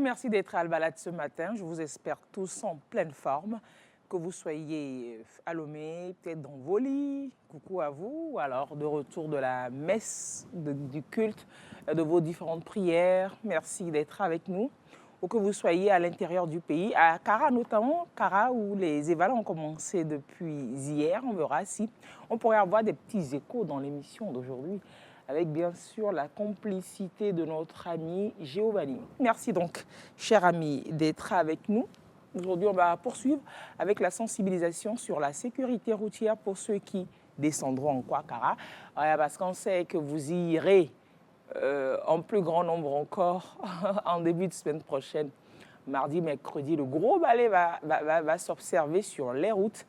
merci d'être à Albalade ce matin. Je vous espère tous en pleine forme. Que vous soyez à Lomé, peut-être dans vos lits, coucou à vous, ou alors de retour de la messe, du culte, de vos différentes prières. Merci d'être avec nous. Ou que vous soyez à l'intérieur du pays, à Kara notamment, Kara où les évals ont commencé depuis hier. On verra si on pourrait avoir des petits échos dans l'émission d'aujourd'hui, avec bien sûr la complicité de notre ami Giovanni. Merci donc, cher ami, d'être avec nous. Aujourd'hui, on va poursuivre avec la sensibilisation sur la sécurité routière pour ceux qui descendront en Kouakara. Parce qu'on sait que vous y irez en plus grand nombre encore en début de semaine prochaine. Mardi, mercredi, le gros balai va s'observer sur les routes.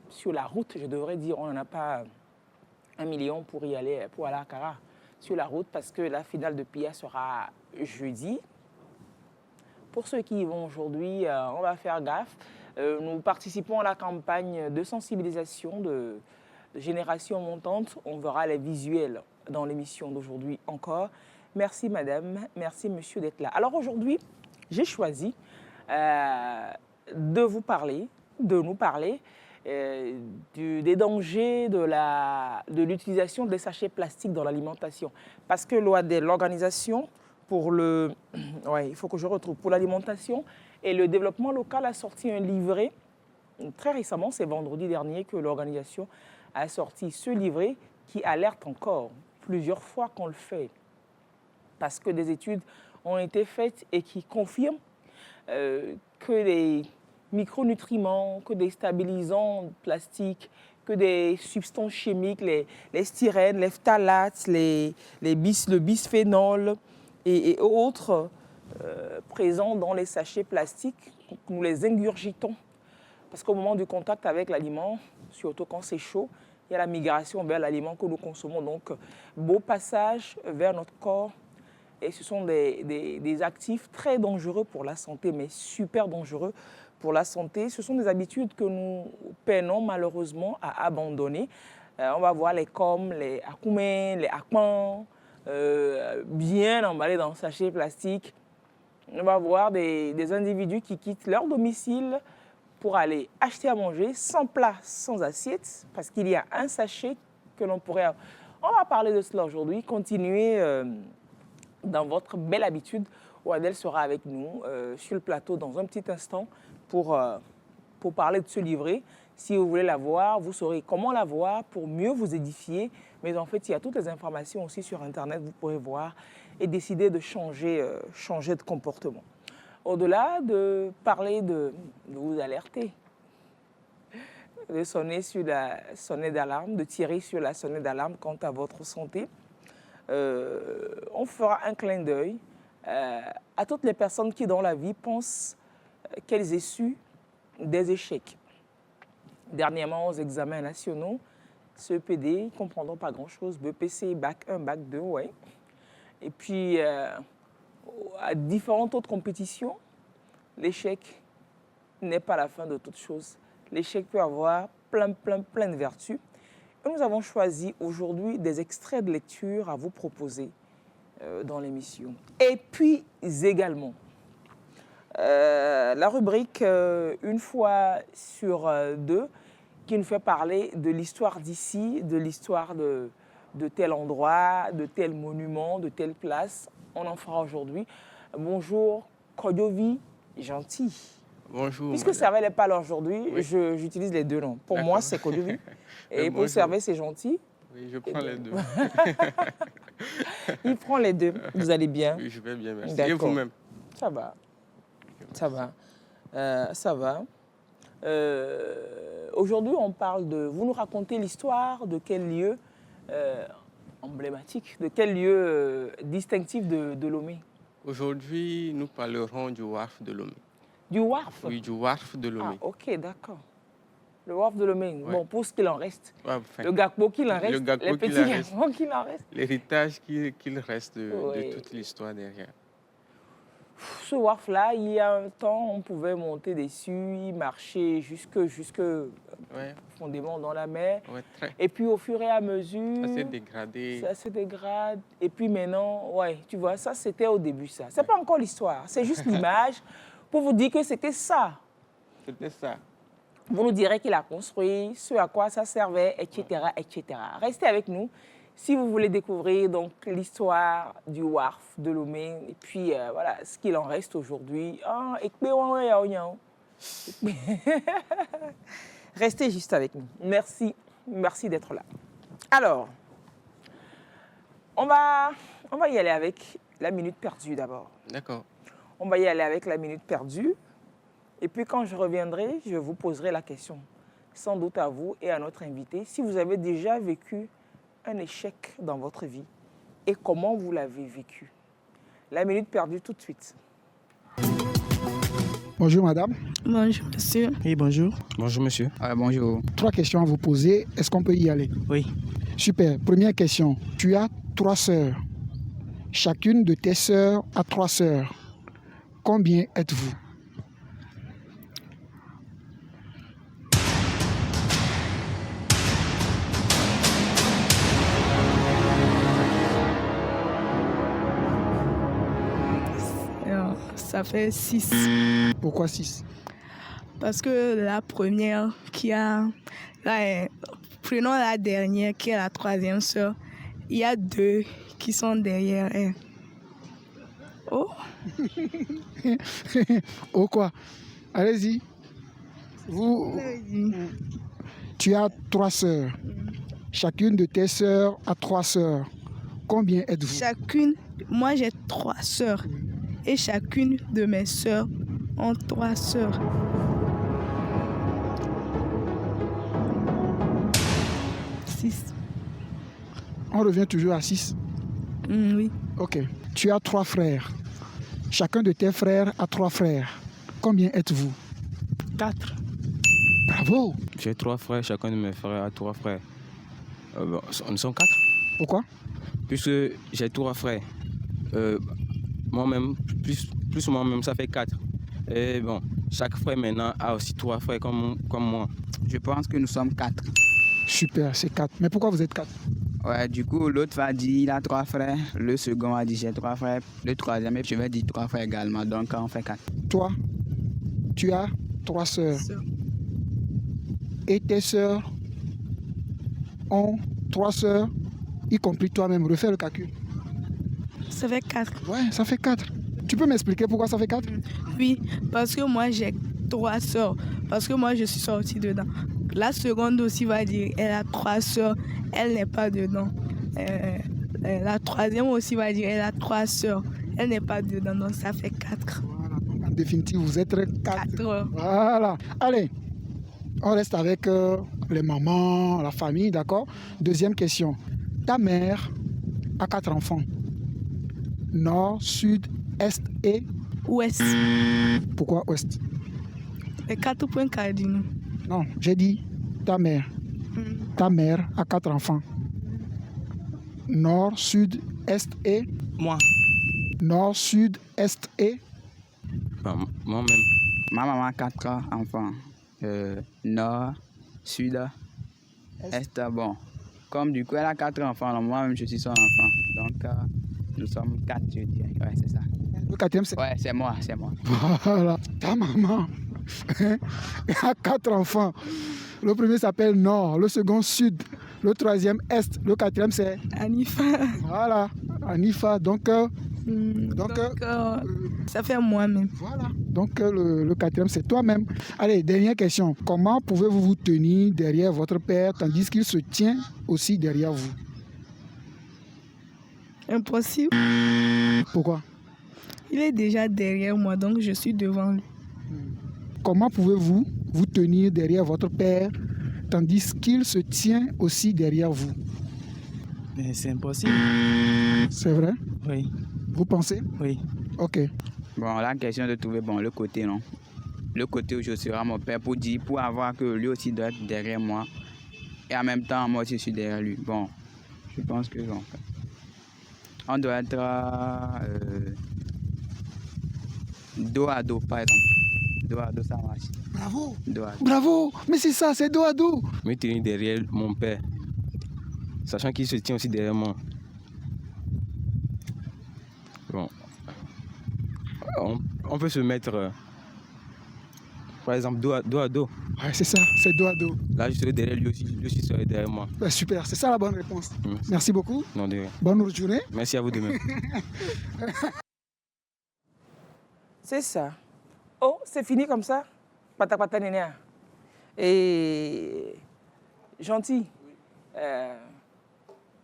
Sur la route, je devrais dire, on n'en a pas 1 million pour y aller, pour aller à Kara. Sur la route, parce que la finale de PIA sera jeudi. Pour ceux qui y vont aujourd'hui, on va faire gaffe. Nous participons à la campagne de sensibilisation de Génération Montante. On verra les visuels dans l'émission d'aujourd'hui encore. Merci madame, merci monsieur d'être là. Alors aujourd'hui, j'ai choisi de nous parler des dangers de l'utilisation des sachets plastiques dans l'alimentation. Parce que l'organisation pour il faut que je retrouve, pour l'alimentation et le développement local a sorti un livret. Très récemment, c'est vendredi dernier que l'organisation a sorti ce livret qui alerte encore plusieurs fois qu'on le fait. Parce que des études ont été faites et qui confirment que les micronutriments, que des stabilisants plastiques, que des substances chimiques, les styrènes, les phtalates, le bisphénol et autres présents dans les sachets plastiques, nous les ingurgitons. Parce qu'au moment du contact avec l'aliment, surtout quand c'est chaud, il y a la migration vers l'aliment que nous consommons. Donc, beau passage vers notre corps. Et ce sont des actifs très dangereux pour la santé, mais super dangereux pour la santé. Ce sont des habitudes que nous peinons malheureusement à abandonner. On va voir les coms, les akoumés, les akpans, bien emballés dans un sachet plastique. On va voir des individus qui quittent leur domicile pour aller acheter à manger sans plat, sans assiette, parce qu'il y a un sachet que l'on pourrait avoir. On va parler de cela aujourd'hui, continuer dans votre belle habitude. Adèle sera avec nous sur le plateau dans un petit instant pour parler de ce livret. Si vous voulez la voir, vous saurez comment la voir pour mieux vous édifier. Mais en fait, il y a toutes les informations aussi sur Internet. Vous pourrez voir et décider de changer de comportement. Au-delà de parler de vous alerter, de sonner sur la sonnette d'alarme, de tirer sur la sonnette d'alarme quant à votre santé, on fera un clin d'œil à toutes les personnes qui, dans la vie, pensent qu'elles aient su des échecs. Dernièrement, aux examens nationaux, CEPD, ils ne comprendront pas grand-chose, BPC, Bac 1, Bac 2, ouais. Et puis, à différentes autres compétitions, l'échec n'est pas la fin de toute chose. L'échec peut avoir plein de vertus. Et nous avons choisi aujourd'hui des extraits de lecture à vous proposer dans l'émission. Et puis également, la rubrique Une fois sur deux, qui nous fait parler de l'histoire d'ici, de l'histoire de tel endroit, de tel monument, de telle place. On en fera aujourd'hui. Bonjour, Kodiovi, gentil. Bonjour. Puisque Servet n'est pas là aujourd'hui, oui, j'utilise les deux noms. Pour moi, c'est Kodiovi. Et pour Servet, c'est gentil. Oui, je prends les deux. Il prend les deux. Vous allez bien? Oui, je vais bien, merci. Et vous-même? Ça va. Ça va. Ça va. Aujourd'hui, on parle de... Vous nous racontez l'histoire de quel lieu emblématique, de quel lieu distinctif de Lomé? Aujourd'hui, nous parlerons du Wharf de Lomé. Du Wharf? Oui, du Wharf de Lomé. Ah, ok, d'accord. Le Wharf de Lomé, ouais. Bon, pour ce qu'il en reste. Ouais, enfin, le Gakpo qu'il en reste, les petits Gakpo qu'il en reste. L'héritage qu'il reste de toute l'histoire derrière. ce wharf-là, il y a un temps, on pouvait monter dessus, marcher jusque profondément dans la mer. Ouais, très. Et puis au fur et à mesure, Ça s'est dégradé. ça se dégrade. Et puis maintenant, ouais, tu vois, ça c'était au début ça. C'est pas encore l'histoire, c'est juste l'image pour vous dire que c'était ça. C'était ça. Vous nous direz qu'il a construit, ce à quoi ça servait, etc., etc. Restez avec nous si vous voulez découvrir donc l'histoire du wharf de Lomé et puis voilà ce qu'il en reste aujourd'hui. Restez juste avec nous. Merci, merci d'être là. Alors, on va y aller avec la minute perdue d'abord. D'accord. On va y aller avec la minute perdue. Et puis quand je reviendrai, je vous poserai la question, sans doute à vous et à notre invité, si vous avez déjà vécu un échec dans votre vie et comment vous l'avez vécu. La minute perdue tout de suite. Bonjour madame. Bonjour monsieur. Oui, bonjour. Bonjour, monsieur. Bonjour. 3 questions à vous poser. Est-ce qu'on peut y aller? Oui. Super. Première question. Tu as 3 sœurs. Chacune de tes sœurs a 3 sœurs. Combien êtes-vous? Ça fait 6. Pourquoi 6? Parce que la première prenons la dernière qui est la 3e sœur. Il y a 2 qui sont derrière elle. Oh. Oh quoi? Allez-y. Tu as 3 sœurs. Chacune de tes sœurs a 3 sœurs. Combien êtes-vous? Moi j'ai 3 sœurs. Et chacune de mes sœurs ont 3 sœurs. On revient toujours à 6. Oui. Ok. Tu as 3 frères. Chacun de tes frères a 3 frères. Combien êtes-vous? 4. Bravo. J'ai 3 frères, chacun de mes frères a 3 frères. Nous sommes 4. Pourquoi? Puisque j'ai 3 frères. Moi-même, plus moi-même, ça fait 4. Et bon, chaque frère maintenant a aussi 3 frères comme moi. Je pense que nous sommes 4. Super, c'est 4. Mais pourquoi vous êtes 4? Ouais, du coup, l'autre va dire il a 3 frères. Le second va dire j'ai 3 frères. Le troisième, je vais dire 3 frères également. Donc, on fait 4. Toi, tu as 3 sœurs. Et tes sœurs ont 3 sœurs, y compris toi-même. Refais le calcul. Ça fait 4. Ouais, ça fait 4. Tu peux m'expliquer pourquoi ça fait 4? Oui, parce que moi j'ai 3 sœurs. Parce que moi je suis sortie dedans. La seconde aussi va dire elle a 3 sœurs. Elle n'est pas dedans. La troisième aussi va dire elle a 3 sœurs. Elle n'est pas dedans. Donc ça fait 4. Voilà, donc en définitive, vous êtes 4. 4. Voilà. Allez, on reste avec les mamans, la famille, d'accord? Deuxième question. Ta mère a 4 enfants. Nord, sud, est et... Ouest. Pourquoi ouest? Les 4 points cardinaux. Non, j'ai dit ta mère. Ta mère a 4 enfants. Nord, sud, est et... Moi. Nord, sud, est et... Moi-même. Ma maman a 4 enfants. Nord, sud, est. Bon, comme du coup elle a 4 enfants, moi-même je suis son enfant. Donc, nous sommes 4, je dirais. Ouais, c'est ça. Le 4e, c'est... Ouais, c'est moi. Voilà. Ta maman a 4 enfants. Le premier s'appelle Nord, le second Sud, le 3e Est, le 4e c'est... Anifa. Voilà, Anifa. Donc, ça fait moi-même. voilà. Donc, le 4e c'est toi-même. Allez, dernière question. Comment pouvez-vous vous tenir derrière votre père tandis qu'il se tient aussi derrière vous? Impossible. Pourquoi? Il est déjà derrière moi, donc je suis devant lui. Comment pouvez-vous vous tenir derrière votre père tandis qu'il se tient aussi derrière vous? Mais c'est impossible. C'est vrai? Oui. Vous pensez? Oui. Ok. Bon, la question de trouver le côté, non? Le côté où je serai mon père pour avoir que lui aussi doit être derrière moi. Et en même temps, moi aussi je suis derrière lui. Bon, je pense que bon, on doit être dos à dos, par exemple. Dos à dos, ça marche. Bravo. Dos à dos. Bravo. Mais c'est ça, c'est dos à dos. Me tenir derrière mon père, sachant qu'il se tient aussi derrière moi. Bon. On peut se mettre, par exemple, dos à dos. Ouais, c'est ça, c'est dos à dos. Là, je serai derrière lui aussi serait derrière moi. Ouais, super, c'est ça la bonne réponse. Merci. Merci beaucoup. Non, de rien. Bonne journée. Merci à vous de même. C'est ça. Oh, c'est fini comme ça? Pata pata nénéa. Et gentil,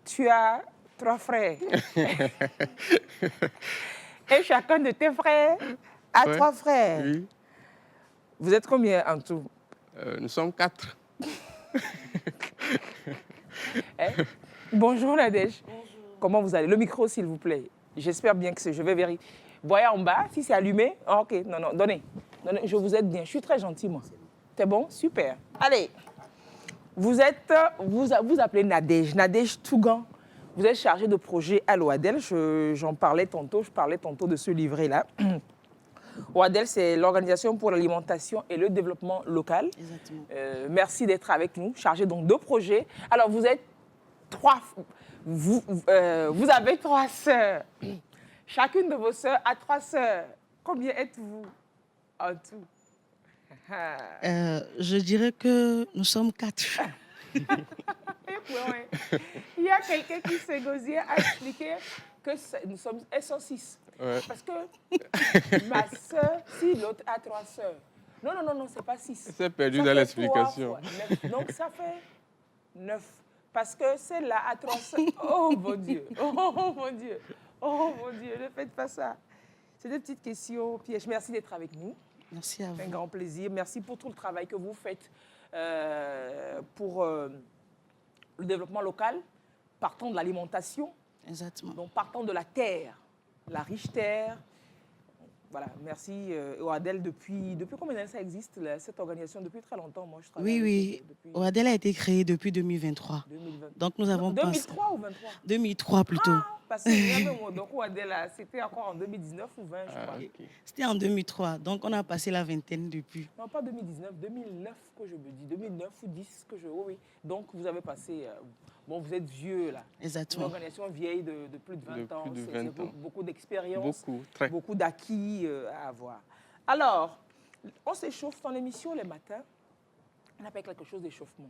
tu as 3 frères. Et chacun de tes frères a Ouais. 3 frères. Oui. Vous êtes combien en tout? Nous sommes 4. Bonjour Nadège. Comment vous allez? Le micro, s'il vous plaît. J'espère bien que je vais vérifier. Voyez en bas, si c'est allumé. Ah, ok, non, donnez. Je vous aide bien. Je suis très gentil, moi. C'est bon? Super. Allez. Vous appelez Nadège. Nadège Tougan. Vous êtes chargé de projet à l'OADEL. J'en parlais tantôt. Je parlais tantôt de ce livret-là. OADEL, c'est l'Organisation pour l'alimentation et le développement local. Exactement. Merci d'être avec nous, chargé donc de projets. Alors, vous êtes 3... Vous avez 3 sœurs. Chacune de vos sœurs a 3 sœurs. Combien êtes-vous en tout? Je dirais que nous sommes 4. Ouais. Il y a quelqu'un qui s'est gosé à expliquer que elles sont 6. Ouais. Parce que ma sœur, si l'autre a 3 sœurs. Non, c'est pas 6. C'est perdu Ça dans fait l'explication. 3 fois 9. Donc ça fait 9. Parce que celle-là a 3 sœurs. Oh mon Dieu. Oh mon Dieu. Oh mon Dieu. Ne faites pas ça. C'est des petites questions pièges. Merci d'être avec nous. Merci à C'est un vous. grand plaisir. Merci pour tout le travail que vous faites pour le développement local, partant de l'alimentation, Exactement. donc partant de la terre, la riche terre. Voilà, merci OADEL. Depuis combien d'années ça existe, cette organisation? Depuis très longtemps, moi je travaille. Oui. Depuis OADEL a été créé depuis 2023. 2020. Donc nous avons pensé... 2003 ou 23? 2003 plutôt. Parce que il y avait mon donc OADEL, c'était encore en 2019 ou 20, je crois. Ok. C'était en 2003. Donc on a passé la vingtaine depuis. Non, pas 2019, 2009 que je me dis, 2009 ou 10 que je... Oui. Donc, vous avez passé... bon, vous êtes vieux, là. Une Exactement. organisation vieille de plus de 20 De ans. plus de C'est 20 ans. beaucoup d'expérience, Beaucoup, très. beaucoup d'acquis à avoir. Alors, on s'échauffe dans l'émission les matins. On appelle quelque chose d'échauffement.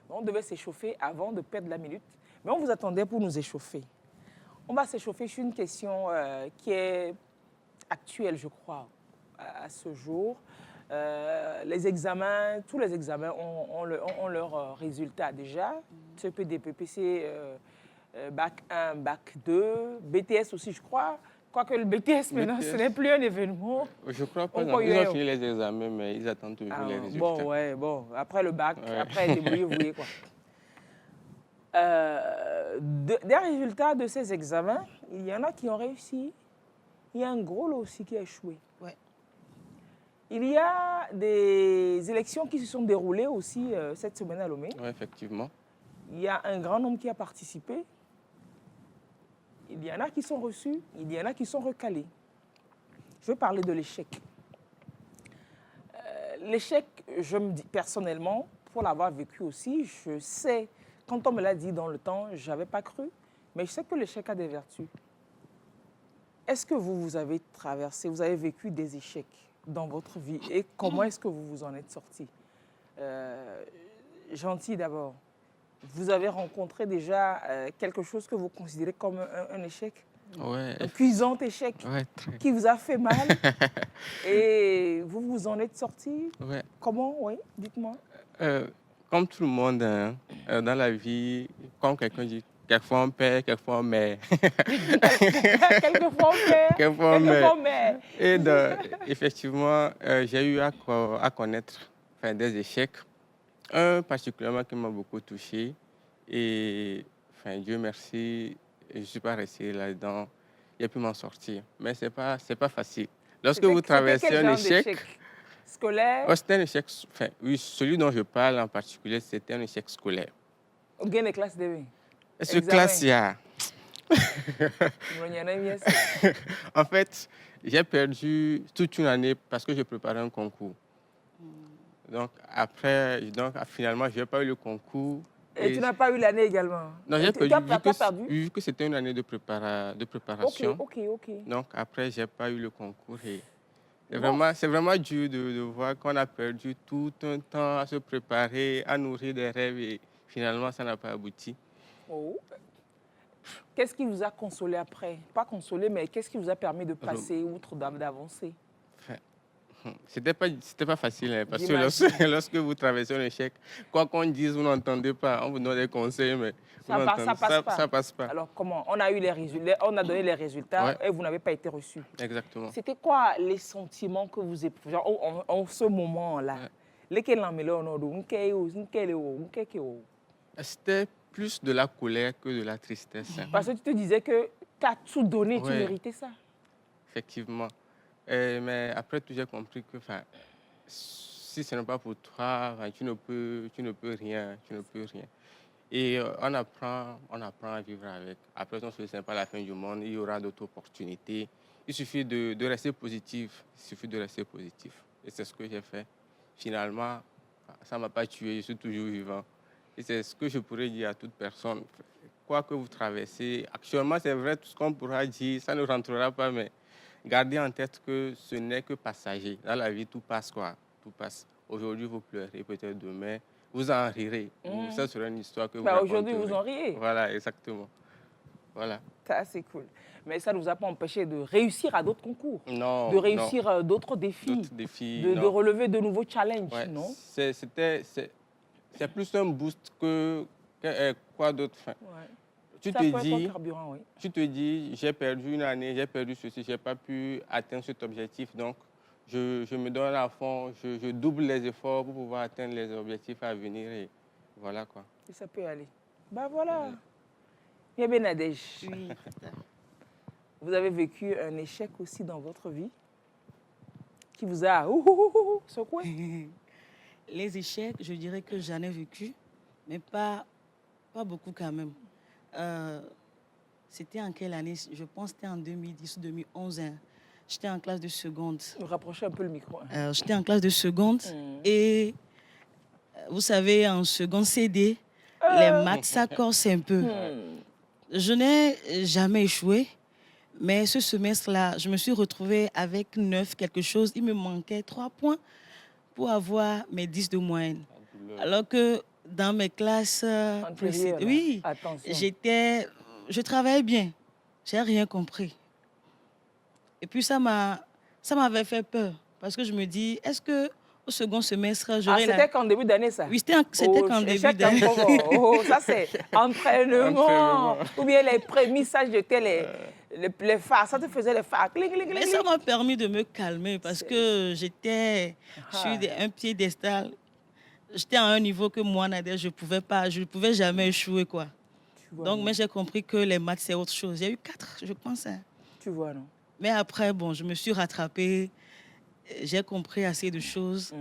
On devait s'échauffer avant de perdre la minute, mais on vous attendait pour nous échauffer. On va s'échauffer sur une question qui est actuelle, je crois, à ce jour. Les examens, tous les examens ont leurs résultats déjà. CEP, PPC, Bac 1, Bac 2, BTS aussi, je crois. Quoique le BTS, maintenant, ce n'est plus un événement. Je crois pas. On Non. peut y Ils ont aller. fini les examens, mais ils attendent toujours Ah, les résultats. bon. Après le bac, Ouais. après débrouillez-vous, quoi. Des résultats de ces examens, il y en a qui ont réussi. Il y a un gros lot aussi qui a échoué. Ouais. Il y a des élections qui se sont déroulées aussi cette semaine à Lomé. Oui, effectivement. Il y a un grand nombre qui a participé. Il y en a qui sont reçus, il y en a qui sont recalés. Je veux parler de l'échec. L'échec, je me dis personnellement, pour l'avoir vécu aussi, je sais, quand on me l'a dit dans le temps, je n'avais pas cru, mais je sais que l'échec a des vertus. Est-ce que vous avez traversé, vous avez vécu des échecs dans votre vie et comment est-ce que vous vous en êtes sorti? Gentil d'abord. Vous avez rencontré déjà quelque chose que vous considérez comme un échec? Ouais. Un cuisant échec Ouais, très. qui vous a fait mal et vous vous en êtes sorti? Ouais. Comment? Oui, dites-moi. Comme tout le monde, hein, dans la vie, comme quelqu'un dit, quelquefois on perd, quelquefois on meurt. Quelquefois on perd, Quelquefois on quelquefois on meurt. meurt. Et effectivement, j'ai eu à connaître des échecs. Un particulièrement qui m'a beaucoup touché. Et Dieu merci, je ne suis pas resté là-dedans. J'ai pu m'en sortir. Mais ce n'est pas facile. Lorsque vous traversez C'était quel un genre échec, d'échec? Scolaire? oh, c'était un échec, oui, celui dont je parle en particulier, c'était un échec scolaire. Ou bien les classes de Ce Examen. classe, il y a. En fait, j'ai perdu toute une année parce que je préparais un concours. Donc, finalement, je n'ai pas eu le concours. Et tu n'as pas eu l'année également? Non, j'ai Tu as perdu? vu que c'était une année de préparation. Ok. Donc, après, je n'ai pas eu le concours. Et Bon. c'est vraiment dur de voir qu'on a perdu tout un temps à se préparer, à nourrir des rêves et finalement, ça n'a pas abouti. Oh. Qu'est-ce qui vous a consolé après? Pas consolé, mais qu'est-ce qui vous a permis de passer outre, d'avancer? C'était pas facile, hein, parce que J'imagine. lorsque vous traversez un échec, quoi qu'on dise, vous n'entendez pas. On vous donne des conseils, mais ça passe pas. Alors comment? On a eu les résultats, on a donné les résultats Ouais. et vous n'avez pas été reçu. Exactement. C'était quoi les sentiments que vous éprouvez en ce moment-là? C'était plus de la colère que de la tristesse, hein. Parce que tu te disais que tu as tout donné, tu Ouais. méritais ça. Effectivement. Mais après tout, j'ai compris que si ce n'est pas pour toi, tu ne peux rien. Et on apprend à vivre avec. Après, on se dit que ce n'est pas la fin du monde, il y aura d'autres opportunités. Il suffit de rester positif. Et c'est ce que j'ai fait. Finalement, ça ne m'a pas tué, je suis toujours vivant. Et c'est ce que je pourrais dire à toute personne. Quoi que vous traversez, actuellement, c'est vrai, tout ce qu'on pourra dire, ça ne rentrera pas, mais gardez en tête que ce n'est que passager. Dans la vie, tout passe, quoi. Tout passe. Aujourd'hui, vous pleurez, peut-être demain, vous en rirez. Ça sera une histoire que vous raconterez. Aujourd'hui, vous en riez. Voilà, exactement. Voilà. Ça, c'est cool. Mais ça ne vous a pas empêché de réussir à d'autres concours, Non. de réussir d'autres défis, D'autres défis, de non. relever de nouveaux challenges, Ouais, non? c'est plus un boost que quoi d'autre. Enfin, Ouais. tu Ça te peut être dis, un carburant, oui. tu te dis, j'ai perdu une année, j'ai perdu ceci, j'ai pas pu atteindre cet objectif. Donc, je me donne à fond, je double les efforts pour pouvoir atteindre les objectifs à venir. Et voilà, quoi. Et ça peut aller. Ben voilà. Bien, Benadège. Oui. Vous avez vécu un échec aussi dans votre vie qui vous a secoué? Les échecs, je dirais que j'en ai vécu, mais pas beaucoup quand même. C'était en quelle année? Je pense que c'était en 2010 ou 2011. Hein. J'étais en classe de seconde. Rapprochez un peu le micro. J'étais en classe de seconde et vous savez, en seconde CD, les maths, ça corse un peu. Je n'ai jamais échoué, mais ce semestre-là, je me suis retrouvée avec 9 quelque chose. Il me manquait 3 points pour avoir mes 10 de moyenne. Alors que dans mes classes précédentes, oui, je travaillais bien. J'ai rien compris. Et puis ça m'avait fait peur parce que je me dis, est-ce que au second semestre, j'aurais c'était qu'en début d'année, ça? Oui, c'était qu'en début d'année. Ça, c'est entraînement. Ou bien les prémices, ça, j'étais les phares. Ça te faisait les phares. Mais ça m'a permis de me calmer parce que j'étais sur un piédestal. J'étais à un niveau que moi, Nadia, je ne pouvais jamais échouer, quoi. Donc, mais j'ai compris que les maths, c'est autre chose. J'ai eu 4, je pense. Hein. Tu vois, non? Mais après, bon, je me suis rattrapée. J'ai compris assez de choses.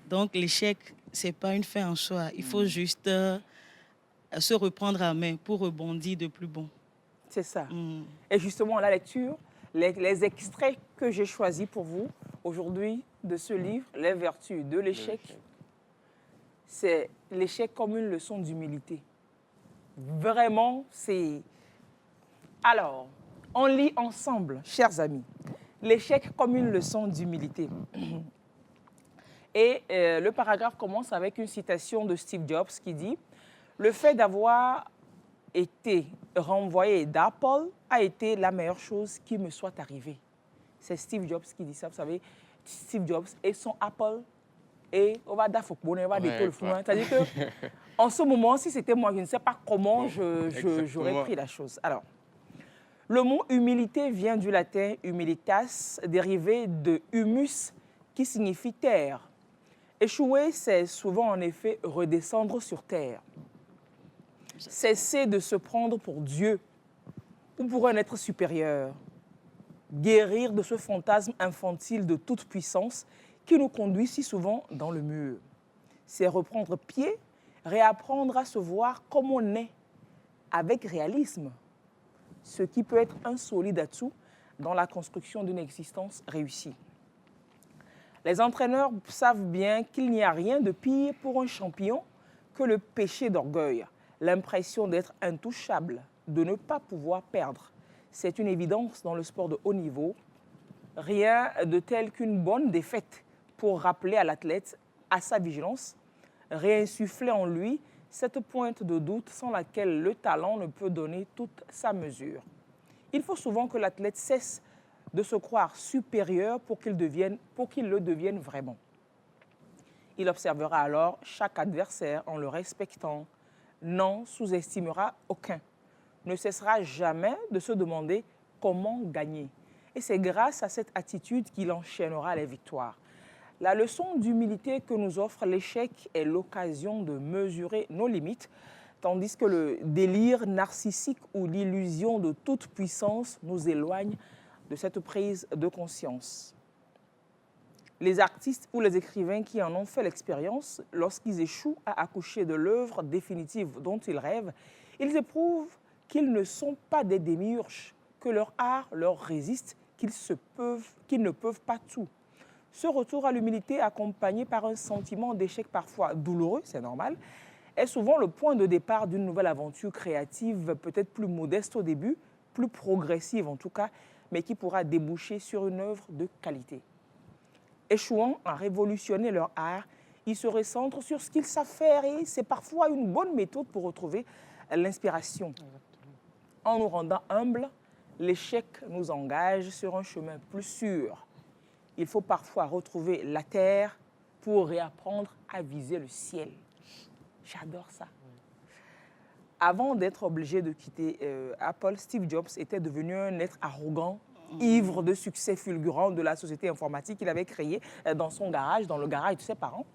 Donc, l'échec, ce n'est pas une fin en soi. Il faut juste se reprendre à main pour rebondir de plus bon. C'est ça. Et justement, la lecture, les extraits que j'ai choisis pour vous aujourd'hui de ce livre, Les vertus de l'échec, c'est l'échec comme une leçon d'humilité. Vraiment, c'est... Alors, on lit ensemble, chers amis, l'échec comme une leçon d'humilité. Et le paragraphe commence avec une citation de Steve Jobs qui dit « Le fait d'avoir été renvoyé d'Apple a été la meilleure chose qui me soit arrivée. » C'est Steve Jobs qui dit ça, vous savez, Steve Jobs et son Apple. Et on va c'est-à-dire que en ce moment, si c'était moi, je ne sais pas comment j'aurais pris la chose. Alors, le mot humilité vient du latin humilitas, dérivé de humus, qui signifie terre. Échouer, c'est souvent en effet redescendre sur terre. Cesser de se prendre pour Dieu ou pour un être supérieur. Guérir de ce fantasme infantile de toute puissance qui nous conduit si souvent dans le mur. C'est reprendre pied, réapprendre à se voir comme on est, avec réalisme. Ce qui peut être un solide atout dans la construction d'une existence réussie. Les entraîneurs savent bien qu'il n'y a rien de pire pour un champion que le péché d'orgueil, l'impression d'être intouchable, de ne pas pouvoir perdre. C'est une évidence dans le sport de haut niveau. Rien de tel qu'une bonne défaite pour rappeler à l'athlète à sa vigilance, réinsuffler en lui cette pointe de doute sans laquelle le talent ne peut donner toute sa mesure. Il faut souvent que l'athlète cesse de se croire supérieur pour qu'il le devienne vraiment. Il observera alors chaque adversaire en le respectant, n'en sous-estimera aucun, ne cessera jamais de se demander comment gagner. Et c'est grâce à cette attitude qu'il enchaînera les victoires. La leçon d'humilité que nous offre l'échec est l'occasion de mesurer nos limites, tandis que le délire narcissique ou l'illusion de toute puissance nous éloigne de cette prise de conscience. Les artistes ou les écrivains qui en ont fait l'expérience, lorsqu'ils échouent à accoucher de l'œuvre définitive dont ils rêvent, ils éprouvent qu'ils ne sont pas des démiurges, que leur art leur résiste, qu'ils ne peuvent pas tout. Ce retour à l'humilité, accompagné par un sentiment d'échec parfois douloureux, c'est normal, est souvent le point de départ d'une nouvelle aventure créative, peut-être plus modeste au début, plus progressive en tout cas, mais qui pourra déboucher sur une œuvre de qualité. Échouant à révolutionner leur art, ils se recentrent sur ce qu'ils savent faire et c'est parfois une bonne méthode pour retrouver l'inspiration. En nous rendant humbles, l'échec nous engage sur un chemin plus sûr. Il faut parfois retrouver la terre pour réapprendre à viser le ciel. J'adore ça. Avant d'être obligé de quitter Apple, Steve Jobs était devenu un être arrogant, ivre de succès fulgurant de la société informatique qu'il avait créée dans son garage, dans le garage de ses parents.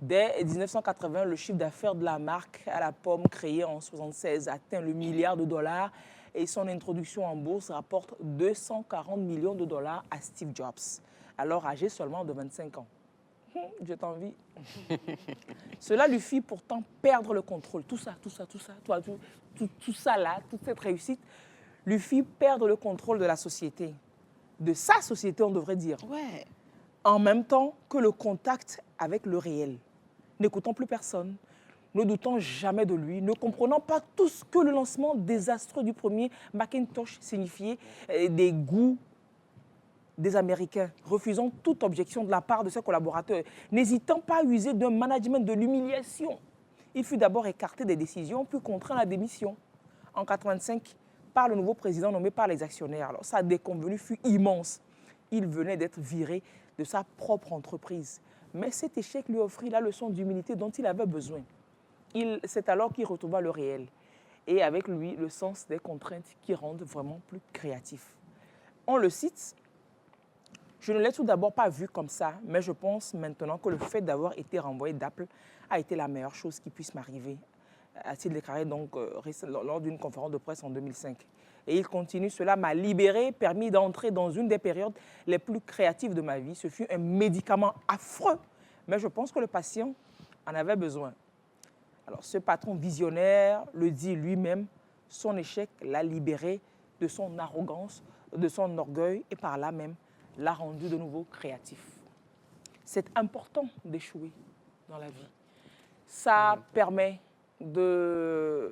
Dès 1980, le chiffre d'affaires de la marque à la pomme créée en 1976 atteint le milliard de dollars et son introduction en bourse rapporte 240 millions de dollars à Steve Jobs, alors âgé seulement de 25 ans. Je t'envie. Cela lui fit pourtant perdre le contrôle. Tout ça là, toute cette réussite, lui fit perdre le contrôle de la société. De sa société, on devrait dire. Ouais. En même temps que le contact avec le réel. N'écoutant plus personne, ne doutant jamais de lui, ne comprenant pas tout ce que le lancement désastreux du premier Macintosh signifiait, des goûts des Américains, refusant toute objection de la part de ses collaborateurs, n'hésitant pas à user d'un management de l'humiliation. Il fut d'abord écarté des décisions, puis contraint à la démission. En 1985, par le nouveau président nommé par les actionnaires. Alors, sa déconvenue fut immense. Il venait d'être viré de sa propre entreprise. Mais cet échec lui offrit la leçon d'humilité dont il avait besoin. C'est alors qu'il retrouva le réel. Et avec lui, le sens des contraintes qui rendent vraiment plus créatif. On le cite. Je ne l'ai tout d'abord pas vu comme ça, mais je pense maintenant que le fait d'avoir été renvoyé d'Apple a été la meilleure chose qui puisse m'arriver, a-t-il déclaré donc, lors d'une conférence de presse en 2005. Et il continue, cela m'a libéré, permis d'entrer dans une des périodes les plus créatives de ma vie. Ce fut un médicament affreux, mais je pense que le patient en avait besoin. Alors ce patron visionnaire le dit lui-même, son échec l'a libéré de son arrogance, de son orgueil et par là même l'a rendu de nouveau créatif. C'est important d'échouer dans la vie. Ça permet de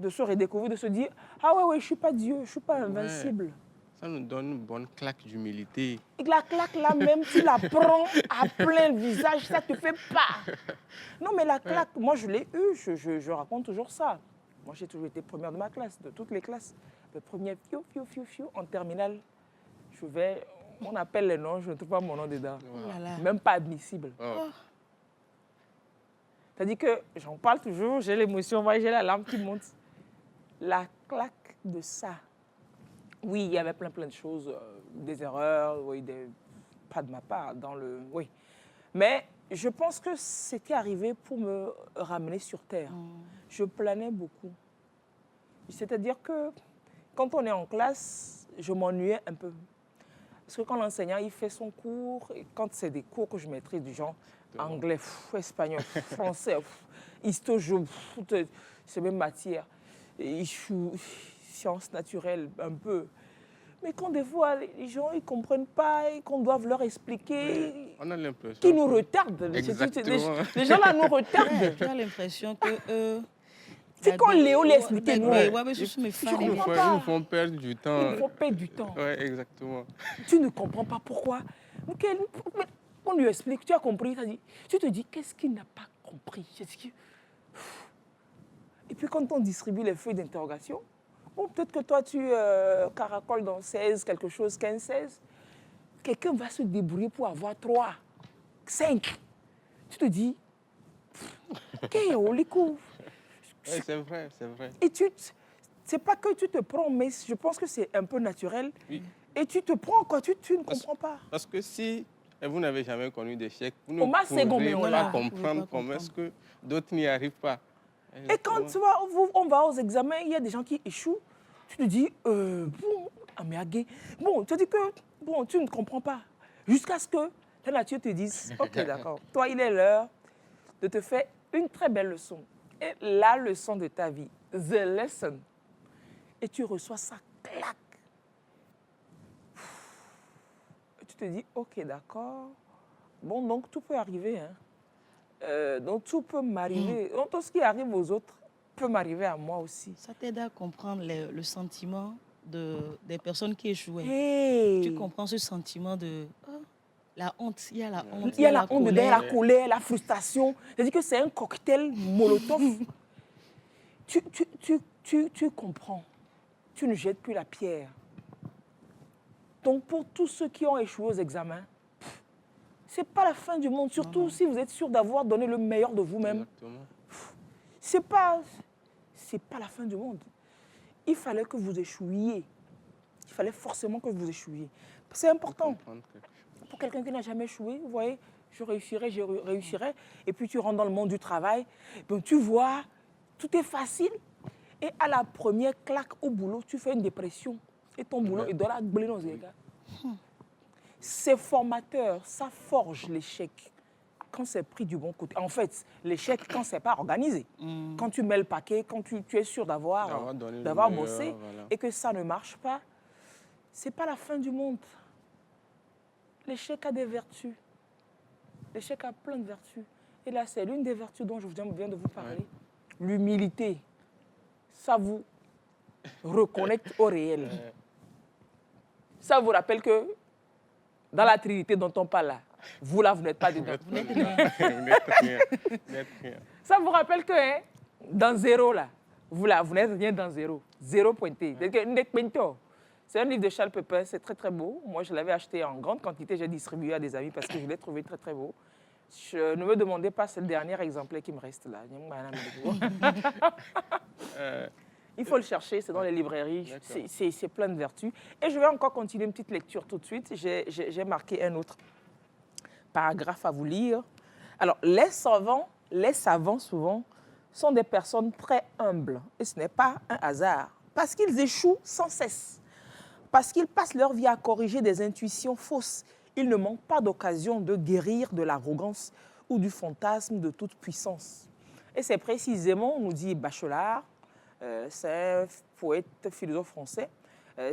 se redécouvrir, de se dire « Ah ouais, je ne suis pas Dieu, je ne suis pas invincible. » Ça nous donne une bonne claque d'humilité. Et la claque là même, tu la prends à plein visage, ça te fait pas. Non mais la claque, moi je l'ai eue, je raconte toujours ça. Moi j'ai toujours été première de ma classe, de toutes les classes. Le premier, en terminale, on appelle les noms, je ne trouve pas mon nom dedans. Voilà. Même pas admissible. Oh. C'est-à-dire que j'en parle toujours, j'ai l'émotion, j'ai la larme qui monte. La claque de ça. Oui, il y avait plein de choses, des erreurs, oui, pas de ma part, oui. Mais je pense que c'était arrivé pour me ramener sur terre. Je planais beaucoup. C'est-à-dire que quand on est en classe, je m'ennuyais un peu. Parce que quand l'enseignant il fait son cours, et quand c'est des cours que je maîtrise, du genre anglais, espagnol, français, histo-géo, c'est même matière, sciences naturelles un peu, Mais quand des fois, les gens ne comprennent pas et qu'on doit leur expliquer, On a l'impression. qui nous retardent. Exactement. Les gens là nous retardent. Tu as l'impression que... C'est quand Léo l'a expliqué, nous. Ouais. Ouais, mais ce sont mes fans. Ils comprends pas. nous font perdre du temps. Il faut perdre du temps. Ouais, exactement. Tu ne comprends pas pourquoi. Ok, on lui explique, tu as compris, tu te dis, qu'est-ce qu'il n'a pas compris? Et puis quand on distribue les feuilles d'interrogation, bon, peut-être que toi tu caracoles dans 16, quelque chose, 15, 16. Quelqu'un va se débrouiller pour avoir 3, 5. Tu te dis, ok, on les couvre. Ouais, c'est vrai, c'est vrai. Et c'est pas que tu te prends, mais je pense que c'est un peu naturel. Oui. Et tu te prends quoi, tu ne comprends pas. Parce que si vous n'avez jamais connu d'échec, vous On m'a ne pourrez ségommé, on pas l'a. comprendre comment est-ce que d'autres n'y arrivent pas. Et quand tu vois, on va aux examens, il y a des gens qui échouent, tu te dis, bon, améagé. Bon, tu te dis que, bon, tu ne comprends pas. Jusqu'à ce que la nature te dise, ok, d'accord, toi, il est l'heure de te faire une très belle leçon. Et la leçon de ta vie, the lesson. Et tu reçois ça, clac. Et tu te dis, ok, d'accord. Bon, donc tout peut arriver, hein. Donc tout peut m'arriver. Donc tout ce qui arrive aux autres peut m'arriver à moi aussi. Ça t'aide à comprendre le sentiment des personnes qui échouaient. Hey. Tu comprends ce sentiment de la honte. Il y a la honte. Il y a la honte, la colère, la frustration. C'est-à-dire que c'est un cocktail molotov. Tu comprends. Tu ne jettes plus la pierre. Donc pour tous ceux qui ont échoué aux examens, c'est pas la fin du monde, surtout si vous êtes sûr d'avoir donné le meilleur de vous-même. C'est pas la fin du monde. Il fallait que vous échouiez. Il fallait forcément que vous échouiez. C'est important. Pour quelqu'un qui n'a jamais échoué, vous voyez, je réussirai. Et puis tu rentres dans le monde du travail, donc tu vois, tout est facile. Et à la première claque au boulot, tu fais une dépression. Et ton boulot, il doit la blé dans les gars. C'est formateur, ça forge l'échec quand c'est pris du bon côté. En fait, l'échec quand c'est pas organisé. Quand tu mets le paquet, quand tu es sûr d'avoir bossé, voilà. Et que ça ne marche pas, c'est pas la fin du monde. L'échec a des vertus. L'échec a plein de vertus. Et là, c'est l'une des vertus dont je viens de vous parler. Ouais. L'humilité. Ça vous reconnecte au réel. Ça vous rappelle que dans la Trinité dont on parle là, vous là, vous n'êtes pas dedans. Vous n'êtes rien. Ça vous rappelle que hein, dans zéro là, vous n'êtes rien dans zéro. Zéro pointé. C'est un livre de Charles Pepin, c'est très très beau. Moi, je l'avais acheté en grande quantité, j'ai distribué à des amis parce que je l'ai trouvé très très beau. Je ne me demandez pas, c'est le dernier exemplaire qui me reste là. Il faut le chercher, c'est dans les librairies, c'est plein de vertus. Et je vais encore continuer une petite lecture tout de suite. J'ai marqué un autre paragraphe à vous lire. Alors, les savants souvent, sont des personnes très humbles. Et ce n'est pas un hasard. Parce qu'ils échouent sans cesse. Parce qu'ils passent leur vie à corriger des intuitions fausses. Ils ne manquent pas d'occasion de guérir de l'arrogance ou du fantasme de toute puissance. Et c'est précisément, nous dit Bachelard, c'est un poète, philosophe français,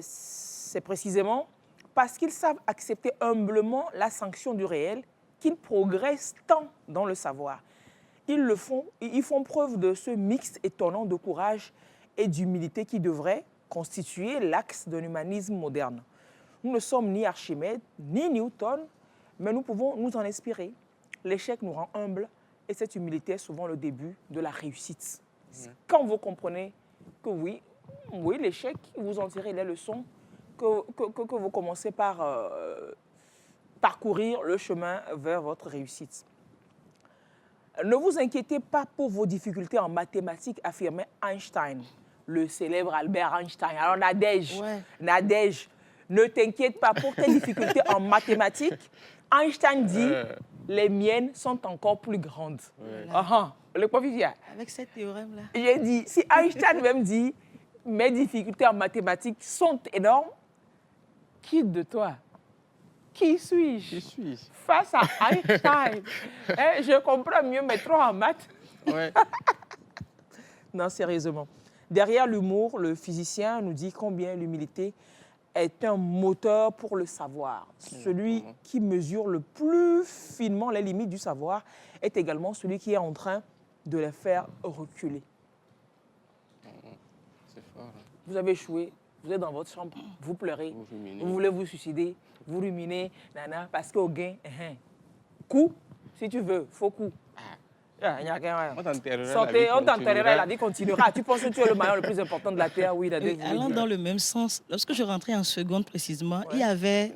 c'est précisément parce qu'ils savent accepter humblement la sanction du réel qu'ils progressent tant dans le savoir. Ils font preuve de ce mix étonnant de courage et d'humilité qui devrait constituer l'axe d'un humanisme moderne. Nous ne sommes ni Archimède, ni Newton, mais nous pouvons nous en inspirer. L'échec nous rend humbles et cette humilité est souvent le début de la réussite. Quand vous comprenez que oui, l'échec, vous en tirez les leçons, que vous commencez par parcourir le chemin vers votre réussite. Ne vous inquiétez pas pour vos difficultés en mathématiques, affirmait Einstein, le célèbre Albert Einstein. Alors Nadège, ne t'inquiète pas pour tes difficultés en mathématiques. Einstein dit, les miennes sont encore plus grandes. Le professeur. Avec cette théorème-là. J'ai dit, si Einstein même dit, mes difficultés en mathématiques sont énormes, quitte de toi. Qui suis-je face à Einstein? Je comprends mieux mes trois en maths. Ouais. Non, sérieusement. Derrière l'humour, le physicien nous dit combien l'humilité est un moteur pour le savoir. Celui qui mesure le plus finement les limites du savoir est également celui qui est en train de les faire reculer. C'est fort. Hein. Vous avez échoué, vous êtes dans votre chambre, vous pleurez, vous voulez vous suicider, vous ruminez, nana, parce qu'au gain, coup, si tu veux, faux coup. On t'enterrera. Sortez, on t'enterrera, la vie continuera. Tu penses que tu es le maillon le plus important de la Terre? Oui, allant dans le même sens, lorsque je rentrais en seconde précisément, il y avait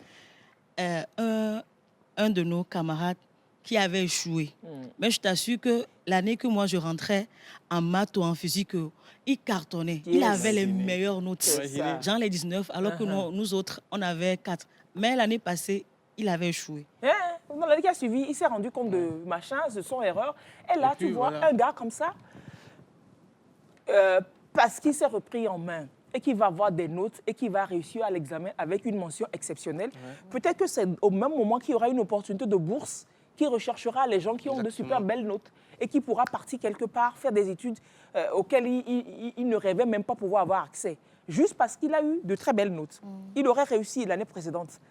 un de nos camarades qui avait échoué. Mais je t'assure que l'année que moi je rentrais en maths ou en physique, il cartonnait. Il avait les meilleures notes. Genre les 19, alors que nous autres, on avait 4. Mais l'année passée, il avait échoué. Dans l'année qui a suivi, il s'est rendu compte de machin, de son erreur. Et là, tu vois un gars comme ça, parce qu'il s'est repris en main et qu'il va avoir des notes et qu'il va réussir à l'examen avec une mention exceptionnelle. Peut-être que c'est au même moment qu'il y aura une opportunité de bourse qui recherchera les gens qui ont de super belles notes et qui pourra partir quelque part, faire des études auxquelles il ne rêvait même pas pouvoir avoir accès. Juste parce qu'il a eu de très belles notes. Il aurait réussi l'année précédente.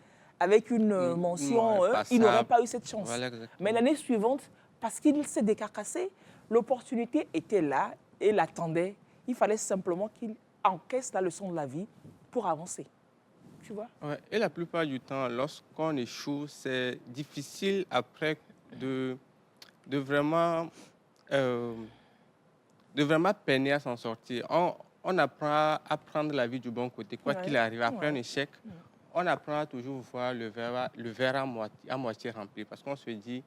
Avec une mention, il n'aurait pas eu cette chance. Voilà, mais l'année suivante, parce qu'il s'est décarcassé, l'opportunité était là et l'attendait. Il fallait simplement qu'il encaisse la leçon de la vie pour avancer. Tu vois? Ouais. Et la plupart du temps, lorsqu'on échoue, c'est difficile après de vraiment peiner à s'en sortir. On apprend à prendre la vie du bon côté, quoi qu'il arrive. Après un échec, on apprend à toujours voir le verre à moitié rempli. Parce qu'on se dit,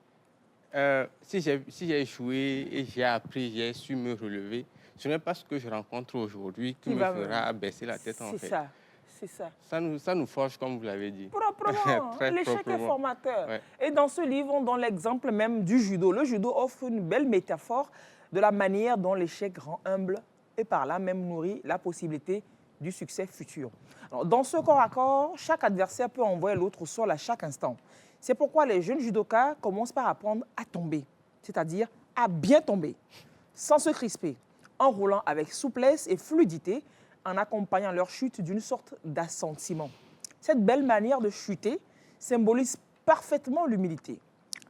si j'ai échoué et j'ai appris, j'ai su me relever, ce n'est pas ce que je rencontre aujourd'hui qui me fera baisser la tête en fait. C'est ça, c'est ça. Ça nous forge, comme vous l'avez dit. Proprement. L'échec est formateur. Ouais. Et dans ce livre, on donne l'exemple même du judo. Le judo offre une belle métaphore de la manière dont l'échec rend humble et par là même nourrit la possibilité du succès futur. Alors, dans ce corps à corps, chaque adversaire peut envoyer l'autre au sol à chaque instant. C'est pourquoi les jeunes judokas commencent par apprendre à tomber, c'est-à-dire à bien tomber, sans se crisper, en roulant avec souplesse et fluidité, en accompagnant leur chute d'une sorte d'assentiment. Cette belle manière de chuter symbolise parfaitement l'humilité.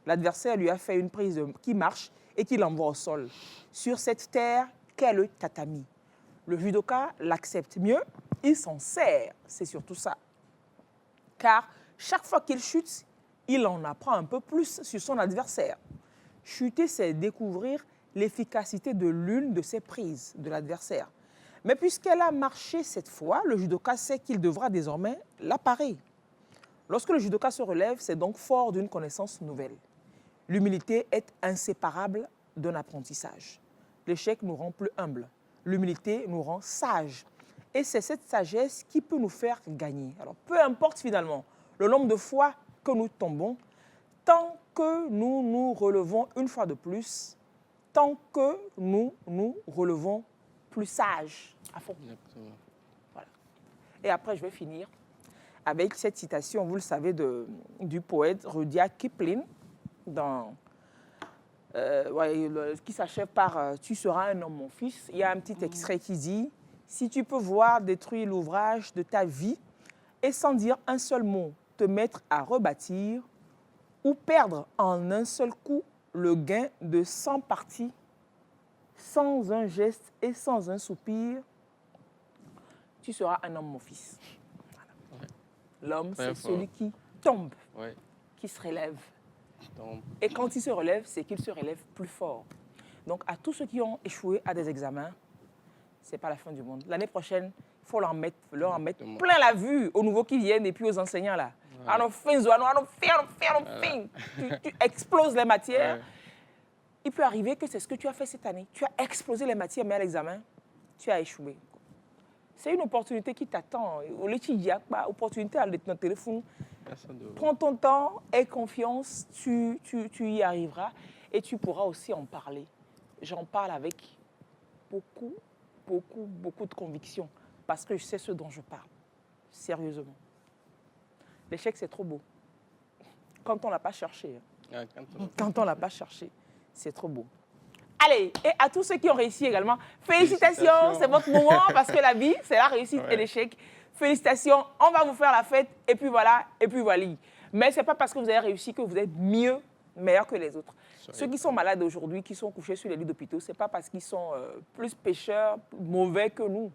L'adversaire lui a fait une prise qui marche et qui l'envoie au sol, sur cette terre qu'est le tatami. Le judoka l'accepte mieux, il s'en sert, c'est surtout ça. Car chaque fois qu'il chute, il en apprend un peu plus sur son adversaire. Chuter, c'est découvrir l'efficacité de l'une de ses prises de l'adversaire. Mais puisqu'elle a marché cette fois, le judoka sait qu'il devra désormais la parer. Lorsque le judoka se relève, c'est donc fort d'une connaissance nouvelle. L'humilité est inséparable d'un apprentissage. L'échec nous rend plus humbles. L'humilité nous rend sages. Et c'est cette sagesse qui peut nous faire gagner. Alors, peu importe finalement le nombre de fois que nous tombons, tant que nous nous relevons une fois de plus, tant que nous nous relevons plus sages à fond. Voilà. Et après, je vais finir avec cette citation, vous le savez, du poète Rudyard Kipling, qui s'achève par « Tu seras un homme, mon fils ». Il y a un petit extrait qui dit « Si tu peux voir détruire l'ouvrage de ta vie et sans dire un seul mot, te mettre à rebâtir ou perdre en un seul coup le gain de 100 parties, sans un geste et sans un soupir, tu seras un homme, mon fils. » L'homme, c'est celui qui tombe, qui se relève. Et quand il se relève, c'est qu'il se relève plus fort. Donc, à tous ceux qui ont échoué à des examens, ce n'est pas la fin du monde. L'année prochaine, il faut leur en mettre plein la vue aux nouveaux qui viennent et puis aux enseignants là. Tu exploses les matières. Il peut arriver que c'est ce que tu as fait cette année. Tu as explosé les matières, mais à l'examen, tu as échoué. C'est une opportunité qui t'attend. Opportunité à notre téléphone. Prends ton temps, aie confiance, tu y arriveras et tu pourras aussi en parler. J'en parle avec beaucoup de conviction parce que je sais ce dont je parle, sérieusement. L'échec, c'est trop beau. Quand on ne l'a pas cherché. Quand on ne l'a pas cherché, c'est trop beau. Allez, et à tous ceux qui ont réussi également, félicitations, c'est votre moment parce que la vie, c'est la réussite et l'échec. félicitations, on va vous faire la fête, et puis voilà, et puis voilà. Mais ce n'est pas parce que vous avez réussi que vous êtes meilleur que les autres. Ceux qui sont malades aujourd'hui, qui sont couchés sur les lits d'hôpitaux, ce n'est pas parce qu'ils sont plus pécheurs, mauvais que nous.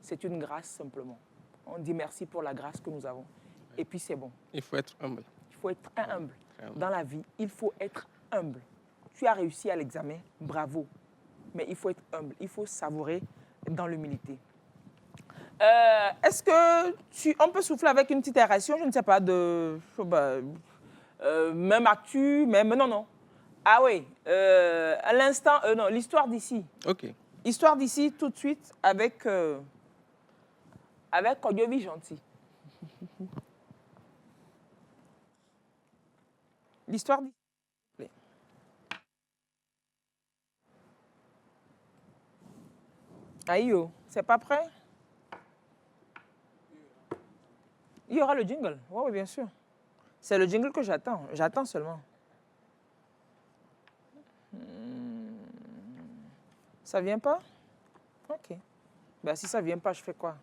C'est une grâce simplement. On dit merci pour la grâce que nous avons. Et puis c'est bon. Il faut être humble. Il faut être humble. Dans la vie, il faut être humble. Tu as réussi à l'examen, bravo. Mais il faut être humble. Il faut savourer dans l'humilité. Est-ce que on peut souffler avec une petite aération, je ne sais pas, même actu, même... Non. Ah oui, à l'instant, non, l'histoire d'ici. OK. Histoire d'ici, tout de suite, avec Kodiovi Gentil. L'histoire d'ici. Aïe, c'est pas prêt? Il y aura le jingle, oui, bien sûr. C'est le jingle que j'attends. J'attends seulement. Ça vient pas? Ok. Ben, si ça vient pas, je fais quoi?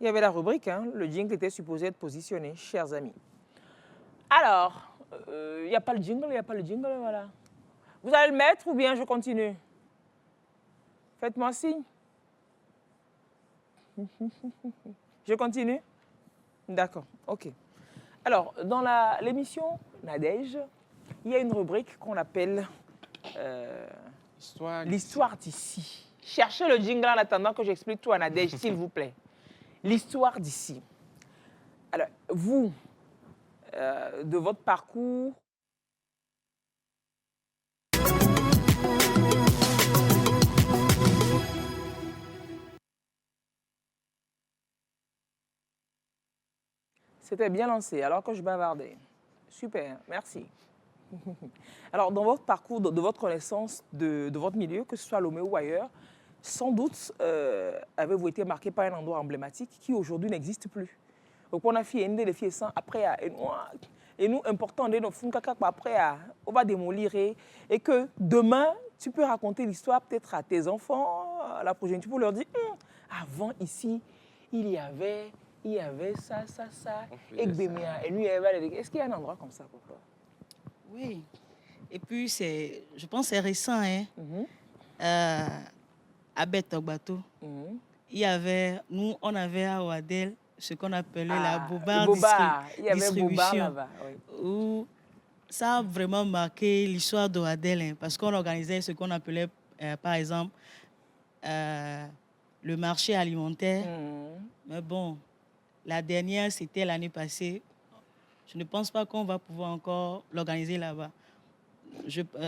Il y avait la rubrique, hein? Le jingle était supposé être positionné, chers amis. Alors, il n'y a pas le jingle, voilà. Vous allez le mettre ou bien je continue? Faites-moi signe. Je continue? D'accord, ok. Alors, dans l'émission Nadège, il y a une rubrique qu'on appelle l'histoire d'ici. Cherchez le jingle en attendant que j'explique tout à Nadège, s'il vous plaît. L'histoire d'ici. Alors, vous, de votre parcours... C'était bien lancé, alors que je bavardais. Super, merci. Alors, dans votre parcours, de votre connaissance de votre milieu, que ce soit à Lomé ou ailleurs, sans doute avez-vous été marqué par un endroit emblématique qui aujourd'hui n'existe plus. Donc, on a fait une des filles sans après, et nous, important de nos fonds, après, on va démolir et que demain, tu peux raconter l'histoire peut-être à tes enfants, à la prochaine, tu peux leur dire, avant ici, il y avait ça, et lui, est-ce qu'il y a un endroit comme ça pour toi? Oui. Et puis, je pense que c'est récent, hein. À Betogbato, on avait à Ouadel ce qu'on appelait la Bobar distribution. Là-bas, oui. Où ça a vraiment marqué l'histoire d'Ouadel, hein, parce qu'on organisait ce qu'on appelait, par exemple, le marché alimentaire. Mais bon, la dernière, c'était l'année passée. Je ne pense pas qu'on va pouvoir encore l'organiser là-bas.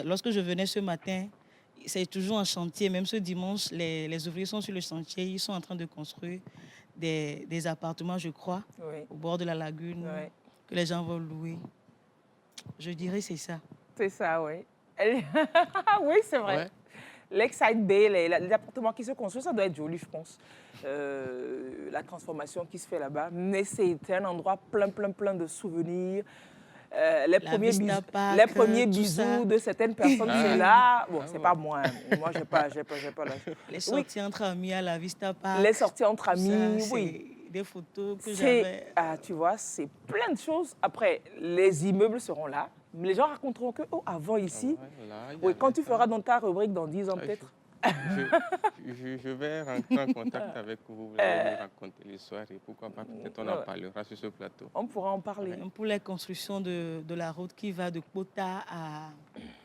Lorsque je venais ce matin, c'est toujours un chantier. Même ce dimanche, les ouvriers sont sur le chantier. Ils sont en train de construire des appartements, je crois, au bord de la lagune, que les gens vont louer. Je dirais c'est ça. C'est ça, oui. Oui, c'est vrai. Ouais. L'ex-Side Bay, les appartements qui se construisent, ça doit être joli, je pense. La transformation qui se fait là-bas. Mais c'est un endroit plein de souvenirs. Les premiers bisous de certaines personnes qui sont là. Bon, c'est pas moi. Moi, j'ai pas la... Les sorties entre amis à la Vista Park. Les sorties entre amis, ça, oui. Des photos que j'avais. Tu vois, c'est plein de choses. Après, les immeubles seront là. Les gens raconteront que, avant ici, quand tu feras dans ta rubrique dans 10 ans peut-être. Je vais rentrer en contact avec vous, vous allez me raconter l'histoire et pourquoi pas, peut-être on en parlera sur ce plateau. On pourra en parler. Pour les constructions de la route qui va de Kota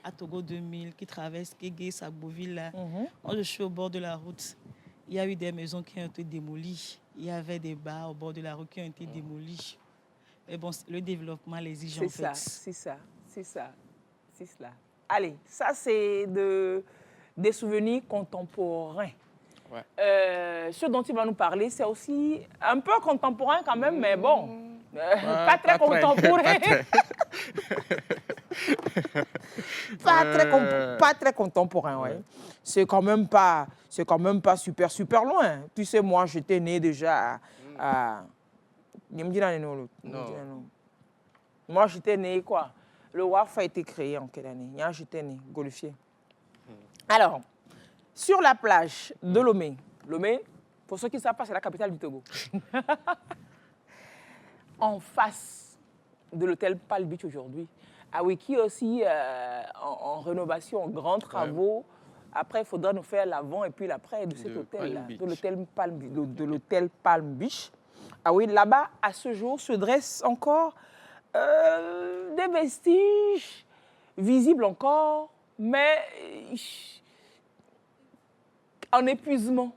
à Togo 2000, qui traverse Kégué, Sagboville, moi je suis au bord de la route. Il y a eu des maisons qui ont été démolies. Il y avait des bars au bord de la route qui ont été démolis. Mais bon, le développement l'exige en fait. C'est ça. Allez, ça c'est des souvenirs contemporains. Ouais. Ce dont il va nous parler, c'est aussi un peu contemporain quand même, mais bon, pas très contemporain. Pas très contemporain, ouais. C'est quand même pas super loin. Tu sais, moi, j'étais né déjà à... Non. Moi, j'étais né quoi? Le WAF a été créé en quelle année? J'étais né, Golfier. Alors, sur la plage de Lomé, Pour ceux qui ne savent pas, c'est la capitale du Togo. En face de l'hôtel Palm Beach aujourd'hui. Ah oui, qui est aussi en rénovation, en grands travaux. Après, il faudra nous faire l'avant et puis l'après de cet hôtel-là, de l'hôtel Palm Beach. Ah oui, là-bas, à ce jour, se dressent encore des vestiges visibles encore, mais en épuisement.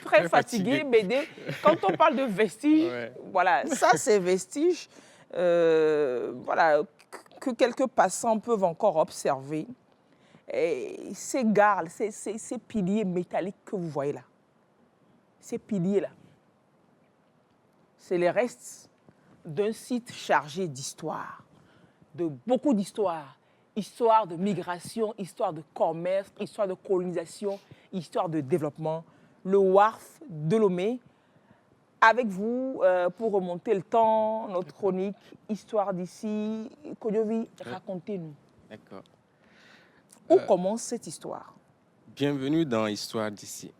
Très fatigué, BD. Quand on parle de vestiges, voilà, ça c'est vestiges voilà, que quelques passants peuvent encore observer. Et ces gares, ces piliers métalliques que vous voyez là, ces piliers-là, c'est les restes d'un site chargé d'histoire, de beaucoup d'histoires. Histoire de migration, histoire de commerce, histoire de colonisation, histoire de développement. Le Wharf de Lomé, avec vous, pour remonter le temps, notre chronique, histoire d'ici. Kodjovi, racontez-nous. D'accord. Où commence cette histoire? Bienvenue dans Histoire d'ici.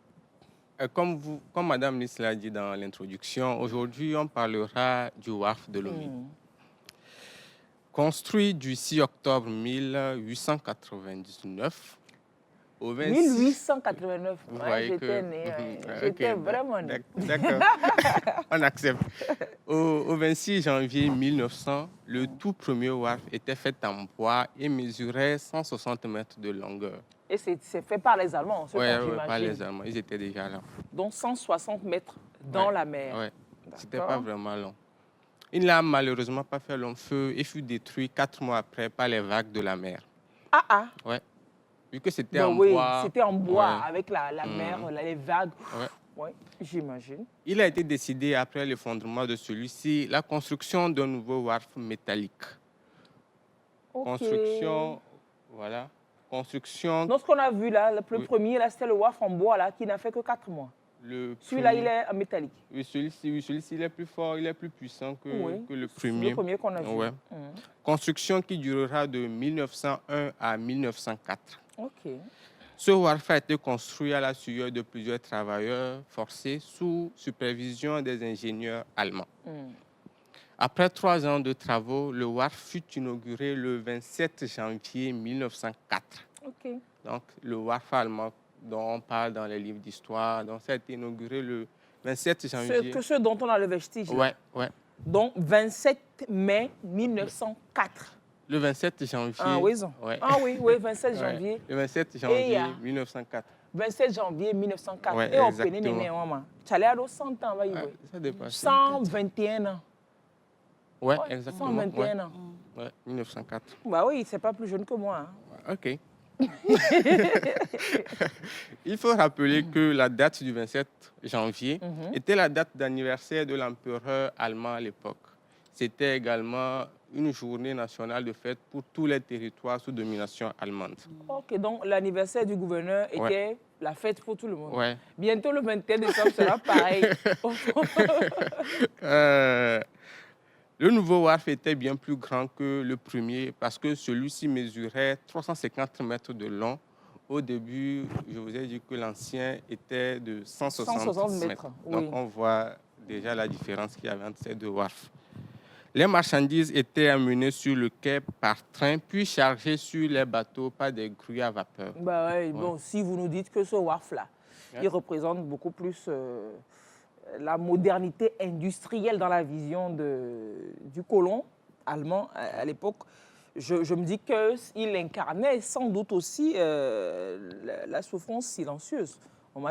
Comme Madame Lys l'a dit dans l'introduction, aujourd'hui, on parlera du Wharf de Lomé. Construit du 6 octobre 1899 au 26... 1889, ouais, j'étais née, j'étais vraiment née. D'accord, on accepte. Au 26 janvier 1900, le tout premier wharf était fait en bois et mesurait 160 mètres de longueur. Et c'est fait par les Allemands, Oui, par les Allemands, ils étaient déjà là. Donc 160 mètres dans la mer. Oui, c'était pas vraiment long. Il n'a malheureusement pas fait long feu et fut détruit 4 mois après par les vagues de la mer. Ah ah. Ouais. Vu que c'était en bois. C'était en bois avec la mer, les vagues. Ouais. J'imagine. Il a été décidé après l'effondrement de celui-ci la construction d'un nouveau wharf métallique. Construction, voilà. Construction. Donc ce qu'on a vu là, le premier, là, c'était le wharf en bois là, qui n'a fait que 4 mois. Celui-là, il est en métallique. Oui, celui-ci, il est plus fort, il est plus puissant que le premier. Le premier qu'on a vu. Ouais. Construction qui durera de 1901 à 1904. OK. Ce wharf a été construit à la sueur de plusieurs travailleurs forcés sous supervision des ingénieurs allemands. Après 3 ans de travaux, le wharf fut inauguré le 27 janvier 1904. OK. Donc, le wharf allemand dont on parle dans les livres d'histoire. Donc, ça a été inauguré le 27 janvier. Ce dont on a le vestige. Oui. Donc, 27 mai 1904. Le 27 janvier. Ah oui, 27 janvier. Le 27 janvier 1904. 27 janvier 1904. Ouais, et on exactement. Tu allais à 100 ans, ça dépasse. 121 ans. Oui, exactement. 121 ans. Oui, 1904. Bah oui, c'est pas plus jeune que moi. OK. Il faut rappeler que la date du 27 janvier était la date d'anniversaire de l'empereur allemand à l'époque. C'était également une journée nationale de fête pour tous les territoires sous domination allemande. OK, donc l'anniversaire du gouverneur était la fête pour tout le monde. Ouais. Bientôt le 21 décembre sera pareil. Le nouveau wharf était bien plus grand que le premier parce que celui-ci mesurait 350 mètres de long. Au début, je vous ai dit que l'ancien était de 160 mètres. Donc, on voit déjà la différence qu'il y avait entre ces deux wharfs. Les marchandises étaient amenées sur le quai par train, puis chargées sur les bateaux par des grues à vapeur. Bon, si vous nous dites que ce wharf-là, il représente beaucoup plus la modernité industrielle dans la vision du colon allemand à l'époque, je me dis qu'il incarnait sans doute aussi la souffrance silencieuse. En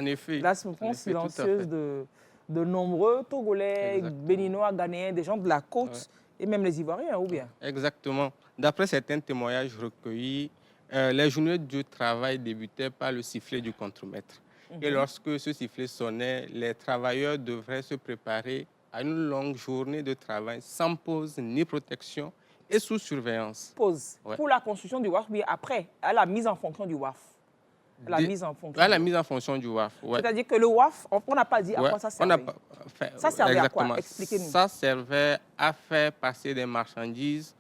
effet. La souffrance silencieuse de nombreux Togolais, Béninois, Ghanéens, des gens de la côte et même les Ivoiriens, ou bien? Exactement. D'après certains témoignages recueillis, les journées de travail débutaient par le sifflet du contremaître. Et lorsque ce sifflet sonnait, les travailleurs devraient se préparer à une longue journée de travail sans pause ni protection et sous surveillance. Pause. Pour la construction du WAF, mais après, à la mise en fonction du WAF. La mise en fonction du WAF, C'est-à-dire que le WAF, on n'a pas dit à quoi ça servait. Ça servait à quoi? Expliquez-nous. Ça servait à faire passer des marchandises,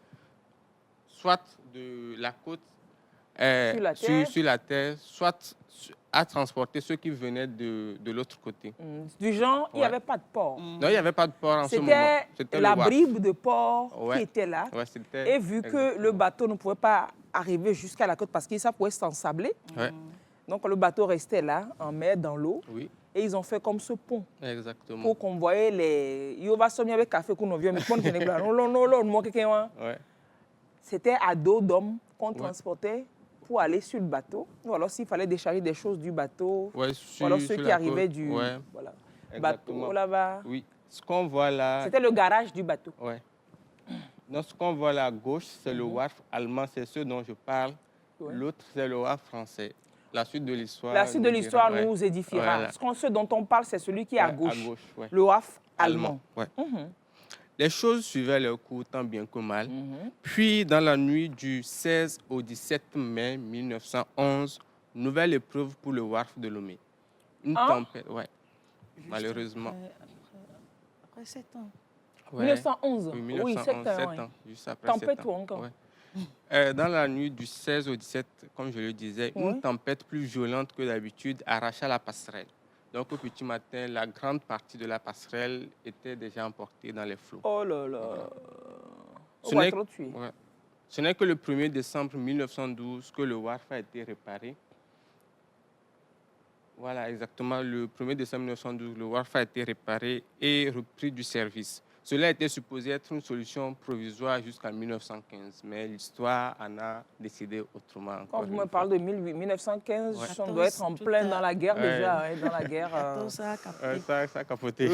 soit de la côte sur la terre, soit à transporter ceux qui venaient de l'autre côté. Du genre, il n'y Ouais. avait pas de port. Non, il n'y avait pas de port en ce moment. C'était la le wharf. bribe de port Ouais. qui était là. Ouais, c'était- Et vu que exactement. le bateau ne pouvait pas arriver jusqu'à la côte parce que ça pouvait s'ensabler, Ouais. donc le bateau restait là, en mer, dans l'eau. Oui, Et ils ont fait comme ce pont exactement. pour convoyer les... Yo va sonner avec café qu'on vient, mais qu'on ne là. Non, non, non, non, moi, quelqu'un. Ouais. C'était à dos d'hommes qu'on Ouais. transportait pour aller sur le bateau. Ou alors s'il fallait décharger des choses du bateau. Ouais, Ou alors sur ceux qui la arrivaient côte. du Ouais, voilà, exactement. bateau là-bas. Oui, ce qu'on voit là, C'était le garage du bateau. ouais. Donc, ce qu'on voit là à gauche, c'est le wharf allemand, c'est ce dont je parle. Ouais. L'autre, c'est le wharf français. La suite de l'histoire. La suite de nous l'histoire dira, ouais. nous édifiera. Voilà. Ce dont on parle, c'est celui qui est à Ouais, gauche. ouais. Le WAF allemand. Ouais. Mhm. Les choses suivaient leur cours tant bien que mal. Mhm. Puis, dans la nuit du 16 au 17 mai 1911, nouvelle épreuve pour le wharf de Lomé. Une Ah. tempête, ouais. Malheureusement. Après 7 ans. Ouais. 1911. Oui, Oui, 1911, 7 ans. 7 ouais. ans, juste après Tempête 7 ou ans. encore Ouais. Dans la nuit du 16 au 17, comme je le disais, Ouais. une tempête plus violente que d'habitude arracha la passerelle. Donc, au petit matin, la grande partie de la passerelle était déjà emportée dans les flots. Oh là là. Ce On va n'est- trop tuer. Ouais. Ce n'est que le 1er décembre 1912 que le wharf a été réparé. Voilà, exactement. Le 1er décembre 1912, le wharf a été réparé et repris du service. Cela était supposé être une solution provisoire jusqu'en 1915, mais l'histoire en a décidé autrement. Quand encore vous une me fois. parlez de 1915, Ouais. on doit être en plein dans la guerre Ouais. déjà. Ouais, dans la guerre. Tout ça a capté. Ça a capoté.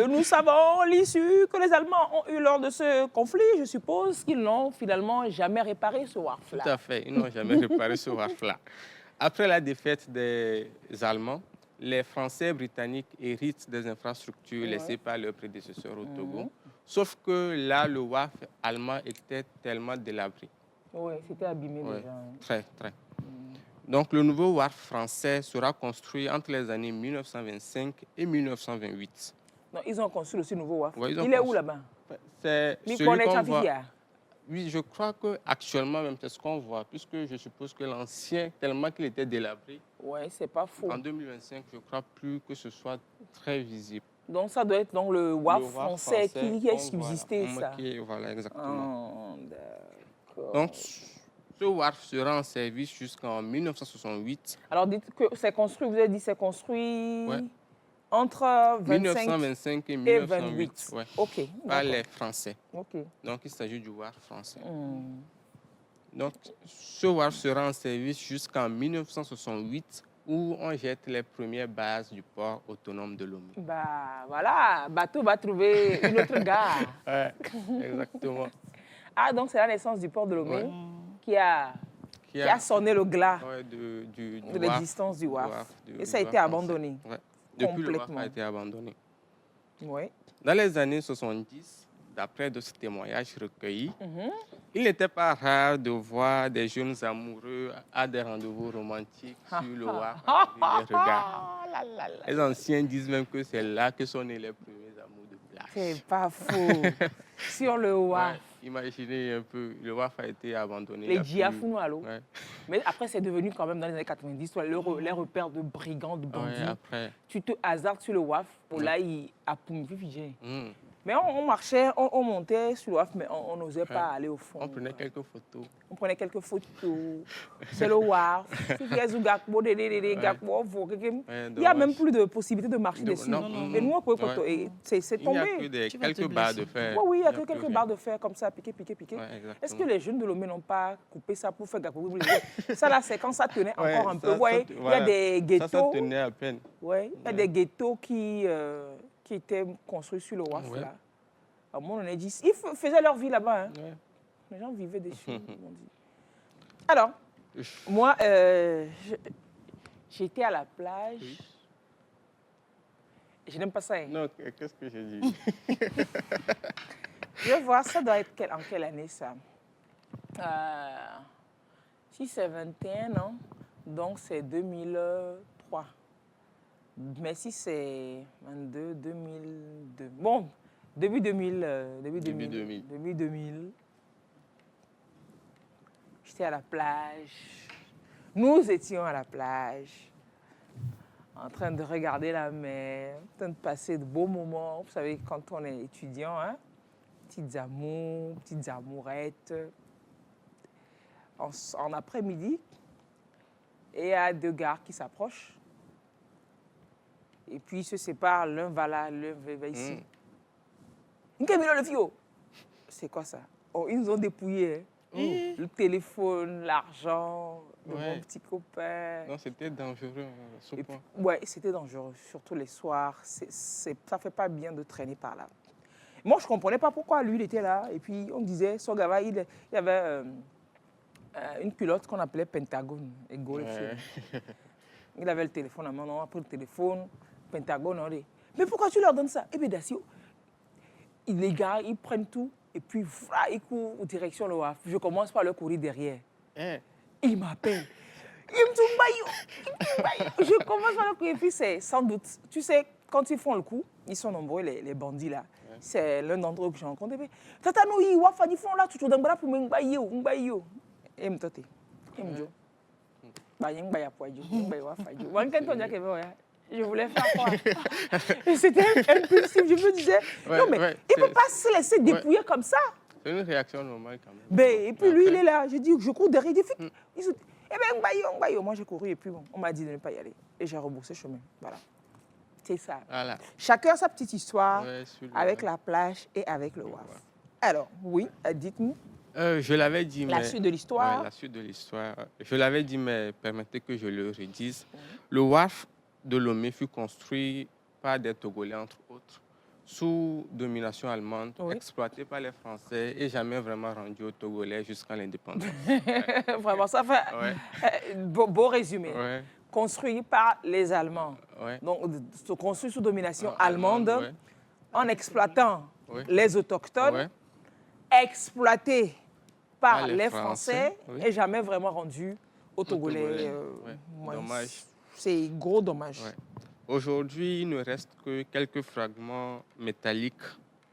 Nous savons l'issue que les Allemands ont eue lors de ce conflit. Je suppose qu'ils n'ont finalement jamais réparé ce Tout wharf-là. à fait, ils n'ont jamais réparé ce wharf-là. Après la défaite des Allemands, les Français et Britanniques héritent des infrastructures laissées par leurs prédécesseurs au Togo. Sauf que là, le wharf allemand était tellement délabré. Oui, c'était abîmé Ouais, déjà. hein. très, très. Donc, le nouveau wharf français sera construit entre les années 1925 et 1928. Non, ils ont construit aussi le nouveau wharf. Ouais, ils ont Il est où construit. là-bas? C'est Il celui connaît qu'on voit. Chafifia. Oui, je crois qu'actuellement, même, c'est ce qu'on voit, puisque je suppose que l'ancien, tellement qu'il était délabré, Oui, c'est pas faux. en 2025, je ne crois plus que ce soit très visible. Donc ça doit être donc le wharf Le wharf français qui qu'on a voit, subsisté, ça. Voilà, exactement. Oh, d'accord. Donc, ce wharf sera en service jusqu'en 1968. Alors dites que c'est construit, vous avez dit c'est construit Ouais. entre 25 1925 et et 1908. 28. Ouais, Ok, par d'accord. les Français. Ok. Donc, il s'agit du wharf français. Hmm. Donc, ce wharf sera en service jusqu'en 1968, où on jette les premières bases du port autonome de Lomé. Bah voilà, bateau va trouver une autre gare. Ouais, exactement. Ah, donc c'est la naissance du port de Lomé Ouais. qui a sonné le glas Ouais, du de wharf, l'existence du wharf. du Et ça a wharf été français. abandonné. Ouais. Depuis, le wharf Complètement. a été abandonné. Oui. Dans les années 70, d'après d'autres témoignages recueillis, Mhm. il n'était pas rare de voir des jeunes amoureux à des rendez-vous romantiques sur le wharf avec des regards. Ah là là là. Les anciens disent même que c'est là que sont nés les premiers amours de plage. C'est pas faux. Sur le wharf. Ouais, imaginez un peu, le wharf a été abandonné. Les il y a plus- Djiafounou, allô. Ouais. Mais après, c'est devenu quand même dans les années 90, les repères de brigands, de bandits. Ouais, après. Tu te hasardes sur le WAF, là, il a poumé. Hmm. Mais on marchait, on montait sur le WAF, mais on n'osait pas aller au fond. On prenait quelques photos. On prenait quelques photos. C'est le WAF. Il y a dommage. même plus de possibilité de marcher dessus. non, non, Et nous, on pouvait ouais. et c'est Il n'y a que tombé. Tu vas te quelques barres blesser. de fer. Oui, il y a n'y que plus quelques rien. barres de fer comme ça, piqué. Ouais, exactement. Est-ce que les jeunes de Lomé n'ont pas coupé ça pour faire Gakpo? Ça, là, c'est quand ça tenait Ouais, encore un peu. ça, Vous voyez, il y voilà. a des Ça ghettos. tenait à peine. Ouais, il y a des ghettos qui étaient construits sur le WAF, Ouais. là. À un moment, on a dit, ils faisaient leur vie là-bas. Hein. Ouais. Les gens vivaient dessus, ils m'ont dit. Alors, moi, j'étais à la plage. Oui. Je n'aime pas ça. Hein. Non, qu'est-ce que j'ai dit? Je vais voir, ça doit être en quelle année, ça? Si c'est 21, non? Donc, c'est 2003. Mais si c'est 22, 2002... Bon, début 2000. Début 2000. J'étais à la plage. Nous étions à la plage, en train de regarder la mer, en train de passer de beaux moments. Vous savez, quand on est étudiant, hein, petites amours, petites amourettes. En après-midi, et il y a deux gars qui s'approchent. Et puis ils se séparent, l'un va là, l'un va ici. Le fio. C'est quoi ça? Oh, ils nous ont dépouillé. Hein. Le téléphone, l'argent, de mon petit copain. Non, c'était dangereux à ce point. Oui, c'était dangereux, surtout les soirs. Ça ne fait pas bien de traîner par là. Moi, je ne comprenais pas pourquoi lui, il était là. Et puis, on me disait, son gars, il y avait une culotte qu'on appelait Pentagone. Et il avait le téléphone à main, on a pris le téléphone, Pentagone. On dit, mais pourquoi tu leur donnes ça? Eh bien, Dacio, les gars, ils prennent tout. Et puis, ils courent en direction le WAF. Je commence par le courir derrière. Il m'appelle. Il me dit, je commence par le courir. Et puis, c'est sans doute, tu sais, quand ils font le coup, ils sont nombreux, les bandits là. C'est l'un d'entre eux que j'ai rencontré. Tata, nous, ils font là, tout le temps, pour me et me tente. Et me dit, je voulais faire quoi? Et c'était impulsif. Je me disais, non, mais il ne peut pas se laisser dépouiller comme ça. C'est une réaction normale quand même. Ben, et puis lui, il est là. Je dis, je cours derrière. Il dit, eh bien, moi j'ai couru et puis bon, on m'a dit de ne pas y aller. Et j'ai rebroussé chemin. Voilà. C'est ça. Voilà. Chacun sa petite histoire avec la plage et avec le WAF. Alors, oui, dites-nous. Je l'avais dit, la suite de l'histoire. Ouais, la suite de l'histoire. Je l'avais dit, mais permettez que je le redise. Le WAF de Lomé fut construit par des Togolais, entre autres, sous domination allemande, exploité par les Français et jamais vraiment rendu aux Togolais jusqu'à l'indépendance. Vraiment, ça fait beau résumé. Construit par les Allemands. Donc, construit sous domination allemande, en exploitant les autochtones, exploité par les Français et jamais vraiment rendu aux Togolais. Dommage. C'est gros dommage. Aujourd'hui, il ne reste que quelques fragments métalliques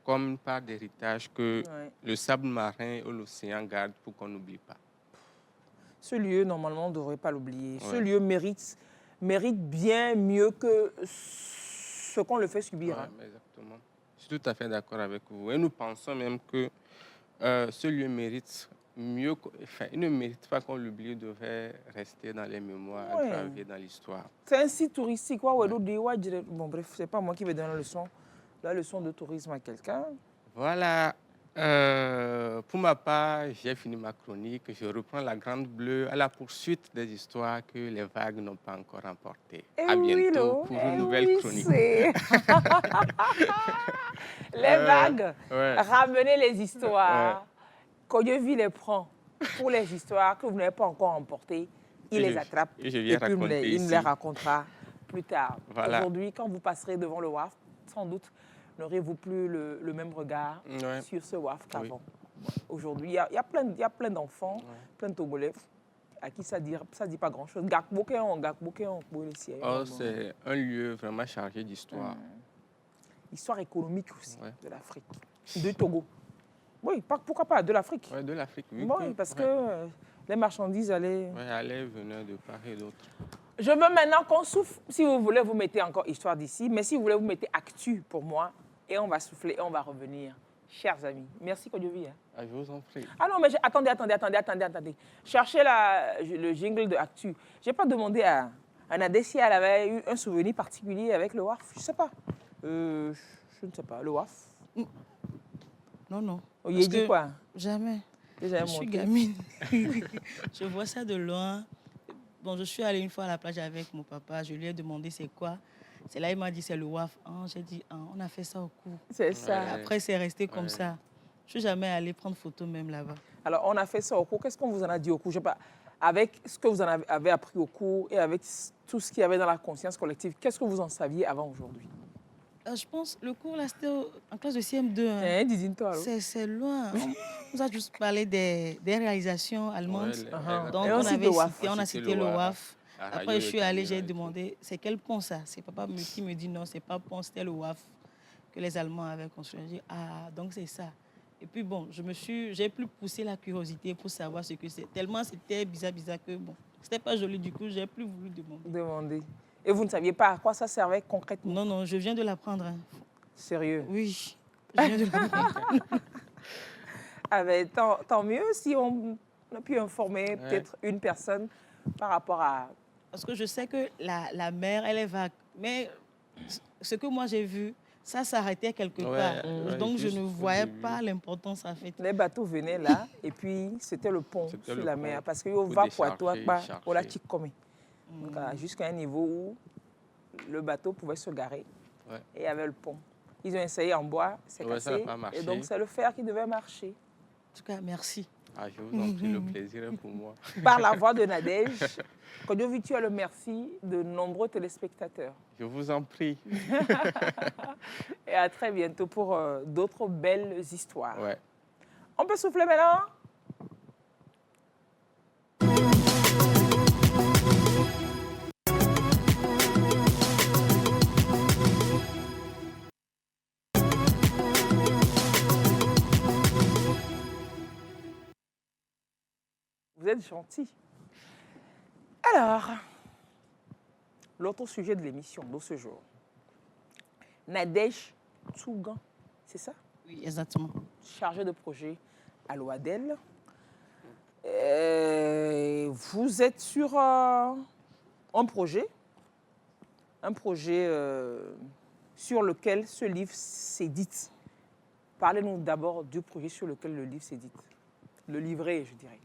comme une part d'héritage que le sable marin et l'océan gardent pour qu'on n'oublie pas. Ce lieu, normalement, on ne devrait pas l'oublier. Ce lieu mérite bien mieux que ce qu'on le fait subir. Exactement. Je suis tout à fait d'accord avec vous. Et nous pensons même que ce lieu mérite mieux, il ne mérite pas qu'on l'oublie, il devrait rester dans les mémoires, gravé dans l'histoire. C'est un site touristique. Bon, bref, ce n'est pas moi qui vais donner la leçon de tourisme à quelqu'un. Voilà. Pour ma part, j'ai fini ma chronique. Je reprends la Grande Bleue à la poursuite des histoires que les vagues n'ont pas encore emportées. À bientôt pour une nouvelle chronique. Les vagues, ramenez les histoires. Koyevi les prend pour les histoires que vous n'avez pas encore emportées. Il les attrape et puis il nous les racontera plus tard. Voilà. Aujourd'hui, quand vous passerez devant le WAF, sans doute, n'aurez-vous plus le même regard sur ce WAF qu'avant. Aujourd'hui, il y a plein d'enfants, plein de Togolais à qui ça dit pas grand-chose. C'est un lieu vraiment chargé d'histoire. Histoire économique aussi de l'Afrique, de Togo. Oui, pourquoi pas, de l'Afrique. Oui, de l'Afrique. Oui, parce que les marchandises allaient... Oui, allaient, venaient de part et d'autre. Je veux maintenant qu'on souffle. Si vous voulez, vous mettez encore histoire d'ici. Mais si vous voulez, vous mettez actu pour moi. Et on va souffler et on va revenir. Chers amis, merci Kodiovi. Je vous en prie. Ah non, mais attendez. Cherchez le jingle de actu. Je n'ai pas demandé à Nadé si elle avait eu un souvenir particulier avec le WAF. Je ne sais pas. Je ne sais pas. Le WAF. Non. Il a dit quoi? Jamais. Je suis gamine. Je vois ça de loin. Bon, je suis allée une fois à la plage avec mon papa. Je lui ai demandé c'est quoi. C'est là il m'a dit c'est le WAF. J'ai dit on a fait ça au cours. C'est ça. Après c'est resté comme ça. Je suis jamais allée prendre photo même là-bas. Alors on a fait ça au cours. Qu'est-ce qu'on vous en a dit au cours? Je sais pas. Avec ce que vous en avez appris au cours et avec tout ce qu'il y avait dans la conscience collective, qu'est-ce que vous en saviez avant aujourd'hui? Je pense le cours là c'était en classe de CM2. C'est loin. On nous a juste parlé des réalisations allemandes. Donc on a cité le WAF. Après je suis allée, j'ai demandé c'est quel pont ça? C'est papa qui me dit non, c'est pas pont, c'était le WAF que les Allemands avaient construit. J'ai dit donc c'est ça. Et puis bon, j'ai plus poussé la curiosité pour savoir ce que c'est. Tellement c'était bizarre que bon. C'était pas joli, du coup, j'ai plus voulu demander. Demander. Et vous ne saviez pas à quoi ça servait concrètement? Non, non, je viens de l'apprendre. Hein. Sérieux? Oui, je viens de l'apprendre. Ah ben, tant mieux si on a pu informer peut-être une personne par rapport à... Parce que je sais que la mer, elle est vague. Mais ce que moi j'ai vu, ça s'arrêtait quelque part. Donc je ne voyais pas l'importance en fait. Les bateaux venaient là et puis c'était le pont sur la mer. Parce qu'il va Poitou Akpa, on l'a Chikome. Donc jusqu'à un niveau où le bateau pouvait se garer. Et il y avait le pont. Ils ont essayé en bois, c'est cassé. Et donc c'est le fer qui devait marcher. En tout cas, merci. Ah, je vous en prie, le plaisir est pour moi. Par la voix de Nadège, Kodiovi, tu as le merci de nombreux téléspectateurs. Je vous en prie. Et à très bientôt pour d'autres belles histoires. Ouais. On peut souffler maintenant? Vous êtes gentil. Alors, l'autre sujet de l'émission de ce jour. Nadège Tsougan, c'est ça? Oui, exactement. Chargé de projet à l'OADEL. Vous êtes sur un projet sur lequel ce livre s'édite. Parlez-nous d'abord du projet sur lequel le livre s'édite. Le livret, je dirais.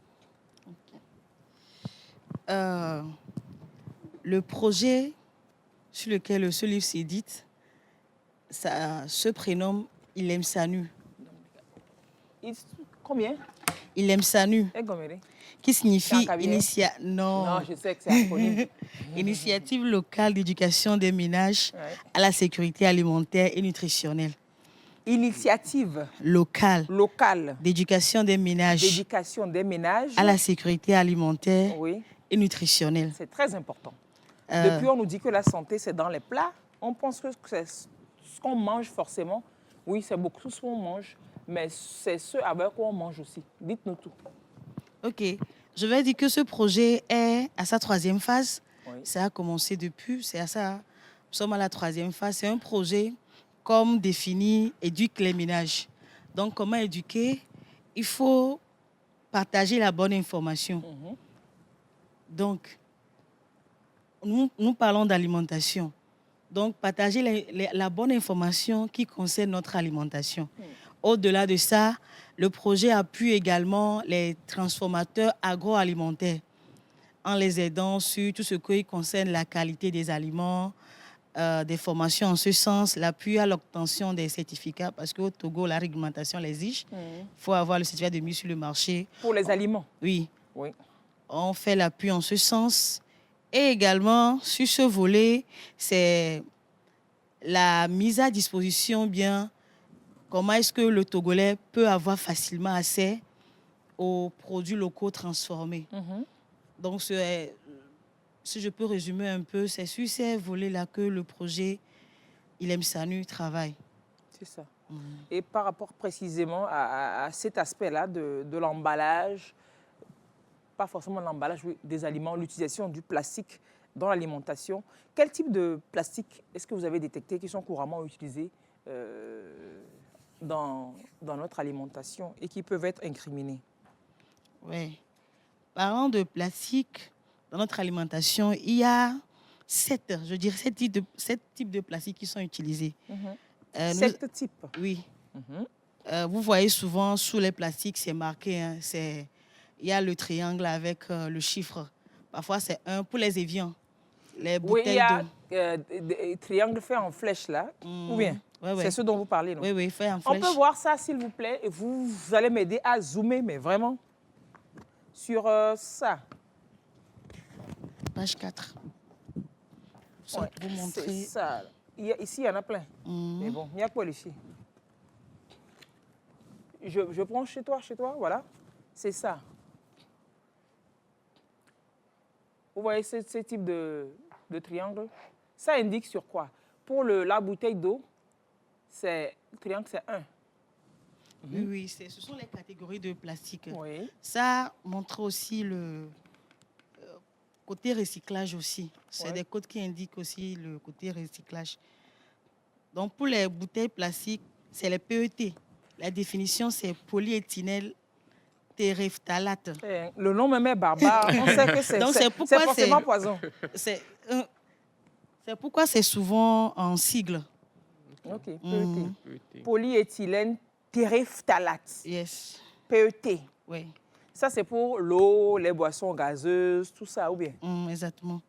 Le projet sur lequel ce livre s'édite, ça se prénomme Ilem Sanu. Combien? Ilem Sanu, qui signifie Non, je sais que c'est acronyme. Initiative locale d'éducation des ménages à la sécurité alimentaire et nutritionnelle. Initiative locale d'éducation des ménages à la sécurité alimentaire oui. et nutritionnelle. C'est très important. Depuis, on nous dit que la santé, c'est dans les plats. On pense que c'est ce qu'on mange forcément. Oui, c'est beaucoup ce qu'on mange, mais c'est ce avec quoi on mange aussi. Dites-nous tout. OK. Je vais dire que ce projet est à sa 3e phase. Oui. Ça a commencé depuis, c'est à ça. Nous sommes à la 3e phase. C'est un projet, comme défini, éduque les ménages. Donc, comment éduquer? Il faut partager la bonne information. Donc, nous parlons d'alimentation. Donc, partager la bonne information qui concerne notre alimentation. Au-delà de ça, le projet appuie également les transformateurs agroalimentaires en les aidant sur tout ce qui concerne la qualité des aliments, des formations en ce sens, l'appui à l'obtention des certificats, parce qu'au Togo, la réglementation l'exige. Il faut avoir le certificat de mise sur le marché. Pour les aliments? Oui. On fait l'appui en ce sens. Et également, sur ce volet, c'est la mise à disposition, bien, comment est-ce que le Togolais peut avoir facilement accès aux produits locaux transformés. Donc, si je peux résumer un peu, c'est sur ces volets-là que le projet Ilem Sanu travaille. C'est ça. Et par rapport précisément à cet aspect-là de l'emballage, pas forcément l'emballage des aliments, l'utilisation du plastique dans l'alimentation. Quel type de plastique est-ce que vous avez détecté qui sont couramment utilisés dans notre alimentation et qui peuvent être incriminés? Oui. Parlant de plastique, dans notre alimentation, il y a 7 types de plastique qui sont utilisés. 7 types? Oui. Vous voyez souvent sous les plastiques, c'est marqué, hein, il y a le triangle avec le chiffre. Parfois, c'est 1 pour les évians, les bouteilles d'eau. Il y a des triangles faits en flèche, là. Ou bien? C'est ce dont vous parlez, non? Oui, fait en flèche. On peut voir ça, s'il vous plaît, et vous allez m'aider à zoomer, mais vraiment, sur ça. Page 4. Ouais, vous montrer. C'est ça. Ici, il y en a plein. Mais bon, il n'y a quoi ici. Je prends chez toi, voilà. C'est ça. Vous voyez ce type de triangle? Ça indique sur quoi? Pour la bouteille d'eau, le triangle, c'est 1. Oui, ce sont les catégories de plastique. Oui. Ça montre aussi côté recyclage aussi. C'est Ouais. des codes qui indiquent aussi le côté recyclage. Donc, pour les bouteilles plastiques, c'est les PET. La définition, c'est polyéthylène terephthalate. Le nom même est barbare. On sait que c'est Donc, c'est c'est pourquoi forcément c'est- poison. C'est pourquoi c'est souvent en sigle. Ok, PET. PET. Polyéthylène terephthalate. Yes. PET. Oui, Ça, c'est pour l'eau, les boissons gazeuses, tout ça, ou bien? exactement.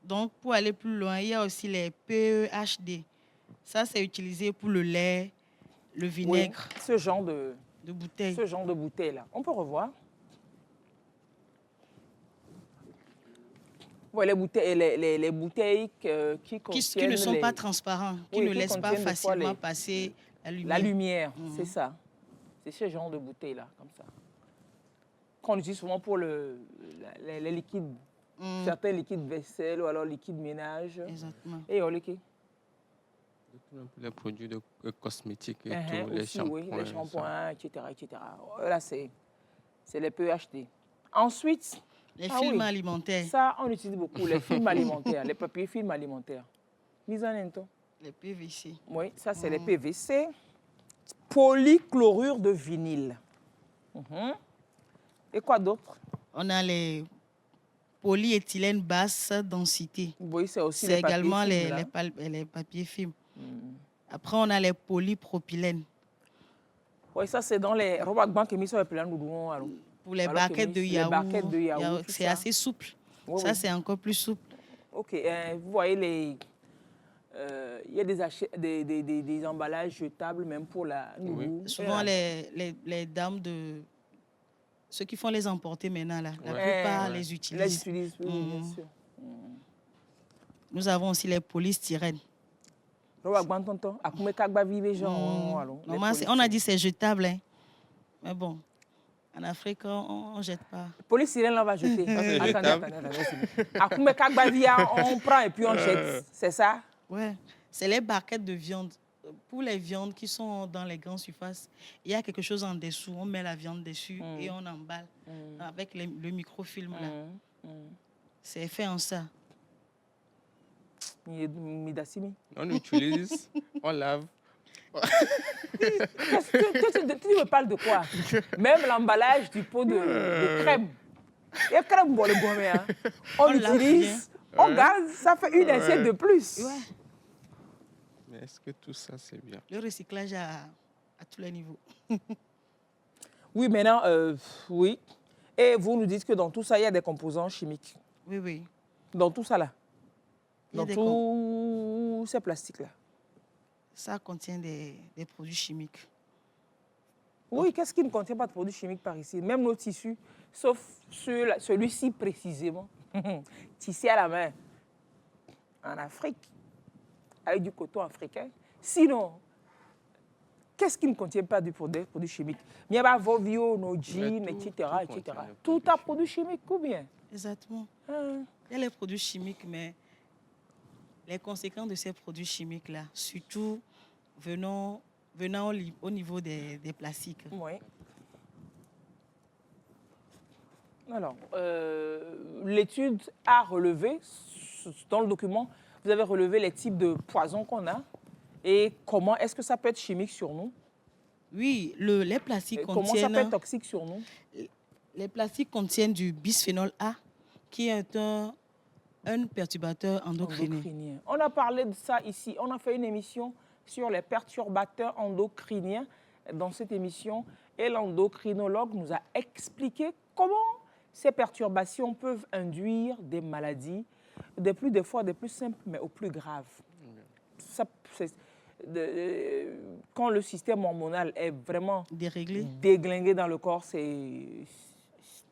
Donc, pour aller plus loin, il y a aussi les PEHD. Ça, c'est utilisé pour le lait, le Oui, vinaigre ce genre de bouteille. bouteille-là. On peut revoir. Ouais, les bouteilles, les bouteilles qui Qui contiennent ne sont les- pas transparents, qui Oui, ne qui laissent pas contiennent des fois facilement les- passer la lumière. la lumière, c'est ça. C'est ce genre de bouteille-là, comme ça. Qu'on utilise souvent pour les liquides, certains liquides vaisselle ou alors liquides ménage. Exactement. Et on liquide. Les produits de cosmétiques et Uh-huh, tout, les aussi, shampoings. oui, les ça. shampoings, etc., etc. Là, c'est les PEHD. Ensuite, Les Ah films oui. alimentaires, ça, on utilise beaucoup les films alimentaires, les papiers films alimentaires. Mise en ento. les PVC. Oui, ça, c'est les PVC. Polychlorure de vinyle. Mhm. Et quoi d'autre? On a les polyéthylène basse densité. Oui, c'est aussi C'est les papiers également films, là. les papiers films. Après, on a les polypropylènes Oui, ça, c'est dans les robes banques émises sur les plans nous alors. pour les Alors, barquettes de les yaourt. barquettes de yaourt, tout C'est ça. assez souple. Oui, Ça, oui. c'est encore plus souple. Ok, vous voyez, il y a des emballages jetables même pour la nourriture. Souvent, les dames de... Ceux qui font les emporter maintenant, là, la Ouais. plupart Ouais. les Les utilisent. utilisent, oui, bien sûr. Nous avons aussi les polystyrènes. Roba gban tonton, akume kagba vive gens, alors. les Normalement, on a dit c'est jetable, hein. Mais bon, en Afrique, on ne jette pas. Polystyrène, là, on va jeter. c'est jetable. Akume kagba vive, on prend et puis on jette. C'est ça? Ouais, c'est les barquettes de viande. Pour les viandes qui sont dans les grandes surfaces, il y a quelque chose en dessous. On met la viande dessus et on emballe avec le microfilm. Là. C'est fait en ça. Midasimi. On utilise, on lave. Tu me parles de quoi? Même l'emballage du pot de crème. Il y a crème pour le gourmet. Hein. On l'utilise, on garde, ça fait une assiette de plus. Ouais. Mais est-ce que tout ça, c'est bien? Le recyclage à tous les niveaux. Oui, maintenant, oui. Et vous nous dites que dans tout ça, il y a des composants chimiques. Oui, oui. Dans tout ça, là. Il y a Dans des tous ces plastiques-là. Ça contient des produits chimiques. Oui, qu'est-ce qui ne contient pas de produits chimiques par ici? Même nos tissus, sauf celui-ci précisément, tissé à la main en Afrique, avec du coton africain. Sinon, qu'est-ce qui ne contient pas de produits chimiques? Il y a vos vieux, nos jeans, tout etc. contient des Tout produits a produit chimique, ou bien? Exactement. Ah. Il y a les produits chimiques, mais les conséquences de ces produits chimiques-là, surtout venant au niveau des plastiques. Oui. Alors, l'étude a relevé, dans le document, vous avez relevé les types de poisons qu'on a et comment est-ce que ça peut être chimique sur nous? Oui, les plastiques Et comment ça peut être contiennent... toxique sur nous? Les plastiques contiennent du bisphénol A, qui est un perturbateur endocrinien. Endocrinien. On a parlé de ça ici. On a fait une émission sur les perturbateurs endocriniens dans cette émission. Et l'endocrinologue nous a expliqué comment ces perturbations peuvent induire des maladies, des fois des plus simples, mais aux plus graves. Ça, quand le système hormonal est vraiment Déréglé. déglingué dans le corps,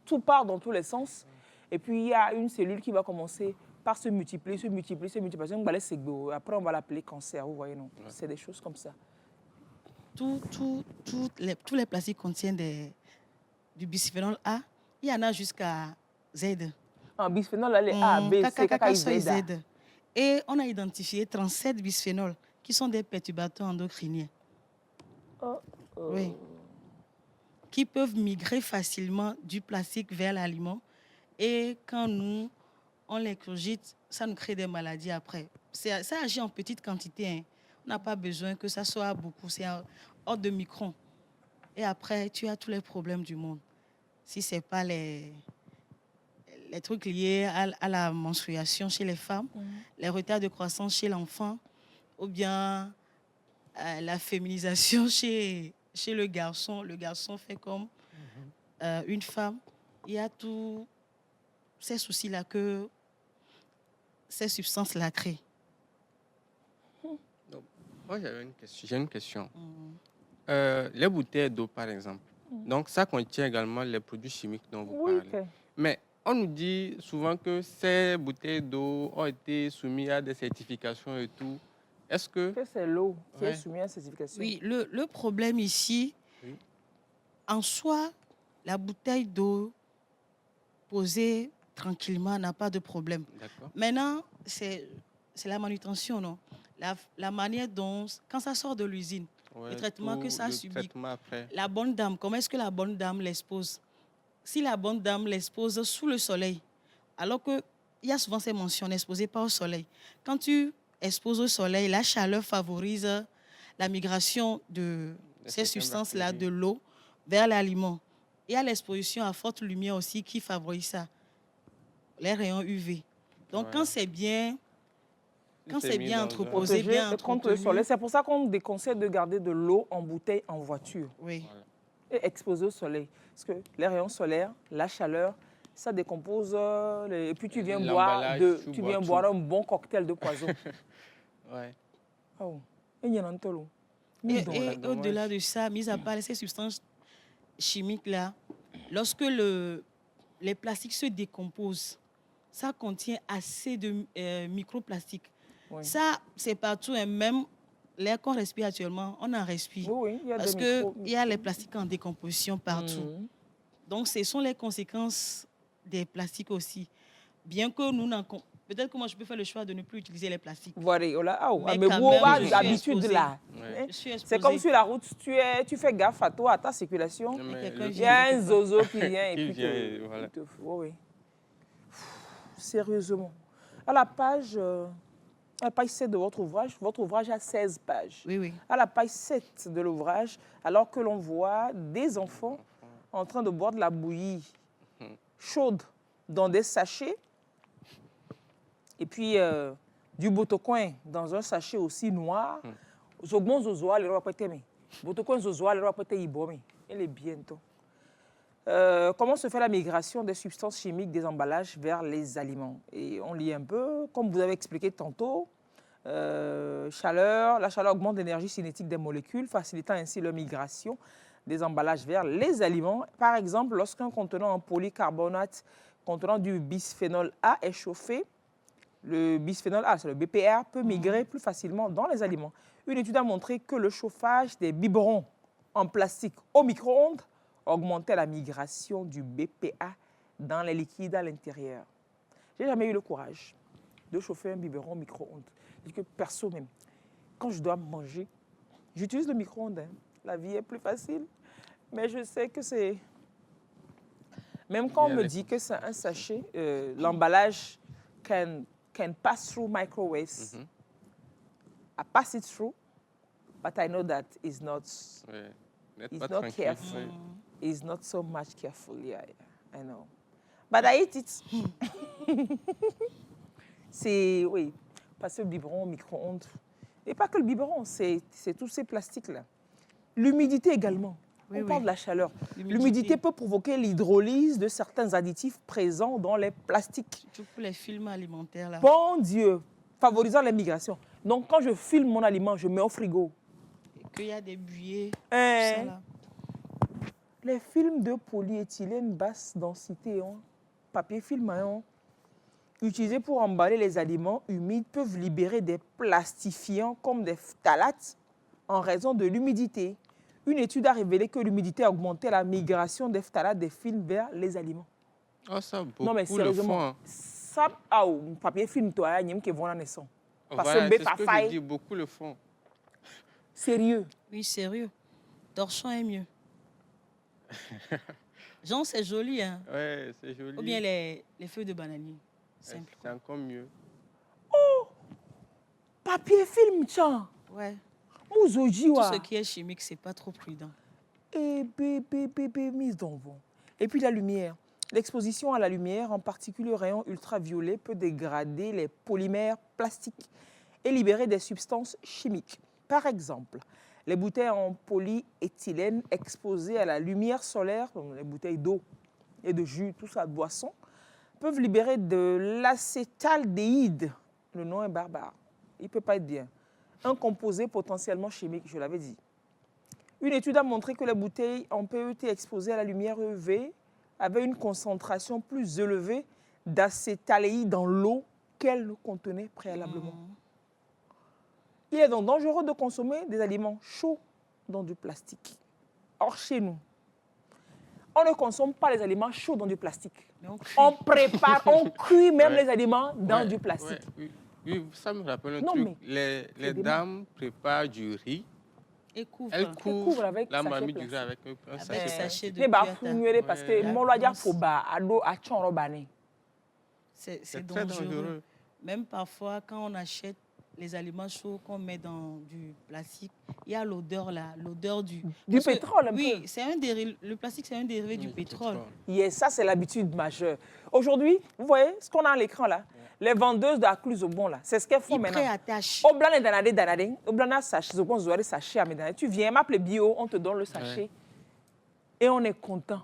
tout part dans tous les sens. Et puis, il y a une cellule qui va commencer par se multiplier. Après, on va l'appeler cancer, vous voyez, non? C'est des choses comme ça. Tous les plastiques contiennent du bisphénol A. Il y en a jusqu'à Z. En bisphénol, là, les A, B, C, K, I, Z. Et on a identifié 37 bisphénols qui sont des perturbateurs endocriniens. Oui. Qui peuvent migrer facilement du plastique vers l'aliment. Et quand nous on les cogite, ça nous crée des maladies après. Ça agit en petite quantité. Hein. On n'a pas besoin que ça soit beaucoup. C'est hors de micron. Et après, tu as tous les problèmes du monde. Si ce n'est pas les trucs liés à la menstruation chez les femmes, les retards de croissance chez l'enfant, ou bien la féminisation chez le garçon. Le garçon fait comme une femme. Il y a tous ces soucis-là que ces substances-là créent. Moi, j'ai une question. Les bouteilles d'eau, par exemple, donc ça contient également les produits chimiques dont vous parlez. Mais on nous dit souvent que ces bouteilles d'eau ont été soumises à des certifications et tout. Est-ce que c'est l'eau qui est soumise à certification? Oui, le problème ici, en soi, la bouteille d'eau posée tranquillement n'a pas de problème. Maintenant, c'est la manutention, non? La manière dont, quand ça sort de l'usine, le traitement que ça subit, la bonne dame, comment est-ce que la bonne dame l'expose? Si la bonne dame l'expose sous le soleil, alors qu'il y a souvent ces mentions, n'exposez pas au soleil. Quand tu exposes au soleil, la chaleur favorise la migration de ces substances-là, de l'eau, vers l'aliment. Il y a l'exposition à forte lumière aussi qui favorise ça, les rayons UV. Donc, quand c'est bien... Quand c'est bien entreposé, bien entretenu. C'est pour ça qu'on déconseille de garder de l'eau en bouteille en voiture. Oui. Et exposé au soleil. Parce que les rayons solaires, la chaleur, ça décompose. Et puis tu viens boire un bon cocktail de poison. Oh. Et au-delà de ça, mis à part ces substances chimiques-là, lorsque les plastiques se décomposent, ça contient assez de microplastiques. Ça, c'est partout, et même l'air qu'on respire actuellement, on en respire. Parce qu'il y a les plastiques en décomposition partout. Donc, ce sont les conséquences des plastiques aussi. Bien que nous n'en... Peut-être que moi, je peux faire le choix de ne plus utiliser les plastiques. Voilà. Mais quand même, d'habitude là. C'est comme sur la route, tu fais gaffe à toi, à ta circulation. Il y a un zozo qui vient et puis te fout. Sérieusement. À la page 7 de votre ouvrage a 16 pages. Oui. À la page 7 de l'ouvrage, alors que l'on voit des enfants en train de boire de la bouillie chaude dans des sachets, et puis du botocoin dans un sachet aussi noir, zogbon zozoa le roi pété botocoin zozoa le roi pété ibomé. Elle est bientôt. Comment se fait la migration des substances chimiques des emballages vers les aliments? Et on lit un peu, comme vous avez expliqué tantôt, la chaleur augmente l'énergie cinétique des molécules, facilitant ainsi leur migration des emballages vers les aliments. Par exemple, lorsqu'un contenant en polycarbonate contenant du bisphénol A est chauffé, le bisphénol A, c'est le BPA, peut migrer plus facilement dans les aliments. Une étude a montré que le chauffage des biberons en plastique au micro-ondes augmentait la migration du BPA dans les liquides à l'intérieur. Je n'ai jamais eu le courage de chauffer un biberon au micro-ondes. Que perso même, quand je dois manger, j'utilise le micro-ondes. La vie est plus facile. Mais je sais que c'est... Même quand on me dit que c'est un sachet, l'emballage can pass through microwaves. I pass it through, but I know that it's not careful. It's not so much careful. Yeah, I know. But I eat it. Oui, passer le biberon au micro-ondes. Et pas que le biberon, c'est tous ces plastiques-là. L'humidité également. On parle de la chaleur. L'humidité peut provoquer l'hydrolyse de certains additifs présents dans les plastiques. Surtout pour les films alimentaires. Là. Bon Dieu, favorisant les migrations. Donc, quand je filme mon aliment, je mets au frigo. Et qu'il y a des buées. Ça, là. Les films de polyéthylène basse densité, papier film, utilisés pour emballer les aliments humides, peuvent libérer des plastifiants comme des phtalates en raison de l'humidité. Une étude a révélé que l'humidité a augmenté la migration des phtalates des films vers les aliments. Ah, ça, beaucoup non, mais sérieusement, ça, papier film, toi, il y a qui vont la naissance. Parce que c'est ce que je dis, beaucoup le font. Sérieux? Oui, sérieux. Torchon est mieux. Genre, c'est joli, hein? Ouais, c'est joli. Ou bien les feuilles de bananier. simple. C'est encore mieux. Papier film, tiens. Ouais. Mouzoji, Tout wa. ce qui est chimique, c'est pas trop prudent. Et bébé, mise dans vent. Et puis la lumière. L'exposition à la lumière, en particulier aux rayons ultraviolets, peut dégrader les polymères plastiques et libérer des substances chimiques. Par exemple, les bouteilles en polyéthylène exposées à la lumière solaire, comme les bouteilles d'eau et de jus, tout ça, de boisson, peuvent libérer de l'acétaldéhyde. Le nom est barbare. Il ne peut pas être bien. Un composé potentiellement chimique, je l'avais dit. Une étude a montré que les bouteilles en PET exposées à la lumière UV avaient une concentration plus élevée d'acétaldéhyde dans l'eau qu'elles ne contenaient préalablement. Il est donc dangereux de consommer des aliments chauds dans du plastique. Or, chez nous, on ne consomme pas les aliments chauds dans du plastique. Mais on cuit. On prépare, on cuit même Ouais. les aliments dans Ouais, du plastique. ouais, oui, ça me rappelle un Non, truc. mais Les des dames préparent du riz. Et couvre. Elles couvre couvrent avec la sachet marmite du riz plastique. avec un Avec sachet plastique. sachet de Ne ba cuillata. funuere parce que Ouais. molo aja Ouais. foba ado achonro bane. C'est C'est très dangereux. Même parfois, quand on achète les aliments chauds qu'on met dans du plastique, il y a l'odeur là, l'odeur du... Du Parce que, pétrole un peu. Oui, c'est un dérivé, le plastique, c'est un dérivé du Oui, pétrole. Yes, ça c'est l'habitude majeure. Aujourd'hui, vous voyez ce qu'on a à l'écran là, les vendeuses de Aclus au bon là, c'est ce qu'elles font Il maintenant. préattache. Au blanc danade, au blanc sachet, au bon zoare sachet à médane. Tu viens m'appeler bio, on te donne le sachet et on est content.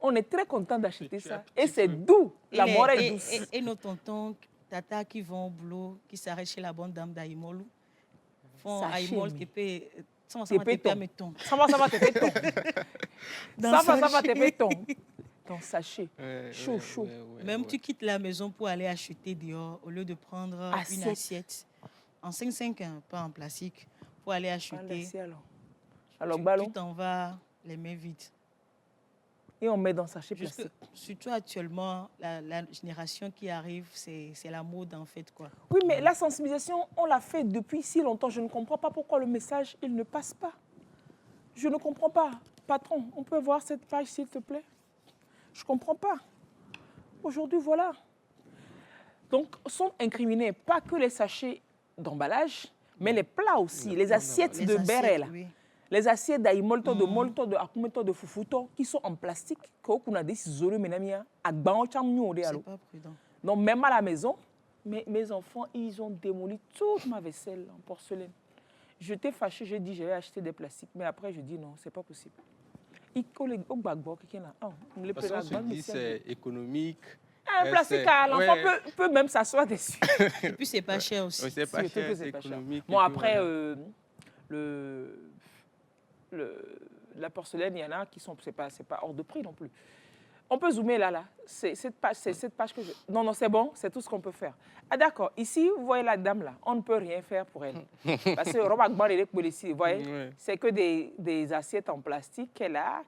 On est très content d'acheter Tu ça. as- Et tu c'est peux- doux, la Et mort les- est douce. et nos tontons, tata qui vont au boulot, qui s'arrêtent chez la bonne dame d'Aïmolou, font Sachet, Aïmol mais- qui paie... Ça Tes va te pétons. permettre. Ça va te péton. Dans Ça va sachet. te péton. Ton sachet. Ouais, Chaud, ouais, chaud. ouais, ouais, Même ouais. tu quittes la maison pour aller acheter dehors, au lieu de prendre une Assiette. assiette en 5-5, hein, pas en plastique, pour aller acheter, Alors, tu ballon, t'en vas les mains vides. et on met dans le sachet Jusque- plastique. surtout actuellement, la génération qui arrive, c'est la mode en fait, quoi. Oui, mais la sensibilisation, on l'a fait depuis si longtemps. Je ne comprends pas pourquoi le message, il ne passe pas. Je ne comprends pas. Patron, on peut voir cette page, s'il te plaît? Je ne comprends pas. Aujourd'hui, voilà. Donc, sont incriminés pas que les sachets d'emballage, mais les plats aussi, les assiettes Les de assiettes, béret, là. oui. Les assiettes d'aïmolto, de molto, de akumeto, de fufuto, qui sont en plastique, qu'on a des ciseaux, menamia, à C'est pas prudent. donc, même à la maison, mes enfants, ils ont démoli toute ma vaisselle en porcelaine. J'étais fâchée, j'ai dit, je vais acheter des plastiques. Mais après, je dis, non, c'est pas possible. Parce qu'on se dit c'est économique. Un plastique, l'enfant peut même s'asseoir dessus. Et puis, c'est pas cher aussi. Oui, c'est pas Surtout cher, que c'est c'est pas cher. économique. Bon, et puis après, voilà. la porcelaine, il y en a qui sont, c'est pas hors de prix non plus. On peut zoomer là. C'est cette page que je... Non, c'est bon, c'est tout ce qu'on peut faire. Ah d'accord, ici, vous voyez la dame là, on ne peut rien faire pour elle. Parce que vous voyez, Ouais. c'est que des assiettes en plastique qu'elle a.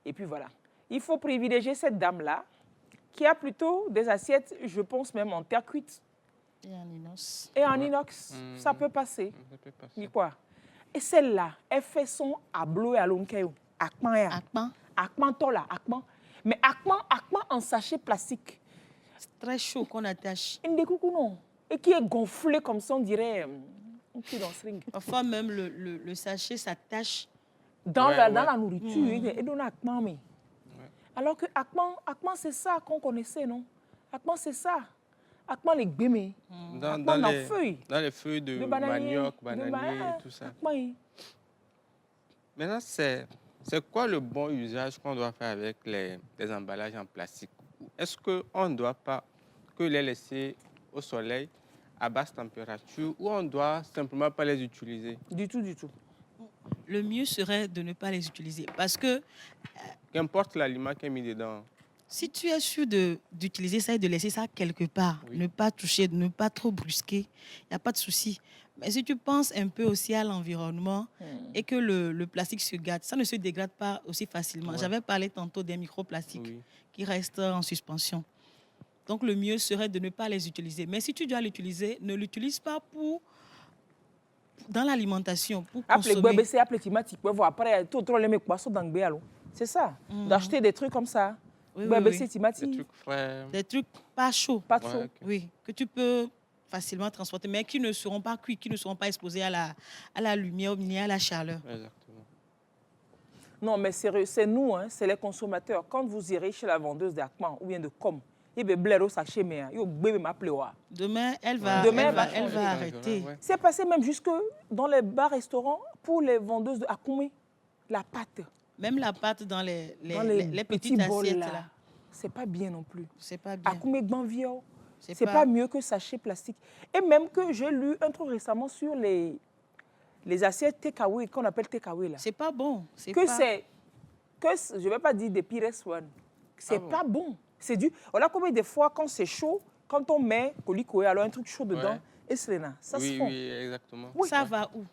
Et puis voilà. Il faut privilégier cette dame-là, qui a plutôt des assiettes, je pense même en terre cuite Et en inox. et en inox. Ça peut passer. Ça peut passer. Ni quoi. Et celle-là, elle fait son ablo et alonkeyo. Akman ya. Akpan, Akman tola, akman. Mais akman en sachet plastique. c'est très chaud qu'on attache. Une des coucou non. Et qui est gonflé comme ça, on dirait un cul dans ce ring. Parfois, même le sachet s'attache. Dans, Ouais, dans ouais. la nourriture, et donne akman mais. Alors que akman c'est ça qu'on connaissait, non? Akman c'est ça. Akman les gbémé. Dans Akman les feuilles. dans les feuilles de De bananier. manioc, de bananier, tout ça. Akman. Maintenant, c'est quoi le bon usage qu'on doit faire avec les emballages en plastique? Est-ce qu'on ne doit pas que les laisser au soleil à basse température ou on doit simplement pas les utiliser? Du tout, du tout. Le mieux serait de ne pas les utiliser. Parce que Qu'importe l'aliment qui est mis dedans. si tu es sûr d'utiliser ça et de laisser ça quelque part, Oui. ne pas toucher, ne pas trop brusquer, il n'y a pas de souci. Mais si tu penses un peu aussi à l'environnement et que le plastique se gâte, ça ne se dégrade pas aussi facilement. Ouais. J'avais parlé tantôt des microplastiques Oui. qui restent en suspension. Donc le mieux serait de ne pas les utiliser. Mais si tu dois l'utiliser, ne l'utilise pas dans l'alimentation, pour Appelez consommer. Gbébé, c'est appelé Timati. Après, tout le monde les poissons dans le béalo. C'est ça. D'acheter des trucs comme ça. Oui, Bah, oui, bah, oui. c'est Des timati. trucs frais. Des trucs pas chauds. Pas Ouais, chaud. ok. Oui, que tu peux facilement transporter, mais qui ne seront pas cuits, qui ne seront pas exposés à la lumière ni à la chaleur. Exactement. Non, mais c'est nous, hein, c'est les consommateurs. Quand vous irez chez la vendeuse d'Akman ou bien de Com, il y a des sachet, mais il y a des m'appeler. Demain, elle Ouais, va, Demain, elle va, elle elle va va changer. arrêter. Ouais. C'est passé même jusque dans les bars-restaurants pour les vendeuses de Akoumé. La pâte, Même la pâte dans dans les les petits petites bols assiettes, là, là, c'est pas bien non plus. c'est pas bien. Akoumé Gbanvio, C'est c'est pas mieux que sachet plastique. Et même que j'ai lu un truc récemment sur les assiettes takeaway, qu'on appelle takeaway là. C'est pas bon. C'est Que pas... c'est, je vais pas dire des pires one, c'est Ah bon? pas bon. C'est du, on a combien de fois quand c'est chaud, quand on met colicoué, alors un truc chaud dedans, Ouais. et Selena, ça se Oui, fond. oui, exactement. Ça Ouais. va où?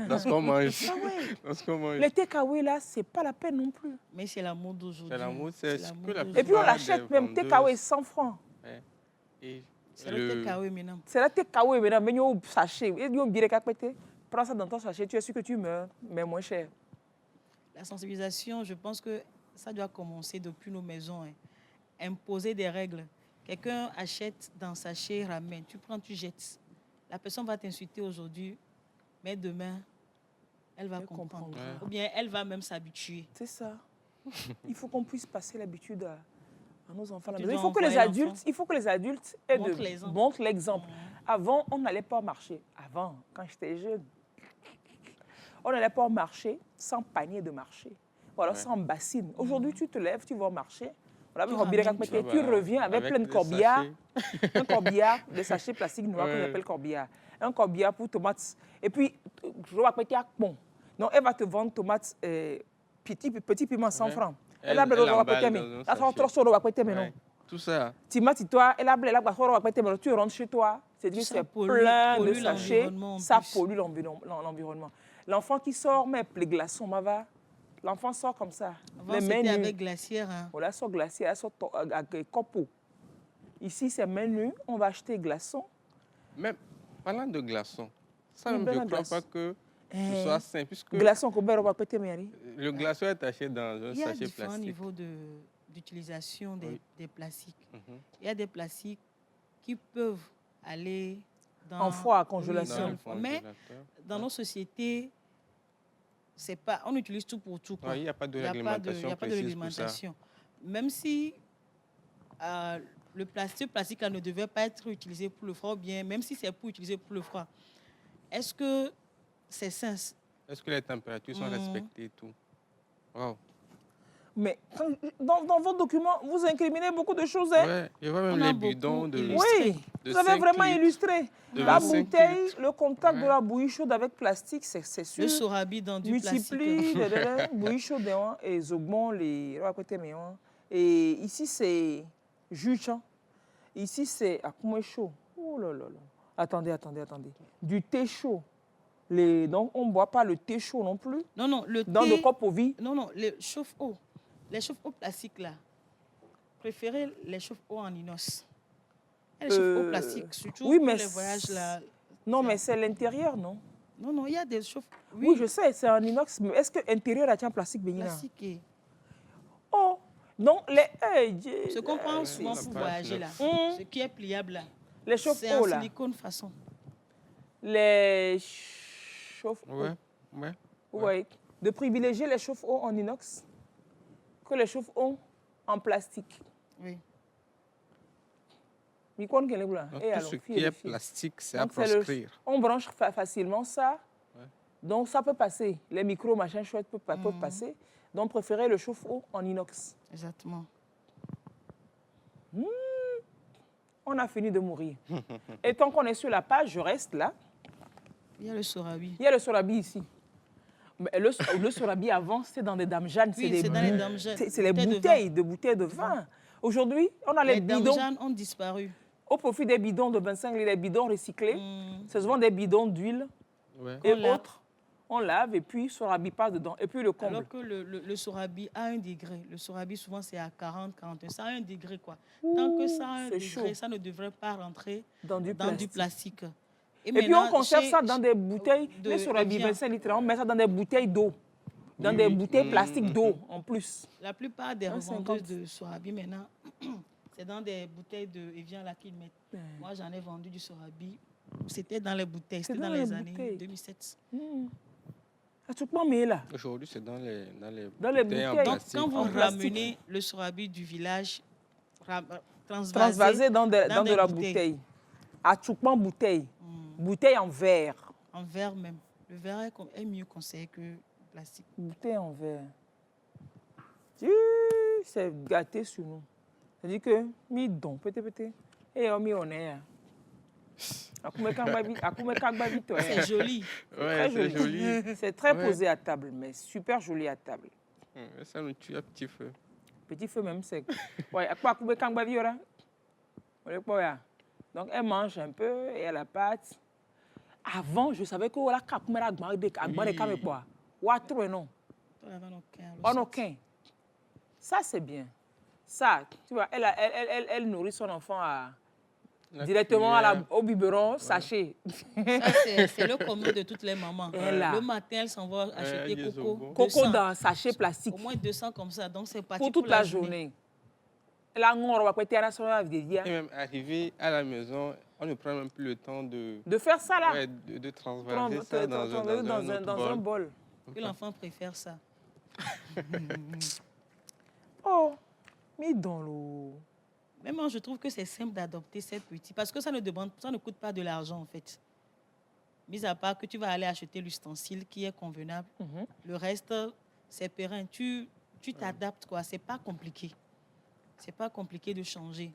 Dans ce qu'on mange. Ah ouais. Dans ce qu'on mange. Les takeaway là, c'est pas la peine non plus. Mais c'est la mode d'aujourd'hui. C'est la mode, c'est la ce mode que la d'aujourd'hui. Et puis on plupart l'achète des même vendeuses- takeaway 100 francs. Ouais. Et C'est le takeaway maintenant. C'est la takeaway maintenant, mais au sachet. Et on dirait qu'à côté, prends ça dans ton sachet, tu es sûr que tu meurs, mais moins cher. La sensibilisation, je pense que ça doit commencer depuis nos maisons. Hein. Imposer des règles. Quelqu'un achète dans sachet, ramène. Tu prends, tu jettes. La personne va t'insulter aujourd'hui, mais demain, elle va Elle comprendre. comprendra. Ouais. Ou bien elle va même s'habituer. C'est ça. Il faut qu'on puisse passer l'habitude à nos enfants. à la Tu maison. dois envoyer l'enfant. Il faut que les adultes montrent l'exemple. Avant, on n'allait pas au marché. Avant, quand j'étais jeune, on n'allait pas au marché sans panier de marché. Ou alors Ouais. sans bassine. Aujourd'hui, tu te lèves, tu vas au marché. Voilà, Tu tu ramènes, reviens avec plein de des corbillards. sachets. Un corbillard, des sachets plastiques noirs qu'on Ouais. appelle corbillard. Un corbillard pour tomates. Et puis, je vais appeler bon. Non, elle va te vendre tomates petit piment 100 Ouais. francs. Elle a blé, emballe mais dans un ça sort sachet. trop sur le wapete, mais non. Ouais. Tout ça. Timati, toi, elle a blé, mais tu rentres chez toi. C'est-à-dire que Ça c'est pollue- plein de pollue sachets. l'environnement en Ça plus. pollue l'environnement. L'enfant qui sort, mais les glaçons, ma va. L'enfant sort comme ça. Avant, les mains c'était nues. avec glacière. Hein. Voilà, sort glacier, elle sort avec copeaux. Ici, c'est main nue. On va acheter glaçons. Même parlant de glaçons, ça Oui, même, ben je la ne crois glace. pas que Eh, ce soit sain, puisque Glaçons, qu'on va péter, mais le glaçon est acheté dans un Il y a sachet différents plastique. niveaux d'utilisation Oui. des plastiques. Mhm. Il y a des plastiques qui peuvent aller dans, En froid, à oui, congélation. dans Dans le le froid. Mais congélateur. dans nos sociétés, c'est pas, on utilise tout pour tout. quoi. Ouais, il n'y a pas de Il y a pas de- réglementation il y a pas de précise pour ça. réglementation. Même si le plastique là, ne devait pas être utilisé pour le froid, ou bien même si c'est pour utiliser pour le froid, est-ce que c'est sain? Est-ce que les températures sont Mhm. respectées et tout? Wow. Mais dans vos documents, vous incriminez beaucoup de choses. Hein? Ouais, je vois même On a les beaucoup bidons de, illustré. Oui, de vous avez 5 vraiment litres. illustré. de La 25 bouteille, litres. le contact de Ouais. la bouillie chaude avec plastique, c'est sûr. Le sorabi dans du Multiplie, plastique. bouillie chaude et zogbon, les et ici c'est juche. Hein. Ici c'est à comment chaud. Oh là là là. Attendez. Du thé chaud. Donc on ne boit pas le thé chaud non plus. Non, non, le Dans thé... le cope au vie. Non, non, les chauffe-eau. Les chauffe-eau plastiques, là. Préférez les chauffe-eau en inox. Et les chauffe-eau plastiques, surtout oui, pour mais les voyages, là. Non, mais c'est l'intérieur, non? Non, non, il y a des chauffe... Oui, je sais, c'est en inox. Mais est-ce que l'intérieur a un plastique, Bénina? plastique. Et... Oh, non, Ce qu'on prend souvent c'est pour pas voyager, là. Hum. Ce qui est pliable, là. les C'est en chauffe-eau, là. silicone façon. Les chauffe-eau. Ouais, ouais. Ouais. De privilégier les chauffe-eau en inox que les chauffe-eau en plastique. Oui. Mais quoi qu'il y ait là? Donc, Et tout alors, ce fille qui et est fille. plastique, c'est à Donc, c'est le- proscrire. On branche facilement ça. Ouais. Donc, ça peut passer. Les micros, machin chouette peuvent passer. Donc, préférez le chauffe-eau en inox. Exactement. On a fini de mourir. Et tant qu'on est sur la page, je reste là. Il y a le sorabi. Il y a le sorabi ici. Mais le sorabi avant, c'était dans des dames Jeanne. Oui, c'est dans les dames jeunes. C'est les bouteilles de vin. Aujourd'hui, on a les Les dames bidons. jeunes ont disparu. Au profit des bidons de 25 litres, les bidons recyclés. C'est souvent des bidons d'huile Ouais. et On lave. autres. On lave et puis sorabi passe dedans. Et puis le comble. Alors que le sorabi a un degré. Le sorabi, souvent, c'est à 40, 41. Ça a un degré, quoi. Tant que ça a un c'est degré, chaud. ça ne devrait pas rentrer Dans du dans du plastique. Et puis on conserve chez- ça dans des bouteilles, de- les sorabi de viande. 25 litres, on met ça dans des bouteilles d'eau. Dans Oui, des oui. bouteilles plastiques d'eau, en plus. La plupart des 1,50. revendeuses de Sorabi maintenant, c'est dans des bouteilles de Evian là qu'ils mettent. Ouais. Moi, j'en ai vendu du Sorabi. C'était dans les bouteilles, C'est c'était dans dans les les années bouteilles. 2007. Ah, tu peux mais là. Aujourd'hui, c'est dans les Dans les bouteilles en bouteilles. Donc, plastique. quand vous en plastique. ramenez le Sorabi du village, transvasé, Transvasé dans de des la bouteilles. bouteille. À Tchoukman, bouteille. Bouteille en verre. En verre même. Le verre est mieux conseillé que le plastique. Bouteille en verre. C'est gâté sur nous. C'est-à-dire que, mi don, peut-être. Et on mi on est. C'est joli. Ouais, c'est joli. C'est très Ouais. posé à table, mais super joli à table. Ça nous tue à petit feu. Petit feu même sec. Ouais, à quoi couper quand baby ora? Donc elle mange un peu et elle a pâte. Avant, je savais que la capumera agmade kame quoi. Watro non. On aucun. Ça c'est bien. Ça, tu vois, elle nourrit son enfant directement au biberon, sachet. Ça, c'est le commun de toutes les mamans. Elle a. Le matin, elle s'en va acheter les coco. bonbons. Coco 200. dans sachet plastique Au moins 200 comme ça. Donc, c'est parti pour toute la journée. Elle a on va péter à la Et même arrivé à la maison, on ne prend même plus le temps de faire ça là. ouais, de transvaser ça dans un un bol. bol. Que l'enfant préfère ça. Oh, mais dans l'eau. Mais moi, je trouve que c'est simple d'adopter cette petite. Parce que ça ne coûte pas de l'argent, en fait. Mis à part que tu vas aller acheter l'ustensile qui est convenable. Le reste, c'est périn. Tu t'adaptes, quoi. C'est pas compliqué. C'est pas compliqué de changer.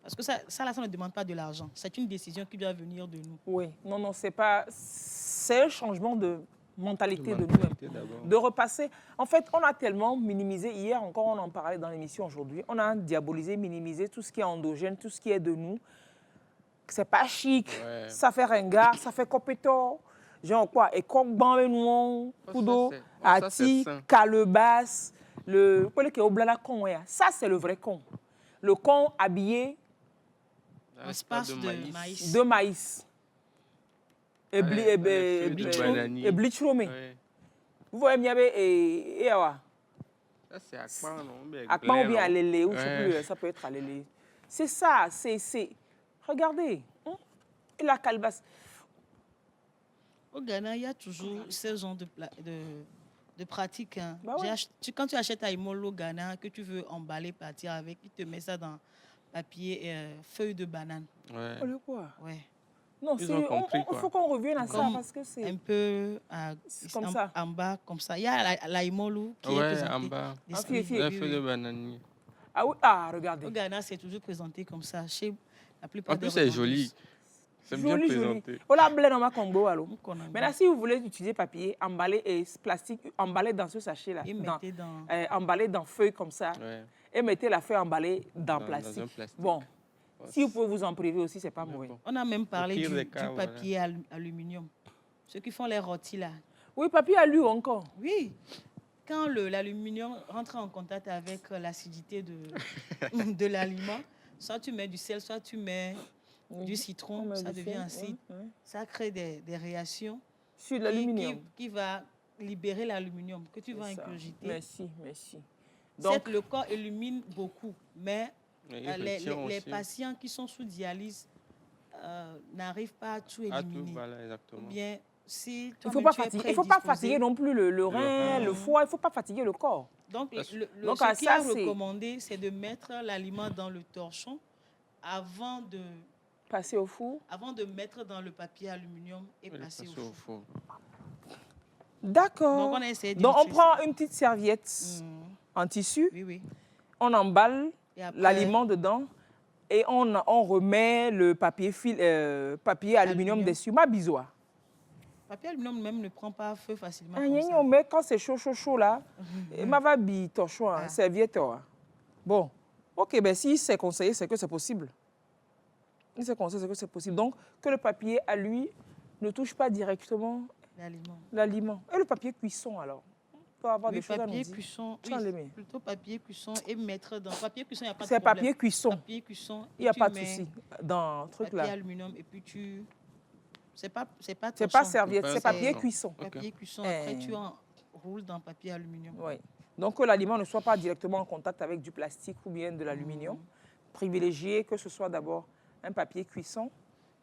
Parce que ça ne demande pas de l'argent. C'est une décision qui doit venir de nous. Oui, non, c'est pas. C'est un changement de mentalité de nous-mêmes. d'abord. De repasser. En fait, on a tellement minimisé, hier encore, on en parlait dans l'émission aujourd'hui, on a diabolisé, minimisé tout ce qui est endogène, tout ce qui est de nous. C'est pas chic, Ouais. ça fait ringard, ça fait copétor. Genre quoi, et coq banc, kudo, ça, c'est ati, sain. calebasse, le con, ouais. Ça, c'est le vrai con. Le con habillé Un espace de maïs. de maïs. Et Ouais, les feuilles de bananier. et bleachroomé. Ouais. Vous voyez, il y avait et awa. Ça, c'est Akpan, non? Akpan ou bien à lélé, ou je sais Ouais. plus, ça peut être à lélé. C'est ça, c'est. Regardez. Et la calebasse. Au Ghana, il y a toujours ce genre de pratiques. Hein. Bah ouais. Quand tu achètes à Imolo au Ghana, que tu veux emballer, partir avec, ils te mettent ça dans papier, feuille de banane. Ouais. Oh, le quoi? Ouais. Non, Ils c'est. ont compris, Il quoi. faut qu'on revienne à ça Comme parce que c'est. un peu Comme ça. en bas, comme ça. Il y a la Imolo qui est Ouais, présentée. en bas. d'esprit. Fi, fi. La Oui, feuille oui. de bananier. Ah oui, Au regardez. Ghana, c'est toujours présenté comme ça. Chez la plupart En des plus, c'est joli. revendeuses. C'est bien Joli, présenté. joli. Oh la blé dans ma combo, alors. Nous connaissons. Maintenant, si vous voulez utiliser papier, emballé et plastique, emballé dans ce sachet-là, Et mettez dans... emballé dans feuille comme ça, Ouais. et mettez la feuille emballée dans Dans plastique. un plastique. Bon, Ouais, si vous pouvez vous en priver aussi, c'est pas mauvais. bon. On a même parlé pire du des cas, voilà. papier aluminium. Ceux qui font les rôtis là. Oui, papier alu encore. Oui. Quand l'aluminium rentre en contact avec l'acidité de l'aliment, soit tu mets du sel, soit tu mets du citron, ça devient acide. Ça crée des réactions Sur l'aluminium. qui va libérer l'aluminium que tu vas C'est ça. ingurgiter. Merci, merci. Certes, Donc, le corps élimine beaucoup, mais Et il les retient aussi patients qui sont sous dialyse n'arrivent pas à tout à tout, éliminer. voilà, Ou exactement. bien, si il ne toi-même faut pas tu es fatiguer, il faut pas prédisposé- fatiguer non plus le rein, rein. le foie, il ne faut pas fatiguer le corps. Donc, Donc, ce à qui ça, est c'est- recommandé, c'est de mettre l'aliment dans le torchon avant de Passer au four. mettre dans le papier aluminium et Oui, passer au passer four. D'accord. Donc, on a essayé Donc, on d'illustrer prend une petite serviette ça. en tissu, Oui, oui. on emballe Et après, l'aliment dedans et on remet le papier, papier aluminium Aluminium. dessus. Ma bisoua. papier aluminium même ne prend pas feu facilement. Ah, comme gna, ça. gna, mais quand c'est chaud là, ma va bi torchon, Ah. serviette. Bon, ok, ben si c'est conseillé, c'est que c'est possible. Si c'est conseillé, c'est que c'est possible. Donc, que le papier à lui ne touche pas directement L'aliment. l'aliment. Et le papier cuisson alors? On peut avoir Oui, des choses à nous papier dire. cuisson. Tu en Oui, les mets. plutôt papier cuisson et mettre dans papier cuisson, il n'y a pas de C'est problème. papier cuisson. Papier cuisson. Il n'y a tu pas de mets souci dans le truc Papier là. aluminium et puis tu. C'est pas C'est pas torchon. serviette, C'est c'est pas papier torchon. cuisson. Ok. Papier cuisson. Après, Eh. tu roule dans papier aluminium. Oui. Donc que l'aliment ne soit pas directement en contact avec du plastique ou bien de l'aluminium. Privilégier que ce soit d'abord un papier cuisson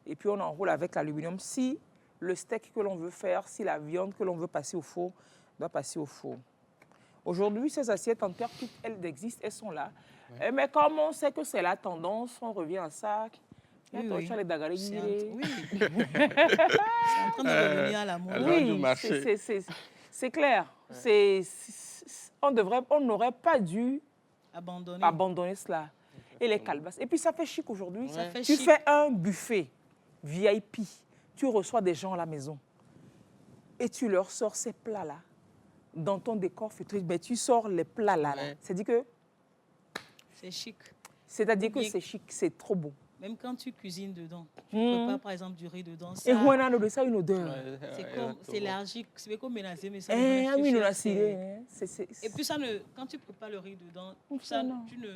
et puis on enroule avec l'aluminium. Si le steak que l'on veut faire, si la viande que l'on veut passer au four, doit passer au four. Aujourd'hui, ces assiettes en terre, toutes elles existent, elles sont là. Ouais. Mais comme on sait que c'est la tendance, on revient à ça. Oui, Oui. oui. C'est en train de revenir à la mode. Alors, du marché. C'est clair. Ouais. On n'aurait pas dû abandonner cela. Et les calebasses. Et puis ça fait chic aujourd'hui. Ouais. Tu fais un buffet VIP, tu reçois des gens à la maison et tu leur sors ces plats-là dans ton décor feutré. Mais tu sors les plats là. Ouais. C'est-à-dire que c'est chic. C'est-à-dire que c'est chic, c'est trop beau. Même quand tu cuisines dedans, tu prépares par exemple du riz dedans. Ça, et on a de ça une odeur. C'est élargi, c'est comme ménager, mais ça. Et puis ça quand tu prépares le riz dedans, tu ne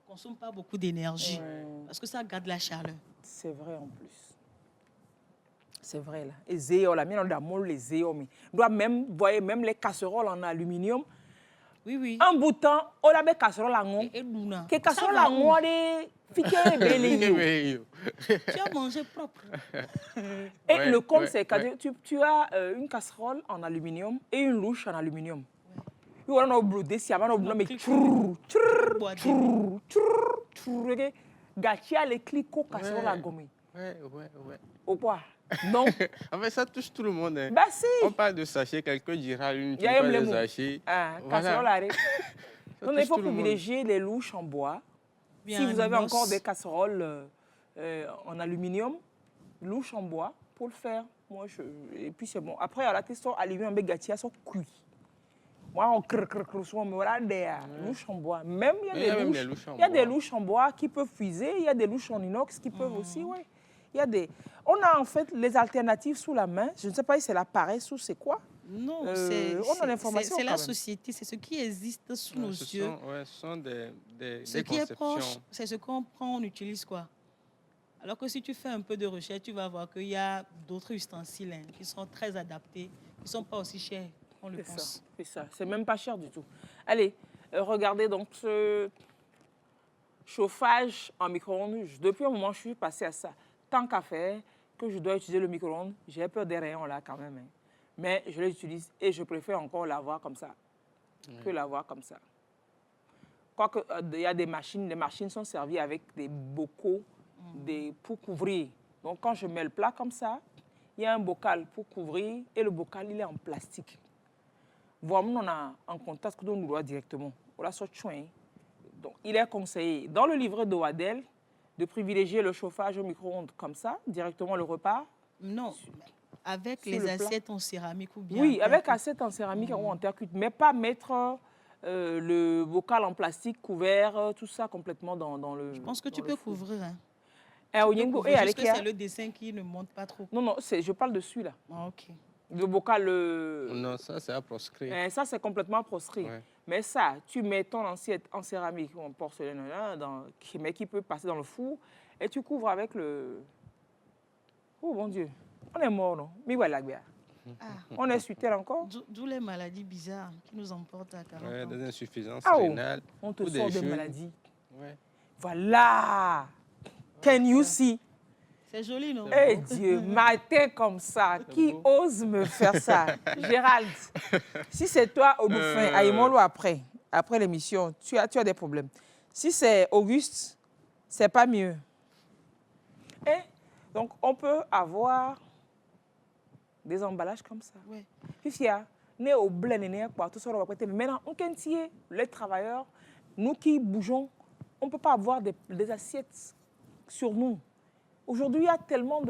consommes pas beaucoup d'énergie parce que ça garde la chaleur. C'est vrai en plus. C'est vrai là. Et zéo, la mienne on a molle les zéo, mais doit même voyez même les casseroles en aluminium. Oui. Un bouton, on a des casseroles en on. Que casserole en on des fiquets belé. Tu as mangé propre. Et le compte c'est que tu as une casserole en aluminium et une louche en aluminium. On a blodé si avant on a mais gâchia les clics casserole à gommer. Ouais. Ou quoi? Non. En fait, ça touche tout le monde. Hein. Bah si. On parle de sachets, quelqu'un dira une, tu parles de sachets. Casserole donc il faut privilégier les louches en bois. Si vous avez encore des casseroles en aluminium, louches en bois pour le faire. Et puis c'est bon. Après, à la question, aluminium avec gâchia sont cuits. Moi, on me voilà des louches en bois. Même il y a des louches en bois qui peuvent fuser. Il y a des louches en inox qui peuvent aussi, ouais. On a en fait les alternatives sous la main. Je ne sais pas si c'est la paresse ou c'est quoi. Non, on a l'information. C'est la société, c'est ce qui existe sous nos yeux. Ce sont des ce qui est proche, c'est ce qu'on prend, on utilise quoi. Alors que si tu fais un peu de recherche, tu vas voir qu'il y a d'autres ustensiles qui sont très adaptés, qui ne sont pas aussi chers qu'on le pense. C'est ça, c'est même pas cher du tout. Allez, regardez donc ce chauffage en micro-ondes. Depuis un moment, je suis passée à ça. Tant qu'à faire que je dois utiliser le micro-ondes, j'ai peur des rayons là quand même. Mais je l'utilise et je préfère encore l'avoir comme ça que l'avoir comme ça. Quoique, il y a des machines. Les machines sont servies avec des bocaux pour couvrir. Donc, quand je mets le plat comme ça, il y a un bocal pour couvrir et le bocal, il est en plastique. Voilà, on a en contact que nous doit directement. Voilà, donc, il est conseillé dans le livret de Wadel de privilégier le chauffage au micro-ondes comme ça, directement le repas. Non, avec les assiettes en céramique ou bien. Oui, avec assiettes en céramique ou en terre cuite, mais pas mettre le bocal en plastique couvert, tout ça complètement dans le. Je pense que tu peux couvrir. Hein. Juste que c'est le dessin qui ne monte pas trop. Non, je parle de celui-là. Ah, ok. Le bocal. Non, ça, c'est à proscrit. Ça, c'est complètement proscrit. Ouais. Mais ça, tu mets ton assiette en céramique ou en porcelaine, mais qui peut passer dans le four, et tu couvres avec le. Oh mon Dieu, on est mort, non? Mais voilà, on est suité encore. D'où les maladies bizarres qui nous emportent à 40 ans. Des insuffisances rénales. On te sort des maladies. Ouais. Voilà. Can you see? C'est joli, non? Eh Dieu, matin comme ça, qui ose me faire ça? Gérald, si c'est toi, Odoufin, aïe-moi après l'émission, tu as des problèmes. Si c'est Auguste, c'est pas mieux. Et donc, on peut avoir des emballages comme ça. Oui. Puis, il y a au blé, tout ça, mais maintenant, les travailleurs, nous qui bougeons, on ne peut pas avoir des assiettes sur nous. Aujourd'hui, il y a tellement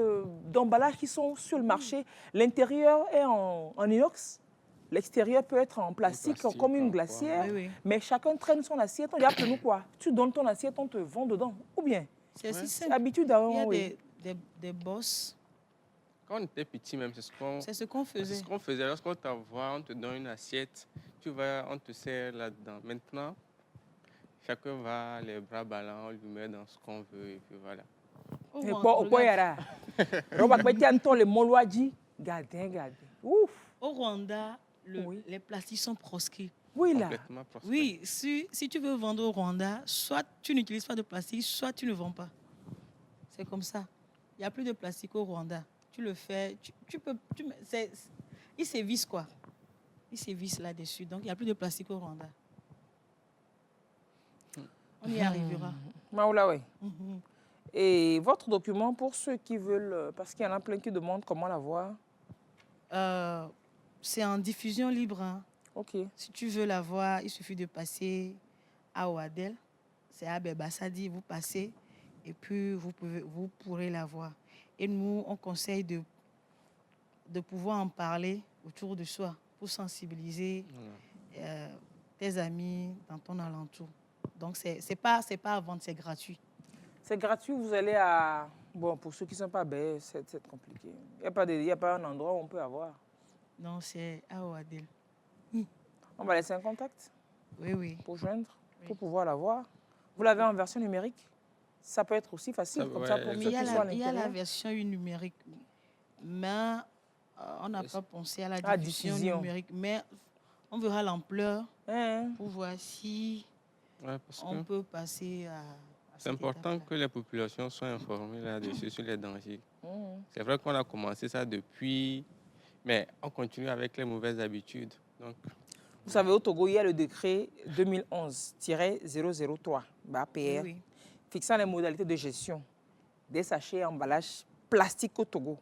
d'emballages qui sont sur le marché. L'intérieur est en inox. L'extérieur peut être en plastique comme une glacière. Oui. Mais chacun traîne son assiette. On dit, appelle-nous quoi? Tu donnes ton assiette, on te vend dedans. Ou bien? C'est assez simple. Habitude il y a des bosses. Quand on était petit même, c'est ce qu'on faisait. C'est ce qu'on faisait. Lorsqu'on t'envoie, on te donne une assiette. On te sert là-dedans. Maintenant, chacun va les bras ballants, on lui met dans ce qu'on veut et puis voilà. Au Rwanda, Oui. les plastiques sont proscrits. Oui, là. Complètement proscrit. Oui, si tu veux vendre au Rwanda, soit tu n'utilises pas de plastique, soit tu ne vends pas. C'est comme ça. Il n'y a plus de plastique au Rwanda. Tu le fais, tu peux... ils sévissent quoi. Ils sévissent là-dessus. Donc, il n'y a plus de plastique au Rwanda. On y arrivera. Maoula, oui. Mhm. Et votre document, pour ceux qui veulent, parce qu'il y en a plein qui demandent comment l'avoir. C'est en diffusion libre. Hein. OK. Si tu veux la voir, il suffit de passer à Ouadel. C'est à Bebassadi, vous passez et puis vous pourrez la voir. Et nous, on conseille de pouvoir en parler autour de soi pour sensibiliser tes amis dans ton alentour. Donc, c'est pas à vendre, c'est gratuit. C'est gratuit, vous allez à... Bon, pour ceux qui ne sont pas bêtes, c'est compliqué. Il n'y a pas un endroit où on peut avoir. Non, c'est à Ouadel. On va laisser un contact Oui. pour joindre, Oui. pour pouvoir l'avoir. Vous l'avez en version numérique? Ça peut être aussi facile, Ça, comme ouais, ça, pour Mais Mais ceux il y, qui sont à il y a la l'intérieur. version numérique. Mais on n'a pas pensé à la Ah, diffusion diffusion. numérique. Mais on verra l'ampleur Hein? pour voir si Ouais, parce que on peut passer à c'est cette important étape-là. que les populations soient informées là-dessus, sur les dangers. Mhm. C'est vrai qu'on a commencé ça depuis, mais on continue avec les mauvaises habitudes. Donc, Vous savez, au Togo, il y a le décret 2011-003, Oui, PR, oui. fixant les modalités de gestion des sachets et emballages plastiques au Togo.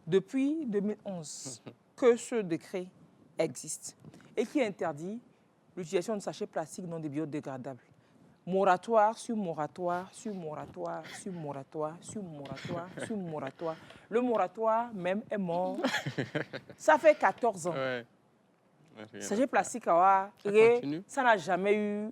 Depuis 2011, que ce décret existe et qui interdit l'utilisation de sachets plastiques non biodégradables. Moratoire sur moratoire, sur moratoire, sur moratoire, sur moratoire, sur moratoire. Le moratoire même est mort. Ça fait 14 ans. ouais. Sachet plastique, continue. ça n'a jamais eu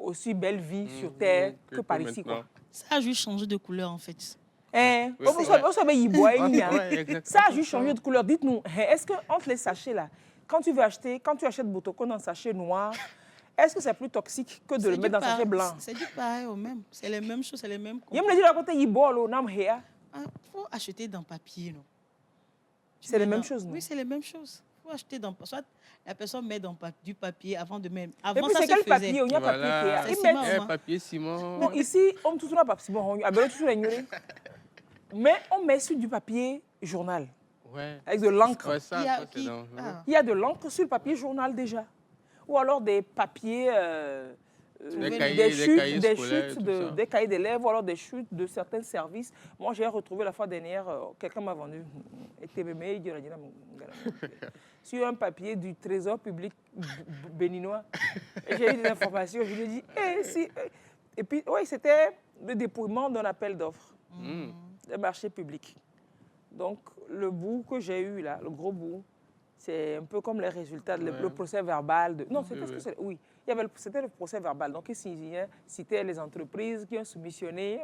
aussi belle vie sur Terre que par ici. Quoi. Ça a juste changé de couleur en fait. Hein? Oui, Vous ouais. savez, il boit, il y a. Ouais, exactement. Ça a juste changé de couleur. Dites-nous, est-ce que entre les sachets là, quand tu achètes Botoko dans un sachet noir, est-ce que c'est plus toxique que de le mettre dans un sachet blanc? C'est du pareil au même. C'est les mêmes choses, c'est les mêmes. Il me dit à côté, il boit l'eau, il Faut acheter dans papier, non? C'est les mêmes choses, non? Oui, c'est les mêmes choses. Faut acheter dans soit la personne met dans du papier avant de même. Et Avant puis ça c'est se quel faisait. papier? Il y a papier qui est là. C'est Ils ciment, mettent- hein. Papier, ciment. Non, ici, on touche pas papier. Bon, mais on met sur du papier journal, Ouais. avec de l'encre. Ouais, ça, Il y a ça, c'est qui- dangereux. ah. Il y a de l'encre sur le papier journal déjà. Ou alors des papiers, Des cahiers scolaires et tout ça. des cahiers d'élèves, ou alors des chutes de certains services. Moi, j'ai retrouvé la fois dernière, quelqu'un m'a vendu, sur un papier du trésor public béninois. Et j'ai eu des informations, je lui ai dit, si. Et puis, oui, c'était le dépouillement d'un appel d'offres, des marchés publics. Donc, le bout que j'ai eu là, le gros bout, c'est un peu comme les résultats, le procès verbal. Non, c'était ce que c'est. Oui, c'était le procès verbal. Donc, il citait les entreprises qui ont soumissionné.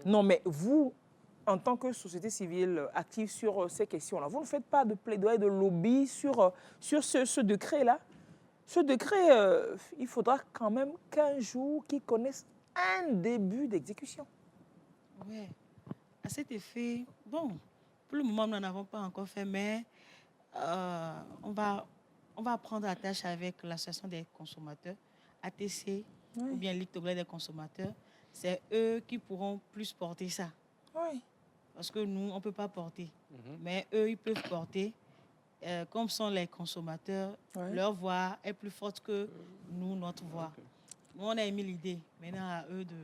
Non, mais vous, en tant que société civile active sur ces questions-là, vous ne faites pas de plaidoyer, de lobby sur ce décret-là. Ce décret, il faudra quand même qu'un jour qu'ils connaissent un début d'exécution. Ouais. À cet effet, bon, pour le moment, nous n'en avons pas encore fait, mais on va prendre la tâche avec l'association des consommateurs, ATC, ou bien Ligue togolaise des consommateurs. C'est eux qui pourront plus porter ça. Oui. Parce que nous, on ne peut pas porter. Mais eux, ils peuvent porter. Comme sont les consommateurs, leur voix est plus forte que nous, notre voix. Nous, on a émis l'idée. Maintenant, à eux de...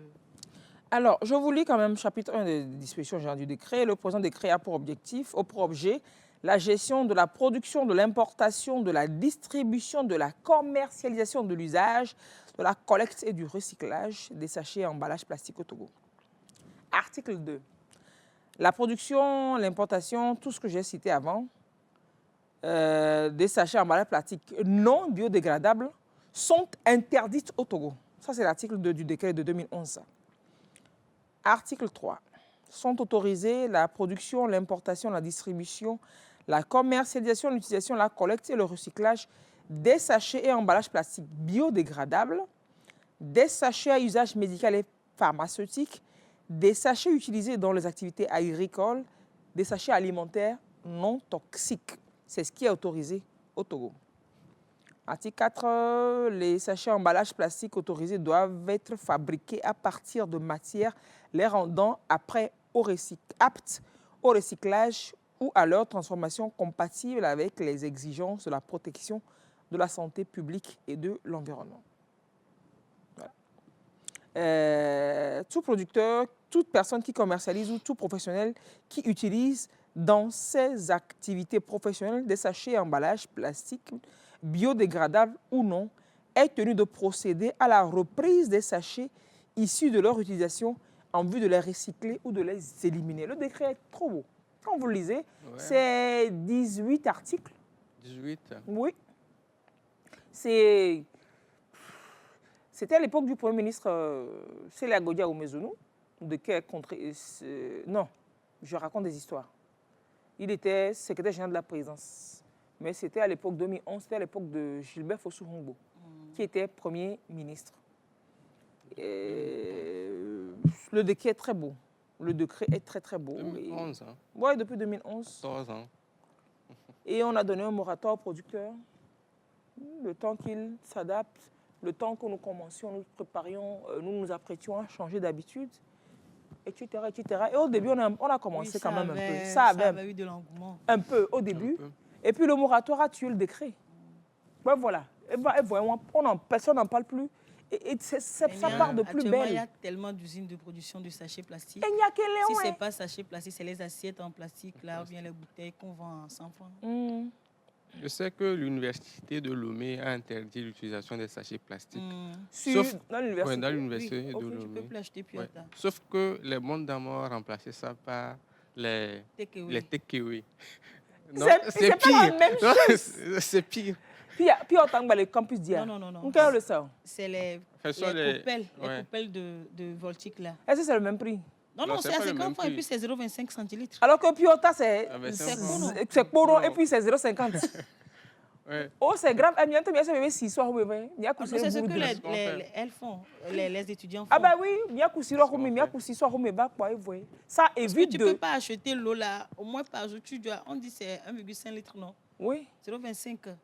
Alors, je vous lis quand même chapitre 1 des dispositions générales du décret. Le présent décret a pour objet la gestion de la production, de l'importation, de la distribution, de la commercialisation, de l'usage, de la collecte et du recyclage des sachets et emballages plastiques au Togo. Article 2. La production, l'importation, tout ce que j'ai cité avant, des sachets et emballages plastiques non biodégradables sont interdites au Togo. Ça, c'est l'article 2 du décret de 2011. Article 3. Sont autorisés la production, l'importation, la distribution, la commercialisation, l'utilisation, la collecte et le recyclage des sachets et emballages plastiques biodégradables, des sachets à usage médical et pharmaceutique, des sachets utilisés dans les activités agricoles, des sachets alimentaires non toxiques. C'est ce qui est autorisé au Togo. Article 4, les sachets emballage plastique autorisés doivent être fabriqués à partir de matières les rendant aptes au recyclage ou à leur transformation compatible avec les exigences de la protection de la santé publique et de l'environnement. Tout producteur, toute personne qui commercialise ou tout professionnel qui utilise dans ses activités professionnelles des sachets et emballages plastiques biodégradables ou non est tenu de procéder à la reprise des sachets issus de leur utilisation en vue de les recycler ou de les éliminer. Le décret est trop beau. Quand vous le lisez, c'est 18 articles. 18. Oui. C'était à l'époque du Premier ministre Célia Godia Oumezonou, non, je raconte des histoires. Il était secrétaire général de la présidence. Mais c'était à l'époque 2011, c'était à l'époque de Gilbert Fossou-Hongbo, qui était Premier ministre. Le décret est très beau. Le décret est très, très beau. 2011, hein? Oui, depuis 2011. 14 ans. Et on a donné un moratoire aux producteurs, le temps qu'ils s'adaptent, le temps que nous commencions, nous préparions, nous nous apprêtions à changer d'habitude, etc., etc. Et au début, on a commencé quand même un peu. Ça avait eu de l'engouement. Un peu au début. Et puis le moratoire a tué le décret. Ben voilà. Et vraiment, personne n'en parle plus. Et ça part de plus belle. Il y a tellement d'usines de production de sachets plastiques. Il n'y a que les Si ce n'est pas sachets plastiques, c'est les assiettes en plastique, là, ou bien les bouteilles qu'on vend à 100 francs. Je sais que l'université de Lomé a interdit l'utilisation des sachets plastiques. Sauf dans l'université de Lomé. Tu peux plus acheter Piota. Sauf que les mondes d'amour ont remplacé ça par les takeaway. C'est pas la même chose. C'est pire. Puis autant que le campus d'hier. Non. C'est les coupelles de Voltic là. Est-ce que c'est le même prix? Non, c'est à 50 francs et puis c'est 0,25 centilitres. Alors que Piota, c'est Koro et puis c'est 0,50. Oh, c'est grave. C'est ce que elles font, les étudiants font. Ah ben oui, ça évite tu ne peux pas acheter l'eau là, au moins par jour, on dit c'est 1,5 litre, non? Oui. 0,25.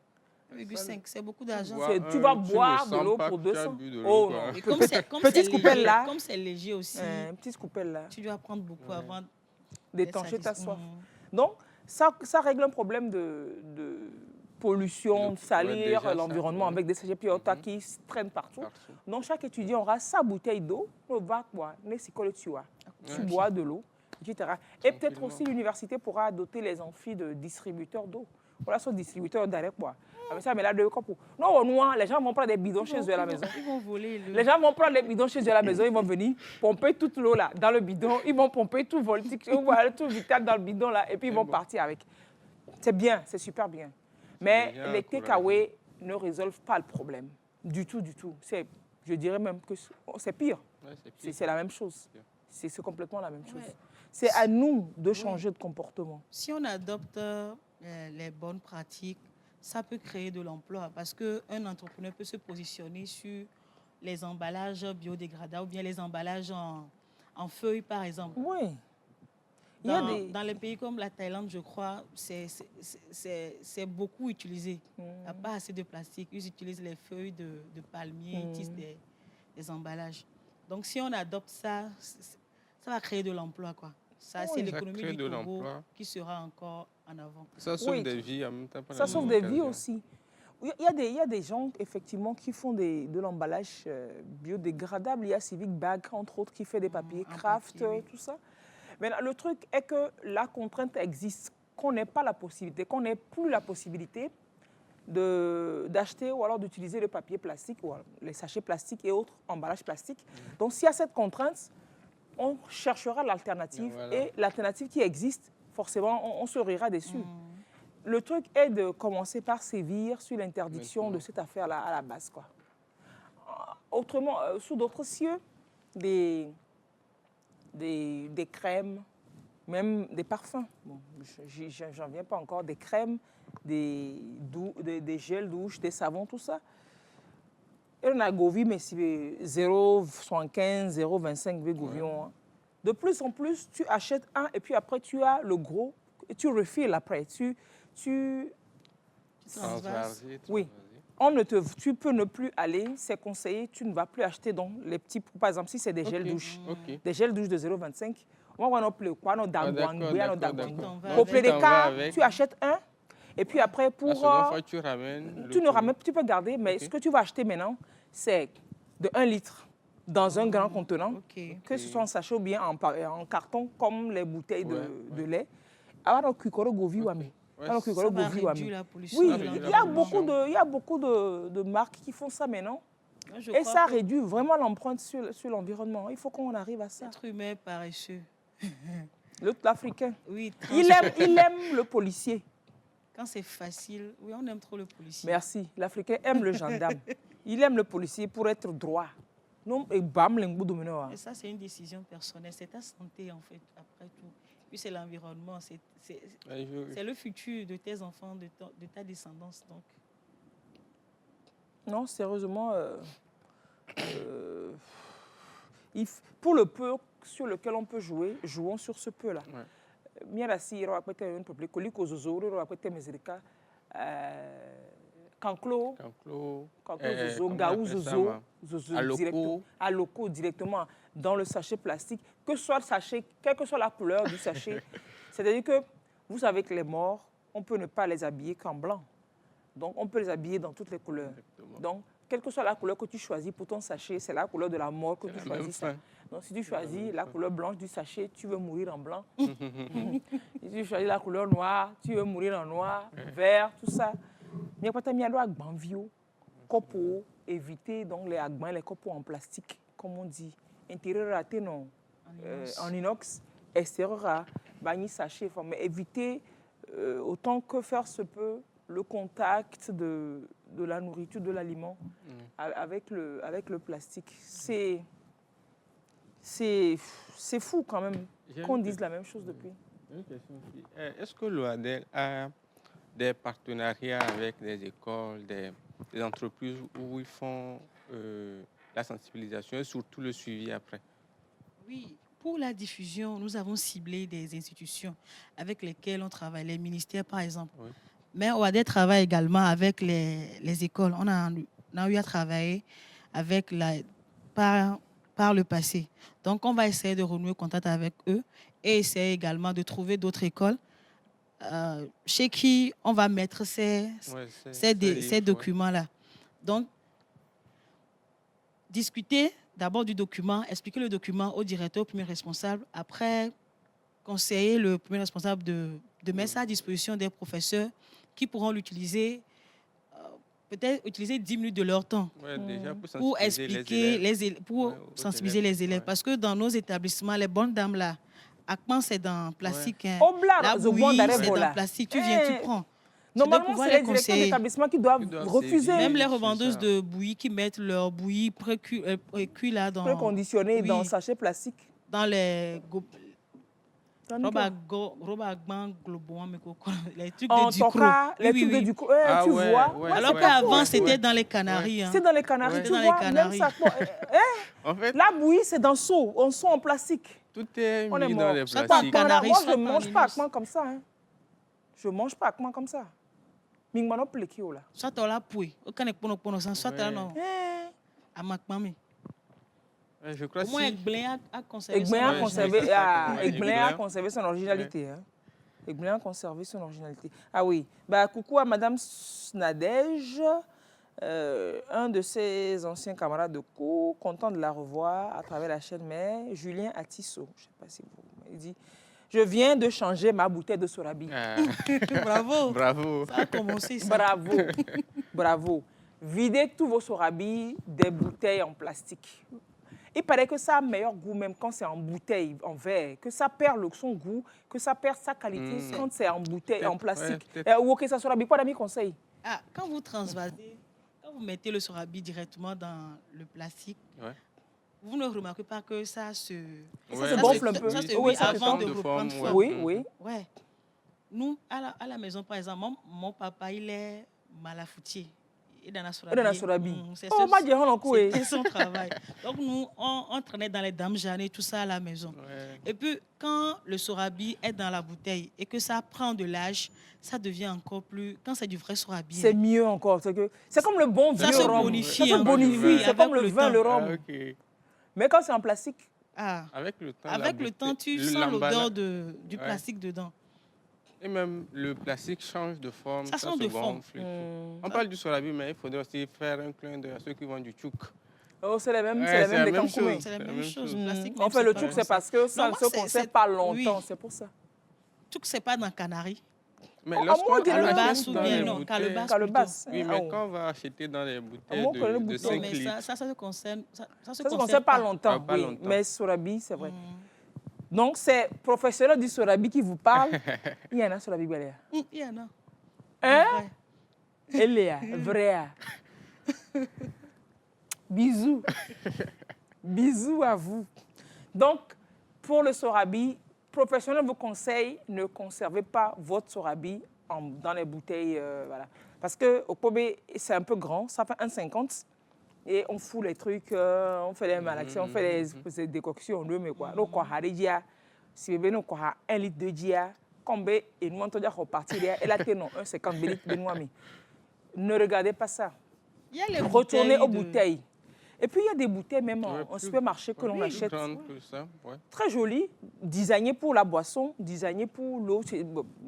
1,5, c'est beaucoup d'argent. Tu vas boire de l'eau pour 200. Oh non, et comme c'est léger aussi, petite coupelle là, tu dois prendre beaucoup avant d'étancher ta soif. Donc, ça règle un problème de pollution, de salir l'environnement avec des sachets Piota qui traînent partout. Donc, chaque étudiant aura sa bouteille d'eau, tu bois de l'eau, etc. Et peut-être aussi l'université pourra doter les amphis de distributeurs d'eau. Voilà, son distributeur d'arrêt quoi. Mais là, non, les gens vont prendre des bidons chez eux à la maison. Ils vont voler. Les gens vont prendre des bidons chez eux à la maison, ils vont venir pomper toute l'eau là, dans le bidon. Ils vont pomper tout Voltic, tout Vital dans le bidon là, et puis ils vont partir avec. C'est bien, c'est super bien. Mais les takeaway ne résolvent pas le problème. Du tout. Je dirais même que c'est pire. C'est la même chose. C'est complètement la même chose. C'est à nous de changer de comportement. Si on adopte les bonnes pratiques, ça peut créer de l'emploi parce qu'un entrepreneur peut se positionner sur les emballages biodégradables ou bien les emballages en feuilles, par exemple. Oui. Dans les pays comme la Thaïlande, je crois, c'est beaucoup utilisé. Il n'y a pas assez de plastique. Ils utilisent les feuilles de palmier, ils tissent des emballages. Donc, si on adopte ça, ça va créer de l'emploi, quoi. Ça, c'est l'économie du Togo qui sera encore en avant. Ça sauve des vies en même temps. Ça sauve des vies aussi. Il y a des gens, effectivement, qui font de l'emballage biodégradable. Il y a Civic Bag, entre autres, qui fait des papiers craft, tout ça. Mais le truc est que la contrainte existe, qu'on n'ait pas la possibilité, qu'on n'ait plus la possibilité d'acheter ou alors d'utiliser le papier plastique, ou les sachets plastiques et autres emballages plastiques. Donc, s'il y a cette contrainte, on cherchera l'alternative. Et l'alternative qui existe, forcément, on se rira dessus. Le truc est de commencer par sévir sur l'interdiction de cette affaire-là à la base, quoi. Autrement, sous d'autres cieux, des crèmes, même des parfums. Bon, j'en viens pas encore. Des crèmes, des gels douche, des savons, tout ça. Et on a govi, mais si 0,75, 0,25 govions. De plus en plus, tu achètes un et puis après, tu as le gros, et tu refiles après. Tu Transvaser, Oui. transvaser. Tu peux ne plus aller, c'est conseillé, tu ne vas plus acheter donc les petits, par exemple, si c'est des gels Ok, douche, ok. des gels douche de 0,25, on va plus quoi, Ah, d'accord, d'accord. Au Donc, tu t'en vas cas, avec. tu achètes un, et puis après, La pour... seconde fois, tu ramènes. tu ne ramènes, tu peux garder, mais Ok. ce que tu vas acheter maintenant, c'est de 1 litre dans un grand contenant, Ok. que ce soit en sachet ou bien en carton, comme les bouteilles Ouais, de ouais. lait. Alors, kikoro govi wami. Ouais, Alors, c'est- kikoro Ça va govi réduire wami. la pollution. Oui, de réduit il y la a l'environnement. pollution. il y a beaucoup de marques qui font ça maintenant. Moi, je Et crois ça que réduit vraiment l'empreinte sur l'environnement. Il faut qu'on arrive à ça. l'être humain est paresseux. L'Africain, Oui, il aime le policier. quand c'est facile, oui, on aime trop le policier. Merci. L'Africain aime le gendarme. Il aime le policier pour être droit. Non, et bam, l'engou domino. Et ça, c'est une décision personnelle. C'est ta santé, en fait, après tout. Puis c'est l'environnement. C'est Ouais, c'est le futur de tes enfants, de ta descendance. Donc, Non, sérieusement, pour le peu sur lequel on peut jouer, jouons sur ce peu-là. Ouais. Miara si ro akwete un peuple koliko zozo ro akwete mezirika kanklo Canclo, zozo comment on gaou appelle ça, zozo ma? zozo À loco. directement à loco directement dans le sachet plastique, que ce soit le sachet, quelle que soit la couleur du sachet. C'est-à-dire que vous savez que les morts, on peut ne pas les habiller qu'en blanc. Donc on peut les habiller dans toutes les couleurs. Exactement. Donc quelle que soit la couleur que tu choisis pour ton sachet, c'est la couleur de la mort que tu C'est la même choisis ça. fin. Donc si tu choisis la couleur blanche du sachet, tu veux mourir en blanc. Si tu choisis la couleur noire, tu veux mourir en noir, vert, tout ça. Mais quand tu as mis à gbanvio, copeaux, éviter donc les agmans, les copeaux en plastique, comme on dit. Intérieur raté non, en inox, extérieur à bagni sachet, mais éviter autant que faire se peut le contact de la nourriture, de l'aliment avec le plastique. C'est fou quand même J'ai qu'on une dise la même chose depuis. Une question aussi. Est-ce que l'OADEL a des partenariats avec des écoles, des entreprises où ils font la sensibilisation et surtout le suivi après? oui, pour la diffusion, nous avons ciblé des institutions avec lesquelles on travaille, les ministères par exemple. Oui. Mais OADEL travaille également avec les écoles. On a eu à travailler avec par le passé. Donc, on va essayer de renouer contact avec eux et essayer également de trouver d'autres écoles chez qui on va mettre ces documents-là. Donc, discuter d'abord du document, expliquer le document au directeur, au premier responsable, après conseiller le premier responsable de mettre ça à disposition des professeurs qui pourront l'utiliser, peut-être utiliser 10 minutes de leur temps Ouais, déjà pour expliquer, pour sensibiliser les élèves. Ouais. Parce que dans nos établissements, les bonnes dames là, Akpan c'est dans plastique. Hein. Obla, La zo bouillie, bon c'est là. dans plastique. Tu viens, tu prends. Normalement, pouvoir c'est les les directeurs conseiller. d'établissement qui doivent refuser. Même les c'est revendeuses ça. de bouillie qui mettent leur bouillie pré-cuit là dans, Préconditionné oui, dans sachet plastique. dans les Tandis que les trucs en de Ducros. toka, les Oui, trucs oui, de oui. Ducros, Ah tu ouais, vois. ouais, Alors ouais, qu'avant, ouais, c'était ouais. dans les Canaries. Hein. C'est dans les Canaries, Ouais. tu C'est dans les vois. Canaries. Même ça, En fait, la bouillie, c'est dans seau, en seau en plastique. tout est On est mis mort. dans les Soit plastiques. en Canaries, Moi, soit je en ne mange pas Linus. akman comme ça. Hein. Je ne mange pas akman comme ça. Mingmano plekio là. Soit on l'a poué. Aucun n'est pour nous, soit Ouais. non. Eh, À Macmami. Ouais, je crois Au moins, si. Egblin a conservé Egblin son a Ouais, conservé, c'est ça, ah, ouais, Egblin a Egblin. conservé son originalité. Hein. Egblin a conservé son originalité. Ah oui. Bah, coucou à Madame Nadège, un de ses anciens camarades de cours, content de la revoir à travers la chaîne mère, Julien Atisso. Je ne sais pas si vous... Il dit, je viens de changer ma bouteille de Sorabi. Ah, Bravo. bravo. Ça a commencé, ça. Bravo, bravo. Videz tous vos Sorabi des bouteilles en plastique. Il paraît que ça a meilleur goût même quand c'est en bouteille, en verre, que ça perd son goût, que ça perd sa qualité quand c'est en bouteille, en plastique. Ou que ça Sorabi, quoi d'amis conseil? Ah, quand vous transvasez, quand vous mettez le sorabi directement dans le plastique, Ouais. vous ne remarquez pas que ça se... Ça se gonfle un peu. Ça, c'est Oui, oui, ça avant change de de reprendre forme, forme. Oui, oui. Ouais. Nous, à la maison, par exemple, mon papa, il est malafoutier. et dans la Sorabi. C'est Oh, ma Dieu, on a coué. c'était son travail. Donc, nous, on traînait dans les dames Jeanne et tout ça à la maison. Ouais. Et puis, quand le Sorabi est dans la bouteille et que ça prend de l'âge, ça devient encore plus... Quand c'est du vrai Sorabi, C'est mieux encore. C'est comme le bon Ça vieux se rhum. bonifie, Ça se hein. bonifie. Oui, C'est comme avec le le vin, temps. le rhum. Ah, ok. Mais quand c'est en plastique, Avec le temps, avec le temps, tu sens l'odeur du Ouais. plastique dedans. Et même le plastique change de forme. Ça change se de forme. gonfle et tout. On parle du Sorabi, mais il faudrait aussi faire un clin d'œil à ceux qui vendent du tchouk. oh, c'est les mêmes, Ouais, c'est les c'est mêmes la des même Kankoumé. chose. C'est la C'est la même même chose. chose. Le plastique, En même, fait, le pas truc, comme c'est ça. parce que ça Non, ne moi, se c'est- conserve c'est- pas longtemps, oui. c'est pour ça. Tout que c'est pas dans Canary. Mais Oh, lorsqu'on à moi, Calebas achète ou dans bien les non, bouteilles- Calebas Calebas. Oui, Ah, mais oh. quand on va acheter dans les bouteilles moi, on connaît les de bouteilles. 5 Non, mais litres, ça se conserve. Ça se Ça ne se conserve conserve pas pas. longtemps, Ah, pas oui. longtemps. Mais Sorabi, c'est vrai. Mm. Donc, c'est professionnel du Sorabi qui vous parle. Il y en a Sorabi Galéa. Il y en a. Hein? Ouais. Eléa, vrai. Bisous. Bisous à vous. Donc, pour le Sorabi, professionnel vous conseille, ne conservez pas votre Sorabi dans les bouteilles. Voilà. Parce qu'au Kobe, c'est un peu grand, ça fait 1,50. Et on fout les trucs, on fait des malaxies, on fait des décoctions, mais quoi. Donc, on a des dia, si vous venez, on a 1 litre de dia, combe, et nous, on a reparti, et là, t'es non, 1,50 litres de noix. Ne regardez pas ça. Il y a les Retournez aux de- bouteilles. Et puis, il y a des bouteilles même Ouais, en plus- supermarché que l'on plus achète. grande que ça, ouais. Très jolies, designées pour la boisson, designées pour l'eau.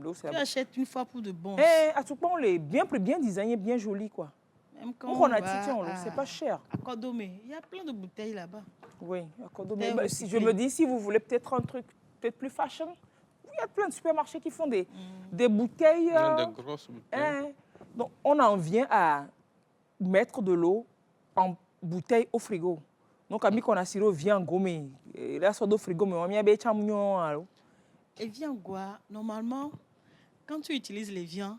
L'eau, c'est Tu la... achètes une fois pour de bon. Et à tout point, on les bien designées, bien jolies, quoi. Même quand On a va titi, c'est pas cher. à Kodomé, il y a plein de bouteilles là-bas. Oui, d'accord. Bouteilles Mais si je recyclées. me dis, si vous voulez peut-être un truc peut-être plus fashion, il y a plein de supermarchés qui font des bouteilles. Il y a de grosses bouteilles. Hein. Donc, on en vient à mettre de l'eau en bouteille au frigo. Donc, ami qu'on a sirop vient gommer. Et là, sur le frigo, mais on y a des champignons. Et viande Goa, normalement, quand tu utilises les viandes,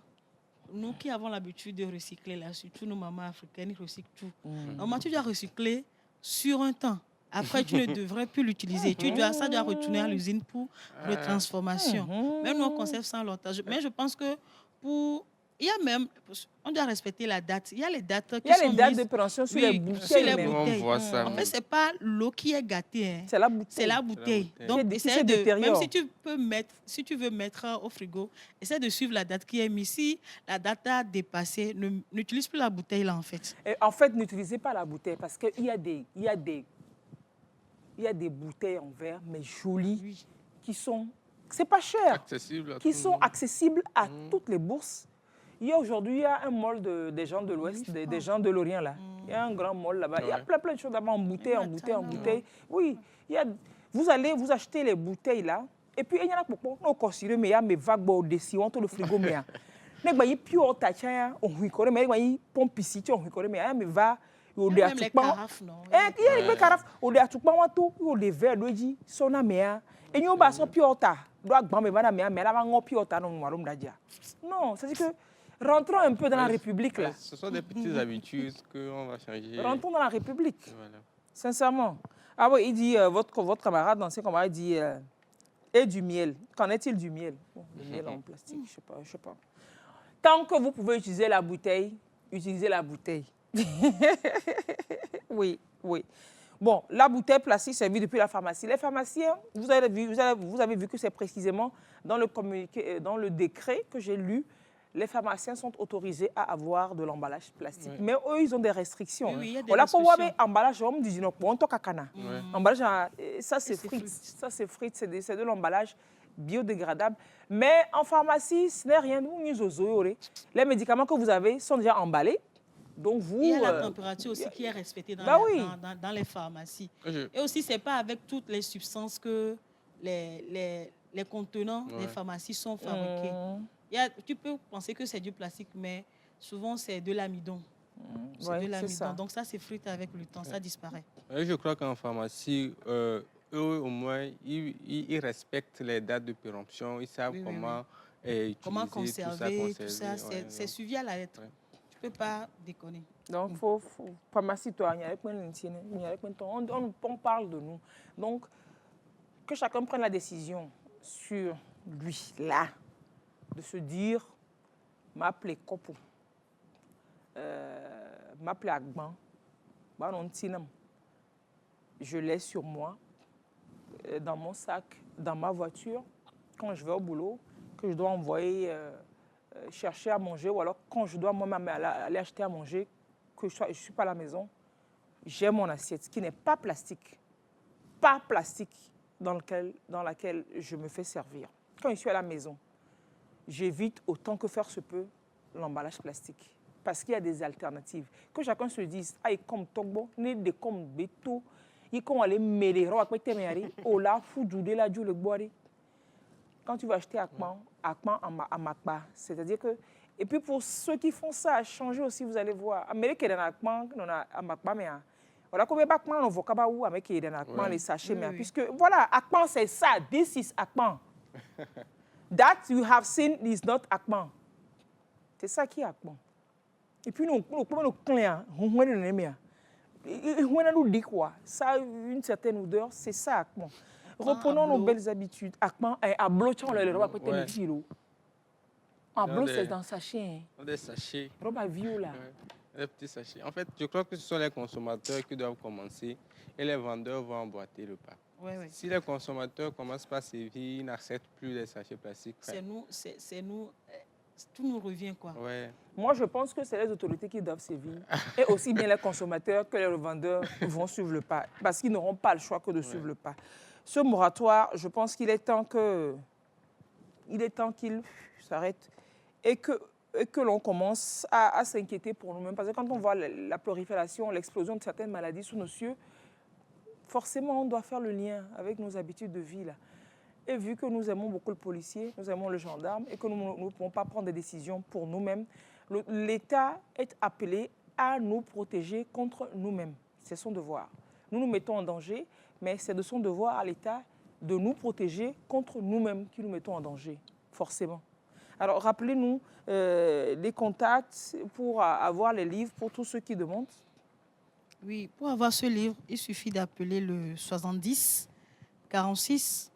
nous qui avons l'habitude de recycler, là, surtout nos mamans africaines, ils recyclent tout. Normalement, tu dois recycler sur un temps. Après, tu ne devrais plus l'utiliser. Ça doit retourner à l'usine pour retransformation. Même nous, on conserve ça longtemps. Mais je pense que pour... Il y a même... On doit respecter la date. Il y a les dates qui Il y a sont les dates mises- de prévention sur Oui, les bouteilles. sur les même. Nous, on bouteilles. voit ça. En fait, ce n'est pas l'eau qui est gâtée. Hein. C'est la bouteille. C'est la bouteille. bouteille. Donc, Qui essaie se de, détériore. même si tu veux mettre au frigo, essaie de suivre la date qui est mise. Si la date a dépassé, n'utilise plus la bouteille là, en fait. Et en fait, n'utilisez pas la bouteille parce qu'il y a des bouteilles en verre, mais jolies, Oui. qui sont, c'est pas cher, Accessible à qui tout le sont monde. accessibles à toutes les bourses. Aujourd'hui, il y a un mall des gens de l'Ouest, des gens de l'Orient là. Il y a un grand mall là-bas. Il y a Ouais. plein de choses là-bas en bouteille, en bouteille, en Matana. bouteille. Oui, vous allez vous acheter les bouteilles là. Et puis, il y en a beaucoup, on considère, mais il y a mes vagues au-dessus, on le frigo, mais il y a pure tachaya, on huicore, mais il y a pompe ici, on huicore, mais il y a mes vagues. Il y a même les carafes, non? Il y a les carafes. Il y a tout les verres, il y a des et nous, on a piota. Mais non, c'est-à-dire que rentrons un peu dans la République là. Ce sont des petites habitudes qu'on va changer. Rentrons dans la République. Voilà. Sincèrement. Ah oui, il dit, votre camarade, d'ancien camarade, dit, et du miel. Qu'en est-il du miel? Bon, le miel en plastique, je sais pas. Tant que vous pouvez utiliser la bouteille, utilisez la bouteille. Oui. Bon, la bouteille plastique servie depuis la pharmacie. Les pharmaciens, vous avez vu que c'est précisément dans le communiqué, dans le décret que j'ai lu, les pharmaciens sont autorisés à avoir de l'emballage plastique. Oui. Mais eux, ils ont des restrictions. Oui, il y a des Voilà pourquoi restrictions. emballage, on me dit non, on toque à cana. Ouais. Emballage, ça c'est c'est frites. frites. Ça c'est frites, c'est de l'emballage biodégradable. Mais en pharmacie, ce n'est rien. Les médicaments que vous avez sont déjà emballés. Donc vous... Il y a la température aussi qui est respectée dans, Bah oui. dans les pharmacies. Je- Et aussi, ce n'est pas avec toutes les substances que les contenants des Ouais. pharmacies sont fabriqués. Tu peux penser que c'est du plastique, mais souvent, c'est de l'amidon. C'est Ouais, de c'est l'amidon. ça. Donc, ça s'effrite avec le temps, ça disparaît. Et je crois qu'en pharmacie, eux, au moins, ils respectent les dates de péremption. Ils savent Oui, oui, comment Comment utiliser conserver, tout ça, ouais, c'est non. suivi à la lettre. Ouais. Tu ne peux pas déconner. Donc, pharmacie, toi, on parle de nous. Donc, que chacun prenne la décision sur lui, là, de se dire, m'appeler copo. m'appelait Agban. Je l'ai sur moi, dans mon sac, dans ma voiture, quand je vais au boulot, que je dois envoyer chercher à manger, ou alors quand je dois moi-même aller acheter à manger, que je ne suis pas à la maison, j'ai mon assiette qui n'est pas plastique. Pas plastique dans laquelle je me fais servir. Quand je suis à la maison, j'évite autant que faire se peut l'emballage plastique. Parce qu'il y a des alternatives. Que chacun se dise, ah, comme Togbo, né de comme Beto, il comme aller mêler, quand tu vas acheter Akman à Makba, c'est-à-dire que. Et puis pour ceux qui font ça, changer aussi, vous allez voir. Amérique est dans Akman, on a à Makba, mais voilà, comme Akman, on voit qu'à où avec les Akman, les sachets, mais puisque voilà, Akman c'est ça, this is Akman. That you have seen is not Akman. C'est ça qui est Akman. Et puis nous clients, on dit quoi? Ça a une certaine odeur, c'est ça Akman. Reprenons nos belles habitudes. Akman, à bloquer le roi côté de kilo. En bleu, c'est dans sachet. Des sachets. Robe à viola. Des petits sachets. En fait, je crois que ce sont les consommateurs qui doivent commencer et les vendeurs vont emboîter le pas. Si les consommateurs commencent par sévir, ils n'acceptent plus les sachets plastiques. C'est nous, tout nous revient quoi. Moi, je pense que c'est les autorités qui doivent sévir. Et aussi bien les consommateurs que les revendeurs vont suivre le pas. Parce qu'ils n'auront pas le choix que de suivre le pas. Ce moratoire, je pense qu'il est temps qu'il s'arrête et que l'on commence à s'inquiéter pour nous-mêmes. Parce que quand on voit la prolifération, l'explosion de certaines maladies sous nos cieux, forcément, on doit faire le lien avec nos habitudes de vie. Là. Et vu que nous aimons beaucoup le policier, nous aimons le gendarme et que nous ne pouvons pas prendre des décisions pour nous-mêmes, l'État est appelé à nous protéger contre nous-mêmes. C'est son devoir. Nous nous mettons en danger, mais c'est de son devoir à l'État de nous protéger contre nous-mêmes qui nous mettons en danger, forcément. Alors, rappelez-nous les contacts pour avoir les livres pour tous ceux qui demandent. Oui, pour avoir ce livre, il suffit d'appeler le 70 46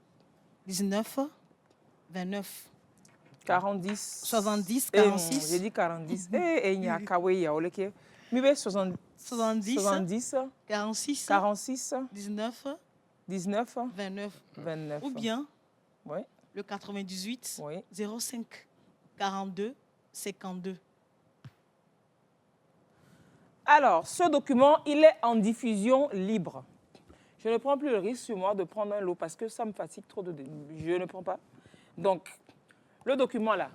19 29. 40 70 46. J'ai dit 40. Il y a Kaweya, ok. Mais 70 46 19 29. Ou bien oui. Le 98 05 42 52. Alors, ce document, il est en diffusion libre. Je ne prends plus le risque sur moi de prendre un lot parce que ça me fatigue trop. Je ne prends pas. Donc, le document là,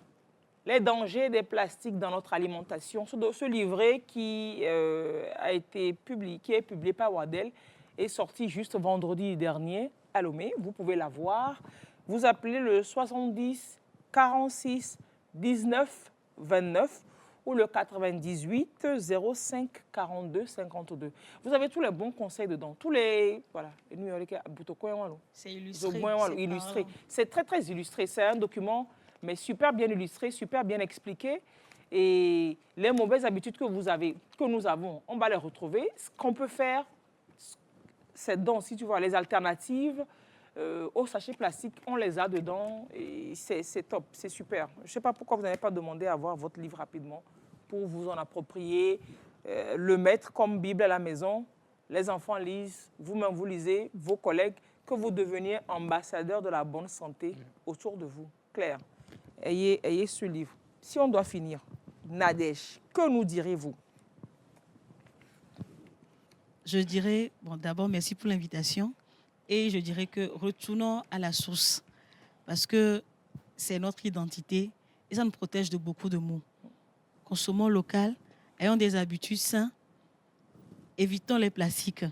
les dangers des plastiques dans notre alimentation, ce livret qui est publié par Wadel, est sorti juste vendredi dernier à Lomé. Vous pouvez l'avoir. Vous appelez le 70 46 19 29 ou le 98 05 42 52. Vous avez tous les bons conseils dedans. Tous les... Voilà. C'est illustré. Illustré. C'est très, très illustré. C'est un document, mais super bien illustré, super bien expliqué. Et les mauvaises habitudes que nous avons, on va les retrouver. Ce qu'on peut faire, c'est donc, si tu vois, les alternatives aux sachets plastiques, on les a dedans et c'est top, c'est super. Je ne sais pas pourquoi vous n'avez pas demandé à avoir votre livre rapidement pour vous en approprier, le mettre comme Bible à la maison. Les enfants lisent, vous-même vous lisez, vos collègues, que vous deveniez ambassadeur de la bonne santé autour de vous. Claire, ayez ce livre. Si on doit finir, Nadège, que nous direz-vous? Je dirais, bon, d'abord, merci pour l'invitation. Et je dirais que retournons à la source. Parce que c'est notre identité et ça nous protège de beaucoup de maux. Consommons local, ayons des habitudes saines, évitons les plastiques.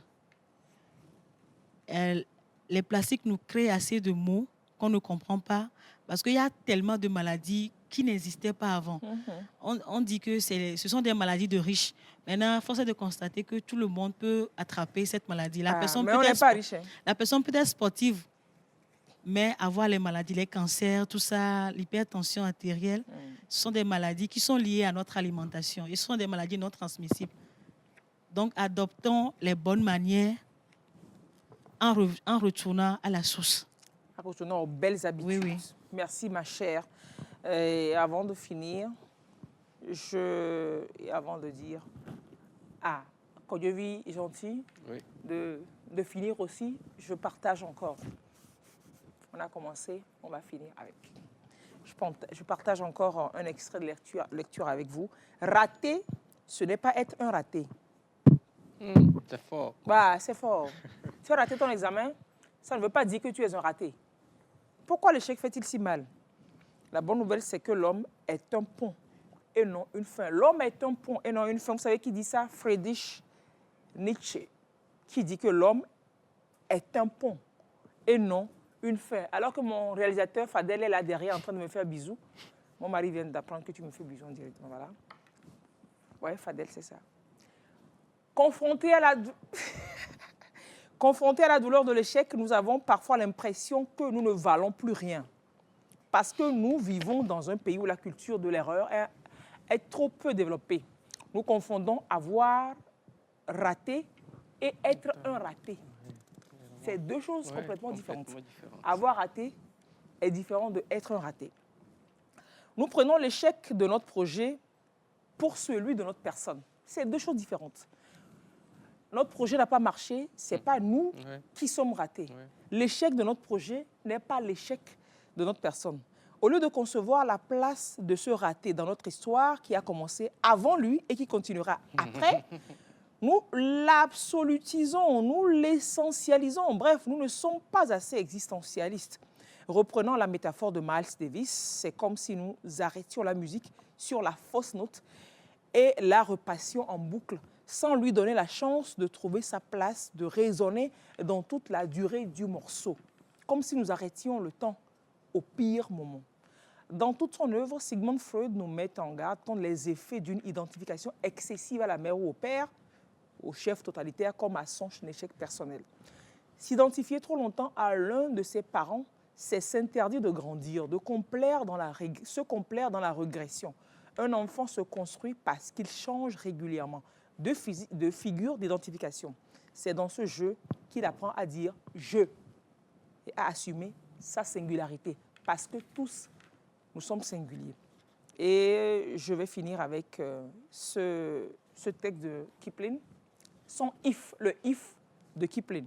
Les plastiques nous créent assez de maux qu'on ne comprend pas parce qu'il y a tellement de maladies qui n'existaient pas avant. On dit que ce sont des maladies de riches. Maintenant, force est de constater que tout le monde peut attraper cette maladie. La personne peut être sportive, mais avoir les maladies, les cancers, tout ça, l'hypertension artérielle, ce sont des maladies qui sont liées à notre alimentation et ce sont des maladies non transmissibles. Donc, adoptons les bonnes manières en retournant à la source. En retournant aux belles habitudes. Oui. Merci, ma chère. Et avant de finir, avant de dire, Ah, Kodjovi est gentil Oui. de finir aussi. Je partage encore. On a commencé, on va finir avec. Je partage encore un extrait de lecture avec vous. Rater, ce n'est pas être un raté. C'est fort. Bah, c'est fort. Tu as raté ton examen, ça ne veut pas dire que tu es un raté. Pourquoi l'échec fait-il si mal? La bonne nouvelle, c'est que l'homme est un pont et non une fin. L'homme est un pont et non une fin. Vous savez qui dit ça? Friedrich Nietzsche, qui dit que l'homme est un pont et non une fin. Alors que mon réalisateur Fadel est là derrière en train de me faire bisous. Mon mari vient d'apprendre que tu me fais bisous en directement. Voilà. Ouais, Fadel, c'est ça. Confronté à la douleur de l'échec, nous avons parfois l'impression que nous ne valons plus rien. Parce que nous vivons dans un pays où la culture de l'erreur est trop peu développée. Nous confondons avoir raté et être un raté. C'est deux choses complètement différentes. Avoir raté est différent de être un raté. Nous prenons l'échec de notre projet pour celui de notre personne. C'est deux choses différentes. Notre projet n'a pas marché, ce n'est pas nous qui sommes ratés. L'échec de notre projet n'est pas l'échec de notre personne. Au lieu de concevoir la place de ce raté dans notre histoire qui a commencé avant lui et qui continuera après, nous l'absolutisons, nous l'essentialisons. Bref, nous ne sommes pas assez existentialistes. Reprenant la métaphore de Miles Davis, c'est comme si nous arrêtions la musique sur la fausse note et la repassions en boucle sans lui donner la chance de trouver sa place, de résonner dans toute la durée du morceau. Comme si nous arrêtions le temps au pire moment. Dans toute son œuvre, Sigmund Freud nous met en garde contre les effets d'une identification excessive à la mère ou au père, au chef totalitaire comme à son échec personnel. S'identifier trop longtemps à l'un de ses parents, c'est s'interdire de grandir, de se complaire dans la régression. Un enfant se construit parce qu'il change régulièrement de figure d'identification. C'est dans ce jeu qu'il apprend à dire « je » et à assumer sa singularité, parce que tous, nous sommes singuliers. Et je vais finir avec ce texte de Kipling, le if de Kipling.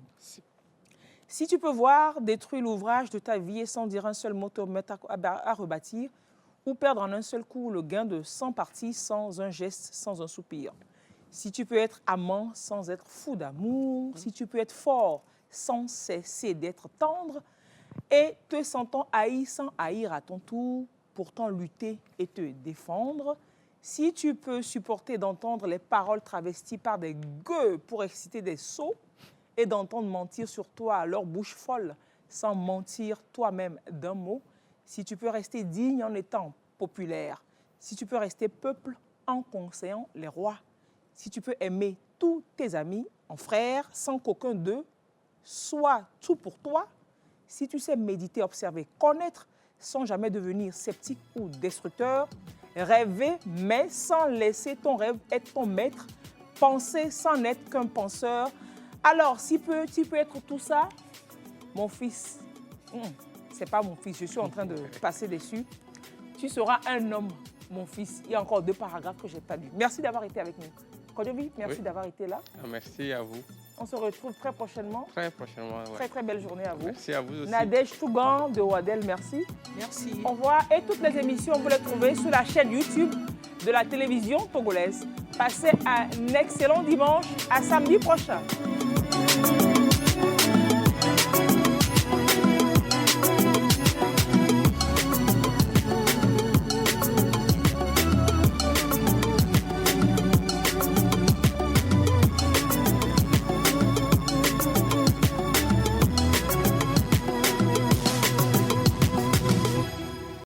Si tu peux voir détruire l'ouvrage de ta vie et sans dire un seul mot te mettre à rebâtir, ou perdre en un seul coup le gain de 100 parties sans un geste, sans un soupir. Si tu peux être amant sans être fou d'amour, si tu peux être fort sans cesser d'être tendre, et te sentant haï sans haïr à ton tour, pourtant lutter et te défendre, si tu peux supporter d'entendre les paroles travesties par des gueux pour exciter des sots, et d'entendre mentir sur toi à leur bouche folle, sans mentir toi-même d'un mot, si tu peux rester digne en étant populaire, si tu peux rester peuple en conseillant les rois, si tu peux aimer tous tes amis en frères sans qu'aucun d'eux soit tout pour toi, si tu sais méditer, observer, connaître sans jamais devenir sceptique ou destructeur, rêver mais sans laisser ton rêve être ton maître, penser sans n'être qu'un penseur, alors si tu peux être tout ça, mon fils, c'est pas mon fils, je suis en train de passer dessus. Tu seras un homme, mon fils. Il y a encore 2 paragraphes que je n'ai pas lus. Merci d'avoir été avec nous. Kodjovi, merci d'avoir été là. Merci à vous. On se retrouve très prochainement. Très prochainement, ouais. Très, très belle journée à vous. Merci à vous aussi. Nadège Tougan de Wadel, merci. Merci. Au revoir. Et toutes les émissions, vous les trouvez sur la chaîne YouTube de la télévision togolaise. Passez un excellent dimanche. À samedi prochain.